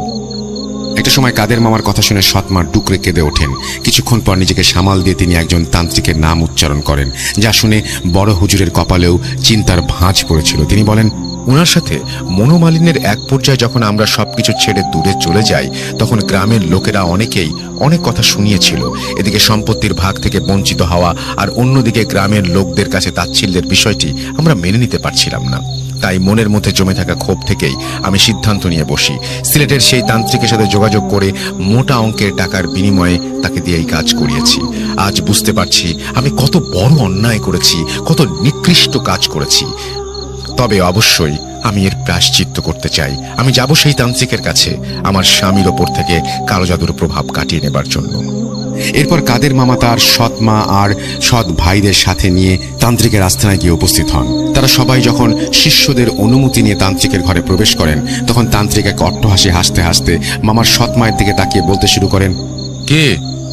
একটা সময় কাদের মামার কথা শুনে সৎমা ডুকরে কেঁদে ওঠেন। কিছুক্ষণ পর নিজেকে সামাল দিয়ে তিনি একজন তান্ত্রিকের নাম উচ্চারণ করেন, যা শুনে বড় হুজুরের কপালেও চিন্তার ভাঁজ পড়েছিল। তিনি বলেন, ওনার সাথে মনোমালিন্যের এক পর্যায়ে যখন আমরা সবকিছু ছেড়ে দূরে চলে যাই, তখন গ্রামের লোকেরা অনেকেই অনেক কথা শুনিয়েছিল। এদিকে সম্পত্তির ভাগ থেকে বঞ্চিত হওয়া আর অন্যদিকে গ্রামের লোকদের কাছে তাচ্ছিল্যের বিষয়টি আমরা মেনে নিতে পারছিলাম না। তাই মনের মধ্যে জমে থাকা ক্ষোভ থেকেই আমি সিদ্ধান্ত নিয়ে বসি সিলেটের সেই তান্ত্রিকের সাথে যোগাযোগ করে মোটা অঙ্কের টাকার বিনিময়ে তাকে দিয়ে এই কাজ করিয়েছি। আজ বুঝতে পারছি আমি কত বড় অন্যায় করেছি, কত নিকৃষ্ট কাজ করেছি। তবে অবশ্যই আমি এর প্রায়শ্চিত্ত করতে চাই। আমি যাব সেই তান্ত্রিকের কাছে আমার স্বামীর ওপর থেকে কালো জাদুর প্রভাব কাটিয়ে নেবার জন্য। এরপর কাদের মামা তার সৎ মা আর সৎ ভাইদের সাথে নিয়ে তান্ত্রিকের আস্থানায় গিয়ে উপস্থিত হন। তারা সবাই যখন শিষ্যদের অনুমতি নিয়ে তান্ত্রিকের ঘরে প্রবেশ করেন, তখন তান্ত্রিক এক অট্টহাসি হাসতে হাসতে মামার সৎ মায়ের দিকে তাকিয়ে বলতে শুরু করেন, কে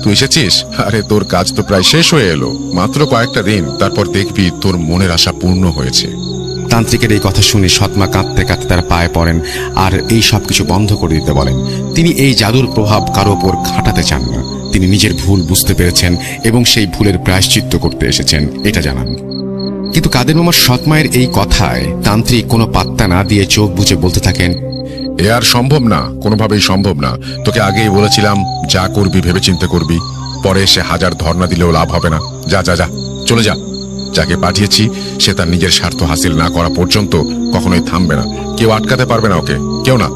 তুই এসেছিস? আরে তোর কাজ তো প্রায় শেষ হয়ে এলো, মাত্র কয়েকটা দিন, তারপর দেখবি তোর মনের আশা পূর্ণ হয়েছে। তান্ত্রিকের এই কথা শুনে সৎমা কাঁদতে কাঁদতে তার পায়ে পড়েন আর এই সবকিছু বন্ধ করে দিতে বলেন। তিনি এই জাদুর প্রভাব কারো ওপর খাটাতে চান না। তিনি নিজের ভুল বুঝতে পেরেছেন এবং সেই ভুলের প্রায়শ্চিত্ত করতে এসেছেন, এটা জানান। কিন্তু কাদের মামার সৎ মায়ের এই কথায় তান্ত্রিক কোনো পাত্তা না দিয়ে চোখ বুজে বলতে থাকেন, এ আর সম্ভব না, কোনোভাবেই সম্ভব না। তোকে আগেই বলেছিলাম যা করবি ভেবেচিন্তে করবি। পরে এসে হাজার ধর্ণা দিলেও লাভ হবে না। যা যা যা, চলে যা। যাকে পাঠিয়েছি সে তার নিজের স্বার্থ হাসিল না করা পর্যন্ত কখনোই থামবে না। কেউ আটকাতে পারবে না ওকে, কেউ না।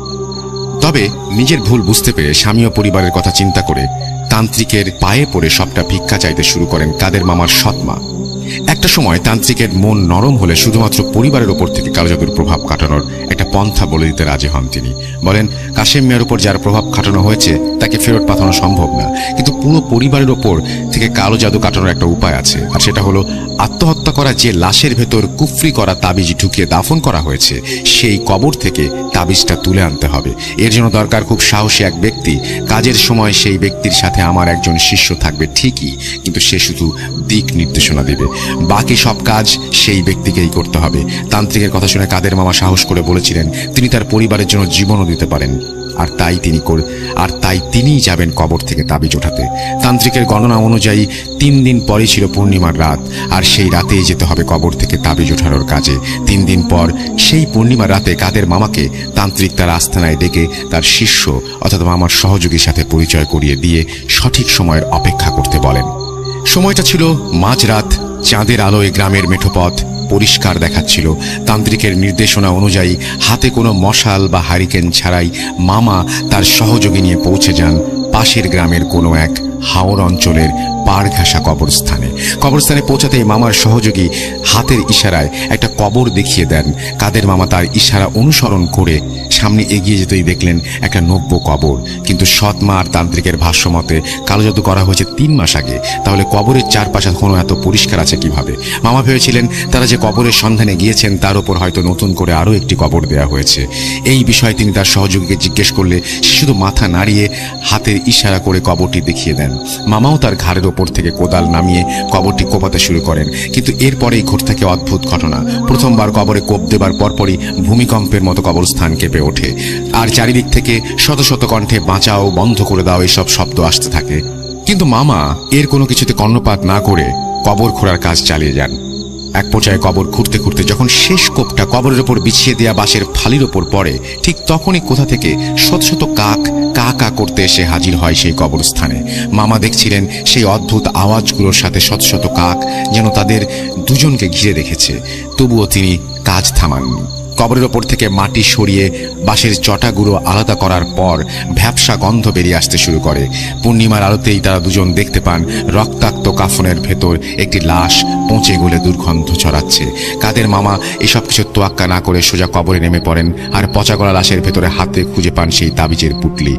তবে নিজের ভুল বুঝতে পেরে স্বামী ও পরিবারের কথা চিন্তা করে তান্ত্রিকের পায়ে পড়ে সবটা ভিক্ষা চাইতে শুরু করেন কাদের মামার সৎমা। একটা সময় তান্ত্রিকের মন নরম হলে শুধুমাত্র পরিবারের ওপর থেকে কালো জাদুর প্রভাব কাটানোর একটা পন্থা বলে দিতে রাজি হন তিনি। বলেন, কাশেম মিয়ার উপর যার প্রভাব খাটানো হয়েছে তাকে ফেরত পাঠানো সম্ভব না, কিন্তু পুরো পরিবারের ওপর থেকে কালো জাদু কাটানোর একটা উপায় আছে, আর সেটা হলো আত্মহত্যা করা যে লাশের ভেতর কুফরি করা তাবিজ ঢুকিয়ে দাফন করা হয়েছে সেই কবর থেকে তাবিজটা তুলে আনতে হবে। এর জন্য দরকার খুব সাহসী এক ব্যক্তি। কাজের সময় সেই ব্যক্তির সাথে আমার একজন শিষ্য থাকবে ঠিকই, কিন্তু সে শুধু দিক নির্দেশনা দেবে, বাকি সব কাজ সেই ব্যক্তিকেই করতে হবে। তান্ত্রিকের কথা শুনে কাদের মামা সাহস করে বলেছিলেন তিনি তার পরিবারের জন্য জীবনও দিতে পারেন, আর তাই তিনিই যাবেন কবর থেকে তাবিজ ওঠাতে। তান্ত্রিকের গণনা অনুযায়ী 3 দিন পরেই ছিল পূর্ণিমার রাত, আর সেই রাতেই যেতে হবে কবর থেকে তাবিজ ওঠানোর কাজে। 3 দিন পর সেই পূর্ণিমার রাতে কাদের মামাকে তান্ত্রিক তার আস্তানায় ডেকে তার শিষ্য অর্থাৎ মামার সহযোগীর সাথে পরিচয় করিয়ে দিয়ে সঠিক সময়ের অপেক্ষা করতে বলেন। সময়টা ছিল মাঝরাত। চাঁদের আলোয় গ্রামের মেঠোপথ পরিষ্কার দেখাচ্ছিল। তান্ত্রিকের নির্দেশনা অনুযায়ী হাতে কোনো মশাল বা হারিকেন ছাড়াই মামা তার সহযোগী নিয়ে পৌঁছে যান পাশের গ্রামের কোনো এক হাওর অঞ্চলের পাড় ঘাসা কবরস্থানে পৌঁছাতেই মামার সহযোগী হাতের ইশারায় একটা কবর দেখিয়ে দেন। কাদের মামা তার ইশারা অনুসরণ করে সামনে এগিয়ে যেতেই দেখলেন একটা নব্য কবর, কিন্তু সৎমা আর তান্ত্রিকের ভাষ্যমতে কালো জাদু করা হয়েছে 3 মাস আগে, তাহলে কবরের চারপাশে এখনো এত পরিষ্কার আছে কিভাবে? মামা ভেবেছিলেন তারা যে কবরের সন্ধানে গিয়েছেন তার উপর হয়তো নতুন করে আরো একটি কবর দেয়া হয়েছে। এই বিষয়ে তিনি তার সহযোগীকে জিজ্ঞেস করলে সে শুধু মাথা নাড়িয়ে হাতের ইশারা করে কবরটি দেখিয়ে দেন। মামাও তার ঘাড়ের ওপর থেকে কোদাল নামিয়ে কবরটি কোপাতে শুরু করেন, কিন্তু এরপরেই ঘটে থাকে অদ্ভুত ঘটনা। প্রথমবার কবরে কোপ দেবার পরপরই ভূমিকম্পের মতো কবরস্থান কেঁপে ওঠে, আর চারিদিক থেকে শত শত কণ্ঠে বাঁচাও, বন্ধ করে দাও এসব শব্দ আসতে থাকে। কিন্তু মামা এর কোনো কিছুতে কর্ণপাত না করে কবর খোঁড়ার কাজ চালিয়ে যান। এক পর্যায়ে কবর খুঁড়তে খুঁড়তে যখন শেষ কোপটা কবরের ওপর বিছিয়ে দেয়া বাঁশের ফালির ওপর পড়ে, ঠিক তখনই কোথা থেকে শত শত কাক কা কা করতে এসে হাজির হয় সেই কবরস্থানে। মামা দেখছিলেন সেই অদ্ভুত আওয়াজগুলোর সাথে শত শত কাক যেন তাদের দুজনকে ঘিরে রেখেছে, তবুও তিনি কাজ থামাননি। কবরের ওপর থেকে মাটি সরিয়ে বাঁশের চটাগুলো আলাদা করার পর ভ্যাপসা গন্ধ বেরিয়ে আসতে শুরু করে। পূর্ণিমার আলোতেই তারা দুজন দেখতে পান রক্তাক্ত কাফনের ভেতর একটি লাশ পচে গলে দুর্গন্ধ ছড়াচ্ছে। কাদের মামা এসব কিছু তোয়াক্কা না করে সোজা কবরে নেমে পড়েন, আর পচা গলা লাশের ভেতরে হাতে খুঁজে পান সেই তাবিজের পুটলি।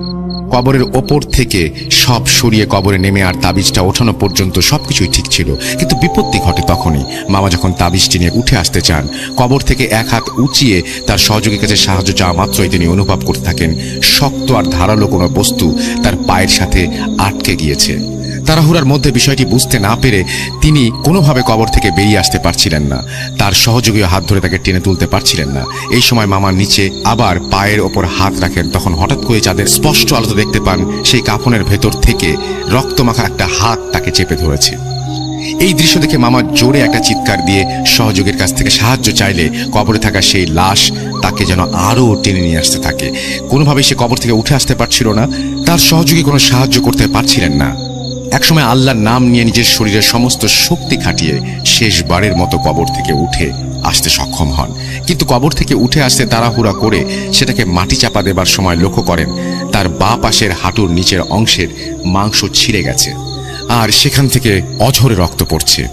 কবরের ওপর থেকে সব সরিয়ে কবরে নেমে আর তাবিজটা ওঠানো পর্যন্ত সবকিছুই ঠিক ছিল, কিন্তু বিপত্তি ঘটে তখনই। মামা যখন তাবিজটি নিয়ে উঠে আসতে চান, কবর থেকে এক হাত উঁচিয়ে তার সহযোগীর কাছে সাহায্য চাওয়া মাত্রই তিনি অনুভব করতে থাকেন শক্ত আর ধারালো কোনো বস্তু তার পায়ের সাথে আটকে গিয়েছে। তাড়াহুড়ার মধ্যে বিষয়টি বুঝতে না পেরে তিনি কোনোভাবে কবর থেকে বেরিয়ে আসতে পারছিলেন না, তার সহযোগীও হাত ধরে তাকে টেনে তুলতে পারছিলেন না। এই সময় মামার নিচে আবার পায়ের ওপর হাত রাখেন, তখন হঠাৎ করে চাঁদের স্পষ্ট আলোতে দেখতে পান সেই কাফনের ভেতর থেকে রক্তমাখা একটা হাত তাকে চেপে ধরেছে। এই দৃশ্য দেখে মামা জোরে একটা চিৎকার দিয়ে সহযোগীর কাছ থেকে সাহায্য চাইলে কবরে থাকা সেই লাশ তাকে যেন আরো টেনে নিয়ে আসতে থাকে। কোনোভাবেই সে কবর থেকে উঠে আসতে পারছিল না, তার সহযোগী কোনো সাহায্য করতে পারছিলেন না। একসময় আল্লাহর নাম নিয়ে নিজের শরীরের সমস্ত শক্তি খাটিয়ে শেষবারের মতো কবর থেকে উঠে আসতে সক্ষম হন, কিন্তু কবর থেকে উঠে আসতে তাড়াহুড়া করে সেটাকে মাটি চাপা দেবার সময় লক্ষ্য করেন তার বাঁ পাশের হাঁটুর নিচের অংশের মাংস ছিঁড়ে গেছে, আর সেখান থেকে অঝরে রক্ত পড়ছে।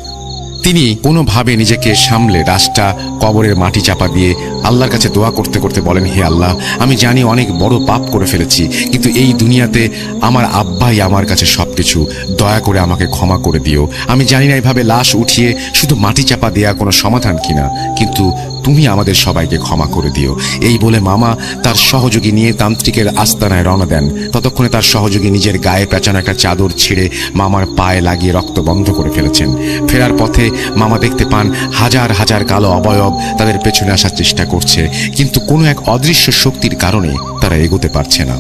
তিনি কোনোভাবে নিজেকে সামলে রাশটা কবরের মাটি চাপা দিয়ে আল্লাহর কাছে দোয়া করতে করতে বলেন, হে আল্লাহ, আমি জানি অনেক বড় পাপ করে ফেলেছি, কিন্তু এই দুনিয়াতে আমার আব্বাই আমার কাছে সবকিছু, দয়া করে আমাকে ক্ষমা করে দিও। আমি জানি না এভাবে লাশ উঠিয়ে শুধু মাটি চাপা দেয়া কোনো সমাধান কিনা, কিন্তু তুমি আমাদের সবাইকে ক্ষমা করে দিও। এই বলে মামা তার সহযোগী নিয়ে তান্ত্রিকের আস্তানায় রওনা দেন। ততক্ষণে তার সহযোগী নিজের গায়ে পেঁচানো একটা চাদর ছিঁড়ে মামার পায়ে লাগিয়ে রক্ত বন্ধ করে ফেলেছেন। ফেরার পথে মামা দেখতে পান হাজার হাজার কালো অবয়ব তাদের পেছনে আসার চেষ্টা করছে, কিন্তু কোনো এক অদৃশ্য শক্তির কারণে তারা এগোতে পারছে না।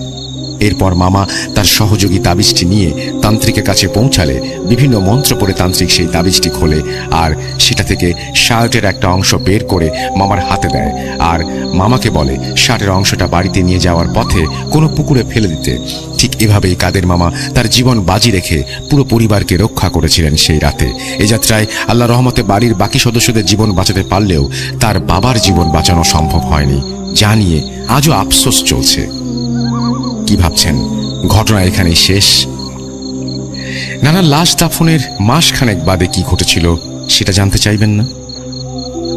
এরপর মামা তার সহযোগী তাবিজটি নিয়ে তান্ত্রিকের কাছে পৌঁছালে বিভিন্ন মন্ত্র পড়ে তান্ত্রিক সেই তাবিজটি খোলে আর সেটা থেকে শার্টের একটা অংশ বের করে মামার হাতে দেয় আর মামাকে বলে শার্টের অংশটা বাড়িতে নিয়ে যাওয়ার পথে কোনো পুকুরে ফেলে দিতে। ঠিক এভাবেই কাদের মামা তার জীবন বাজি রেখে পুরো পরিবারকে রক্ষা করেছিলেন সেই রাতে। এ যাত্রায় আল্লাহ রহমতে বাড়ির বাকি সদস্যদের জীবন বাঁচাতে পারলেও তার বাবার জীবন বাঁচানো সম্ভব হয়নি, যা নিয়ে আজও আফসোস চলছে। কি ভাবছেন ঘটনা এখানেই শেষ? নানার লাশ দাফনের মাসখানেক বাদে কি ঘটেছিল সেটা জানতে চাইবেন না?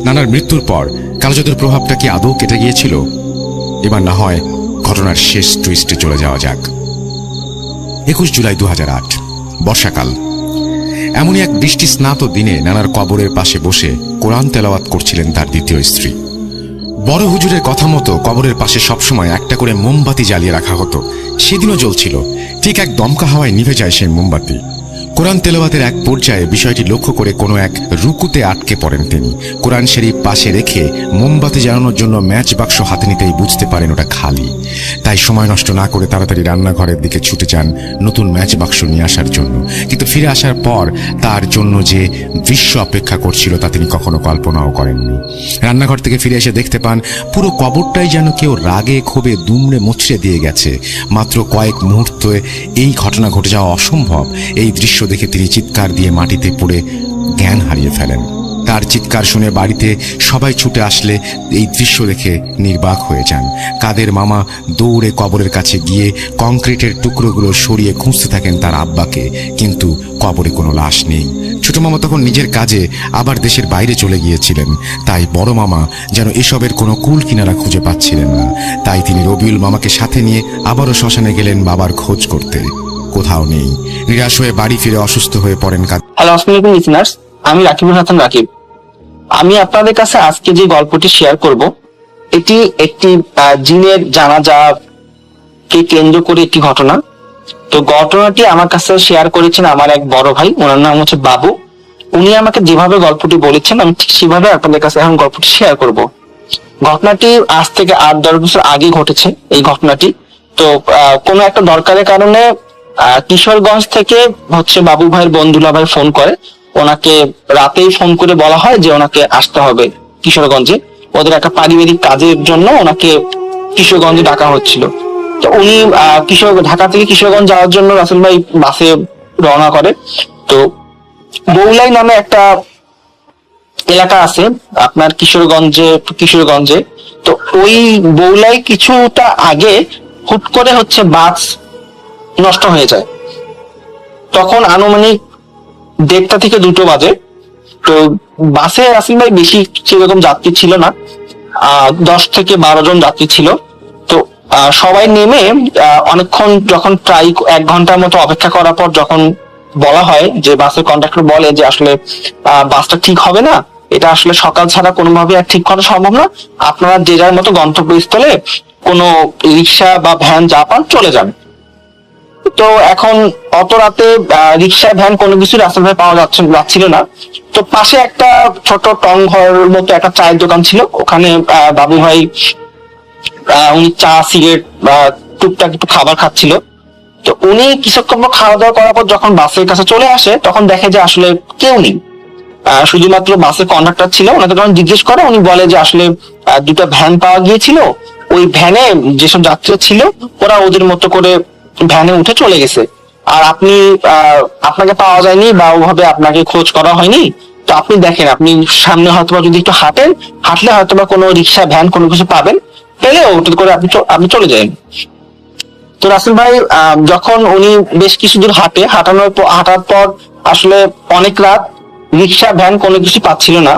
নানার মৃত্যুর পর কালোজাদুর প্রভাবটা কি আদৌ কেটে গিয়েছিল? এবার না হয় ঘটনার শেষ টুইস্টে চলে যাওয়া যাক। 21 জুলাই 2008, বর্ষাকাল। এমনই এক বৃষ্টি স্নাত দিনে নানার কবরের পাশে বসে কোরআন তেলাওয়াত করছিলেন তার দ্বিতীয় স্ত্রী। বড় হুজুরের কথা মতো কবরের পাশে সবসময় একটা করে মোমবাতি জ্বালিয়ে রাখা হতো। সেদিনও জ্বলছিল। ঠিক এক দমকা হাওয়ায় নিভে যায় সেই মোমবাতি। কোরআন তেলাওয়াতের এক পর্যায়ে বিষয়টি লক্ষ্য করে কোনো এক রুকুতে আটকে পড়েন তিনি। কোরআন শরীফ পাশে রেখে মোমবাতি জ্বালানোর জন্য ম্যাচ বাক্স হাতে নিতেই বুঝতে পারেন ওটা খালি। তাই সময় নষ্ট না করে তাড়াতাড়ি রান্নাঘরের দিকে ছুটে যান নতুন ম্যাচ বাক্স নিয়ে আসার জন্য। কিন্তু ফিরে আসার পর তার জন্য যে দৃশ্য অপেক্ষা করছিল তা তিনি কখনো কল্পনাও করেননি। রান্নাঘর থেকে ফিরে এসে দেখতে পান পুরো কবরটাই যেন কেউ রাগে ক্ষোভে দুমড়ে মুচড়ে দিয়ে গেছে। মাত্র কয়েক মুহূর্তে এই ঘটনা ঘটে যাওয়া অসম্ভব। এই দৃশ্য দেখে তিনি চিৎকার দিয়ে মাটিতে পড়ে জ্ঞান হারিয়ে ফেলেন। তার চিৎকার শুনে বাড়িতে সবাই ছুটে আসলে এই দৃশ্য দেখে নির্বাক হয়ে যান। কাদের মামা দৌড়ে কবরের কাছে গিয়ে কংক্রিটের টুকরোগুলো সরিয়ে খুঁজতে থাকেন তার আব্বাকে, কিন্তু কবরে কোনো লাশ নেই। ছোট মামা তখন নিজের কাজে আবার দেশের বাইরে চলে গিয়েছিলেন। তাই বড় মামা যেন এসবের কোনো কুল কিনারা খুঁজে পাচ্ছিলেন না। তাই তিনি রবিউল মামাকে সাথে নিয়ে আবারও শ্মশানে গেলেন বাবার খোঁজ করতে। কোথাও নেই। নিরাশ হয়ে বাড়ি ফিরে অসুস্থ হয়ে পড়েন। হ্যালো, আসসালামু আলাইকুম লিসেনার্স, আমি রাকিবুল হাসান রাকিব। আমি আপনাদের কাছে আজকে যে গল্পটি শেয়ার করব, এটি একটি জিনের জানাজাকে কেন্দ্র করে একটি ঘটনা। তো ঘটনাটি আমার কাছে শেয়ার করেছেন আমার এক বড় ভাই, ওনার নাম হচ্ছে বাবু। উনি আমাকে যেভাবে গল্পটি বলেছেন আমি ঠিক সেভাবে আপনাদের কাছে এখন গল্পটি শেয়ার করব। ঘটনাটি আজ থেকে 8-10 বছর আগে ঘটেছে এই ঘটনাটি। তো কোনো একটা দরকারের কারণে কিশোরগঞ্জ থেকে হচ্ছে বাবু ভাইয়ের বন্ধুলা ভাই ফোন করে, ওনাকে রাতেই ফোন করে বলা হয় যে ওনাকে আসতে হবে কিশোরগঞ্জে। ওদের একটা পারিবারিক কাজের জন্য ওনাকে কিশোরগঞ্জে ডাকা হচ্ছিল। তো উনি ঢাকা থেকে কিশোরগঞ্জ যাওয়ার জন্য রাসেল ভাই বাসে রওনা করে। তো বৌলাই নামে একটা এলাকা আছে আপনার কিশোরগঞ্জে। তো ওই বৌলাই কিছুটা আগে হুট করে হচ্ছে বাস নষ্ট হয়ে যায়। তখন আনুমানিক 1:30 থেকে 2 বাজে। তো বাসে রাসেল ভাই বেশি সেরকম যাত্রী ছিল না, 10 থেকে 12 জন যাত্রী ছিল। তো সবাই নেমে অনেকক্ষণ যখন প্রায় 1 ঘন্টার মতো অপেক্ষা করার পর যখন বলা হয় যে বাসের কন্ডাক্টর বলে যে আসলে বাসটা ঠিক হবে না, এটা আসলে সকাল ছাড়া কোনোভাবে আর ঠিক করা সম্ভব না, আপনারা যে যার মতো গন্তব্যস্থলে কোনো রিক্সা বা ভ্যান যা পান চলে যান। তো এখন অত রাতে রিক্সা ভ্যান কোনো কিছু রাসেল ভাই পাওয়া যাচ্ছিল না। তো পাশে একটা ছোট টং ঘর মতো একটা চায়ের দোকান ছিল, ওখানে বাবু ভাই উনি চা সিগারেট বা টুকটাক একটু খাবার খাচ্ছিল। তো উনি কিছুক্ষণ খাওয়া দাওয়া করার পর যখন বাসের কাছে চলে আসে তখন দেখে যে আসলে কেউ নেই, শুধুমাত্র বাসের কন্ডাক্টর ছিল। ওনাকে যখন জিজ্ঞেস করে উনি বলে যে আসলে 2টা ভ্যান পাওয়া গিয়েছিল, ওই ভ্যানে যেসব যাত্রী ছিল ওরা ওদের মতো করে ভ্যানে উঠে চলে গেছে, আর আপনাকে পাওয়া যায়নি বা ওভাবে আপনাকে খোঁজ করা হয়নি। তো আপনি দেখেন, আপনি সামনে হয়তোবা যদি একটু হাঁটলে হয়তোবা কোনো রিক্সা ভ্যান কোনো কিছু পাবেন, পেলে ওটা করে আপনি চলে যাবেন। তো রাসেল ভাই যখন উনি বেশ কিছু দূর হাঁটার পর আসলে অনেক রাত, রিক্সা ভ্যান কোনো কিছু পাচ্ছিল না।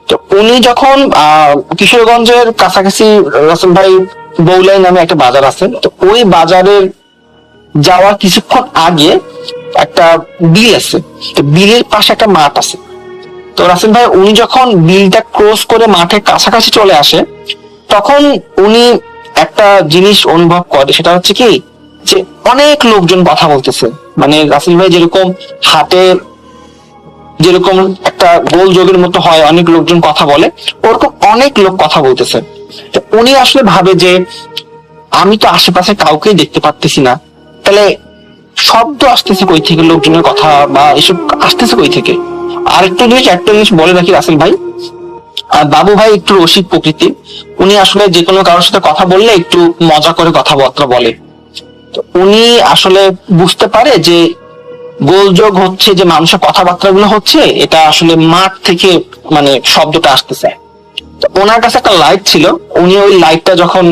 তো উনি যখন কিশোরগঞ্জের কাছাকাছি রাসেল ভাই বৌলাই নামে একটা বাজার আছে, তো ওই বাজারের যাওয়ার কিছুক্ষণ আগে একটা বিল আছে, তো বিলের পাশে একটা মাঠ আছে। তো রাসেল ভাই উনি যখন বিলটা ক্রস করে মাঠের কাছাকাছি চলে আসে তখন উনি একটা জিনিস অনুভব করে, সেটা হচ্ছে কি যে অনেক লোকজন কথা বলতেছে। মানে রাসেল ভাই যেরকম হাটে যেরকম একটা গোল যোগের মতো হয়, অনেক লোকজন কথা বলে, ওরকম অনেক লোক কথা বলতেছে। তো উনি আসলে ভাবে যে আমি তো আশেপাশে কাউকেই দেখতে পারতেছি না, তাহলে শব্দ আসতেছে কই থেকে, লোকজনের কথা বা এসব আসতেছে কই থেকে? আর একটা জিনিস বলে রাখি রাসেল ভাই, আর বাবু ভাই একটু রসিক প্রকৃতির, উনি আসলে যে কোনো কারোর সাথে কথা বললে একটু মজা করে কথাবার্তা বলে। তো উনি আসলে বুঝতে পারে যে গোলযোগ হচ্ছে, যে মানুষের কথাবার্তা গুলো হচ্ছে, এটা আসলে মাঠ থেকে মানে শব্দটা আসতেছে। তো ওনার কাছে একটা লাইট ছিল, উনি ওই লাইটটা যখন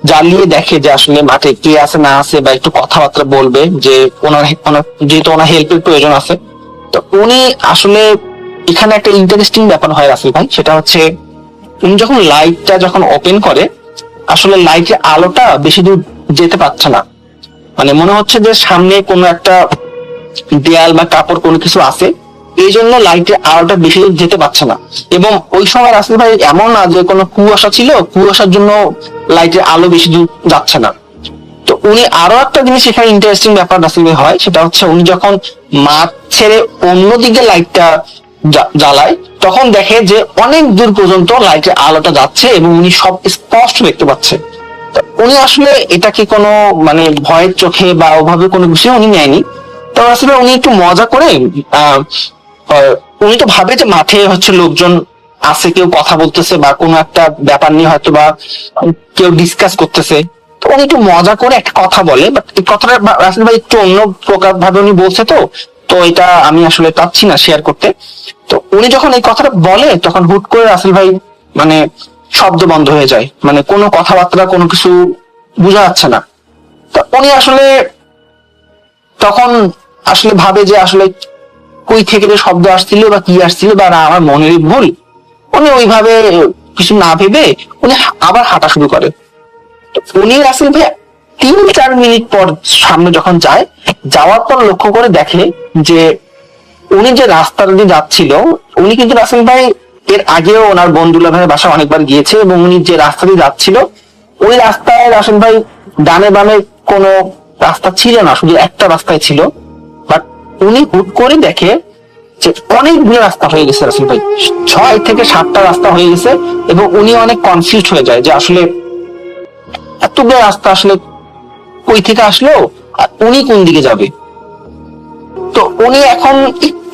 জ্বালিয়ে দেখে যে আসলে মাঠে কে আছে না আছে, বা একটু কথাবার্তা বলবে, যে যেহেতু ওনার হেল্পের প্রয়োজন আছে। তো উনি আসলে এখানে একটা ইন্টারেস্টিং ব্যাপার হয় রাসেল ভাই, সেটা হচ্ছে উনি যখন লাইটটা যখন ওপেন করে, আসলে লাইটের আলোটা বেশি দূর যেতে পারছে না, মানে মনে হচ্ছে যে সামনে কোনো একটা দেয়াল বা কাপড় কোনো কিছু আছে, এই জন্য লাইটের আলোটা বেশি দূর যেতে পারছে না। এবং ওই সময় রাসেল ভাই এমন না যে কোনো কুয়াশা ছিল, কুয়াশার জন্য লাইটের আলো বেশি দূর যাচ্ছে না। তো উনি আরো একটা জিনিস এখানে ইন্টারেস্টিং ব্যাপার রাসেল ভাই হয়, সেটা হচ্ছে উনি যখন মাঠ ছেড়ে অন্যদিকে লাইটটা জ্বালায়, তখন দেখে যে অনেক দূর পর্যন্ত লাইটের আলোটা যাচ্ছে এবং উনি সব স্পষ্ট দেখতে পাচ্ছে। উনি আসলে এটাকে কোনো মানে ভয়ের চোখে বা ওভাবে কোনো বিষয় উনি নেয়নি। তো আসলে উনি একটু মজা করে উনি তো ভাবে যে মাঠে হচ্ছে লোকজন আছে, কেউ কথা বলতেছে বা কোনো একটা ব্যাপার নিয়ে হয়তো বা কেউ ডিসকাস করতেছে। তো উনি একটু মজা করে একটা কথা বলে, বাট এই কথাটা রাসেল ভাই একটু অন্য প্রকার ভাবে উনি বলছে, তো এটা আমি আসলে চাচ্ছি না শেয়ার করতে। তো উনি যখন এই কথাটা বলে, তখন হুট করে রাসেল ভাই মানে শব্দ বন্ধ হয়ে যায়, মানে কোনো কথাবার্তা কোনো কিছু বোঝা যাচ্ছে না। তো উনি আসলে তখন আসলে ভাবে যে আসলে কই থেকে যে শব্দ আসছিল বা কি আসছিল, বা আমার মনেরই ভুল। উনি ওইভাবে কিছু না ভেবে উনি আবার হাঁটা শুরু করে। তো উনি রাসেল ভাই 3-4 মিনিট পর সামনে যখন যায়, যাওয়ার পর লক্ষ্য করে দেখে যে উনি যে রাস্তাটা দিয়ে যাচ্ছিল, উনি কিন্তু রাসেল ভাই এর আগেও ওনার বন্ধুলা ভাইয়ের বাসা অনেকবার গিয়েছে, এবং উনি যে রাস্তা দিয়ে যাচ্ছিল, ওই রাস্তায় রাসেল ভাই ডানে বামে কোনো রাস্তা ছিল না, শুধু একটা রাস্তায় ছিল। বাট উনি হুট করে দেখে যে অনেকগুলো রাস্তা হয়ে গেছে রাসেল ভাই, 6 থেকে 7টা রাস্তা হয়ে গেছে, এবং উনি অনেক কনফিউজ হয়ে যায় যে আসলে এতগুলো রাস্তা আসলে কই থেকে আসলো, আর উনি কোন দিকে যাবে। তো উনি এখন একটু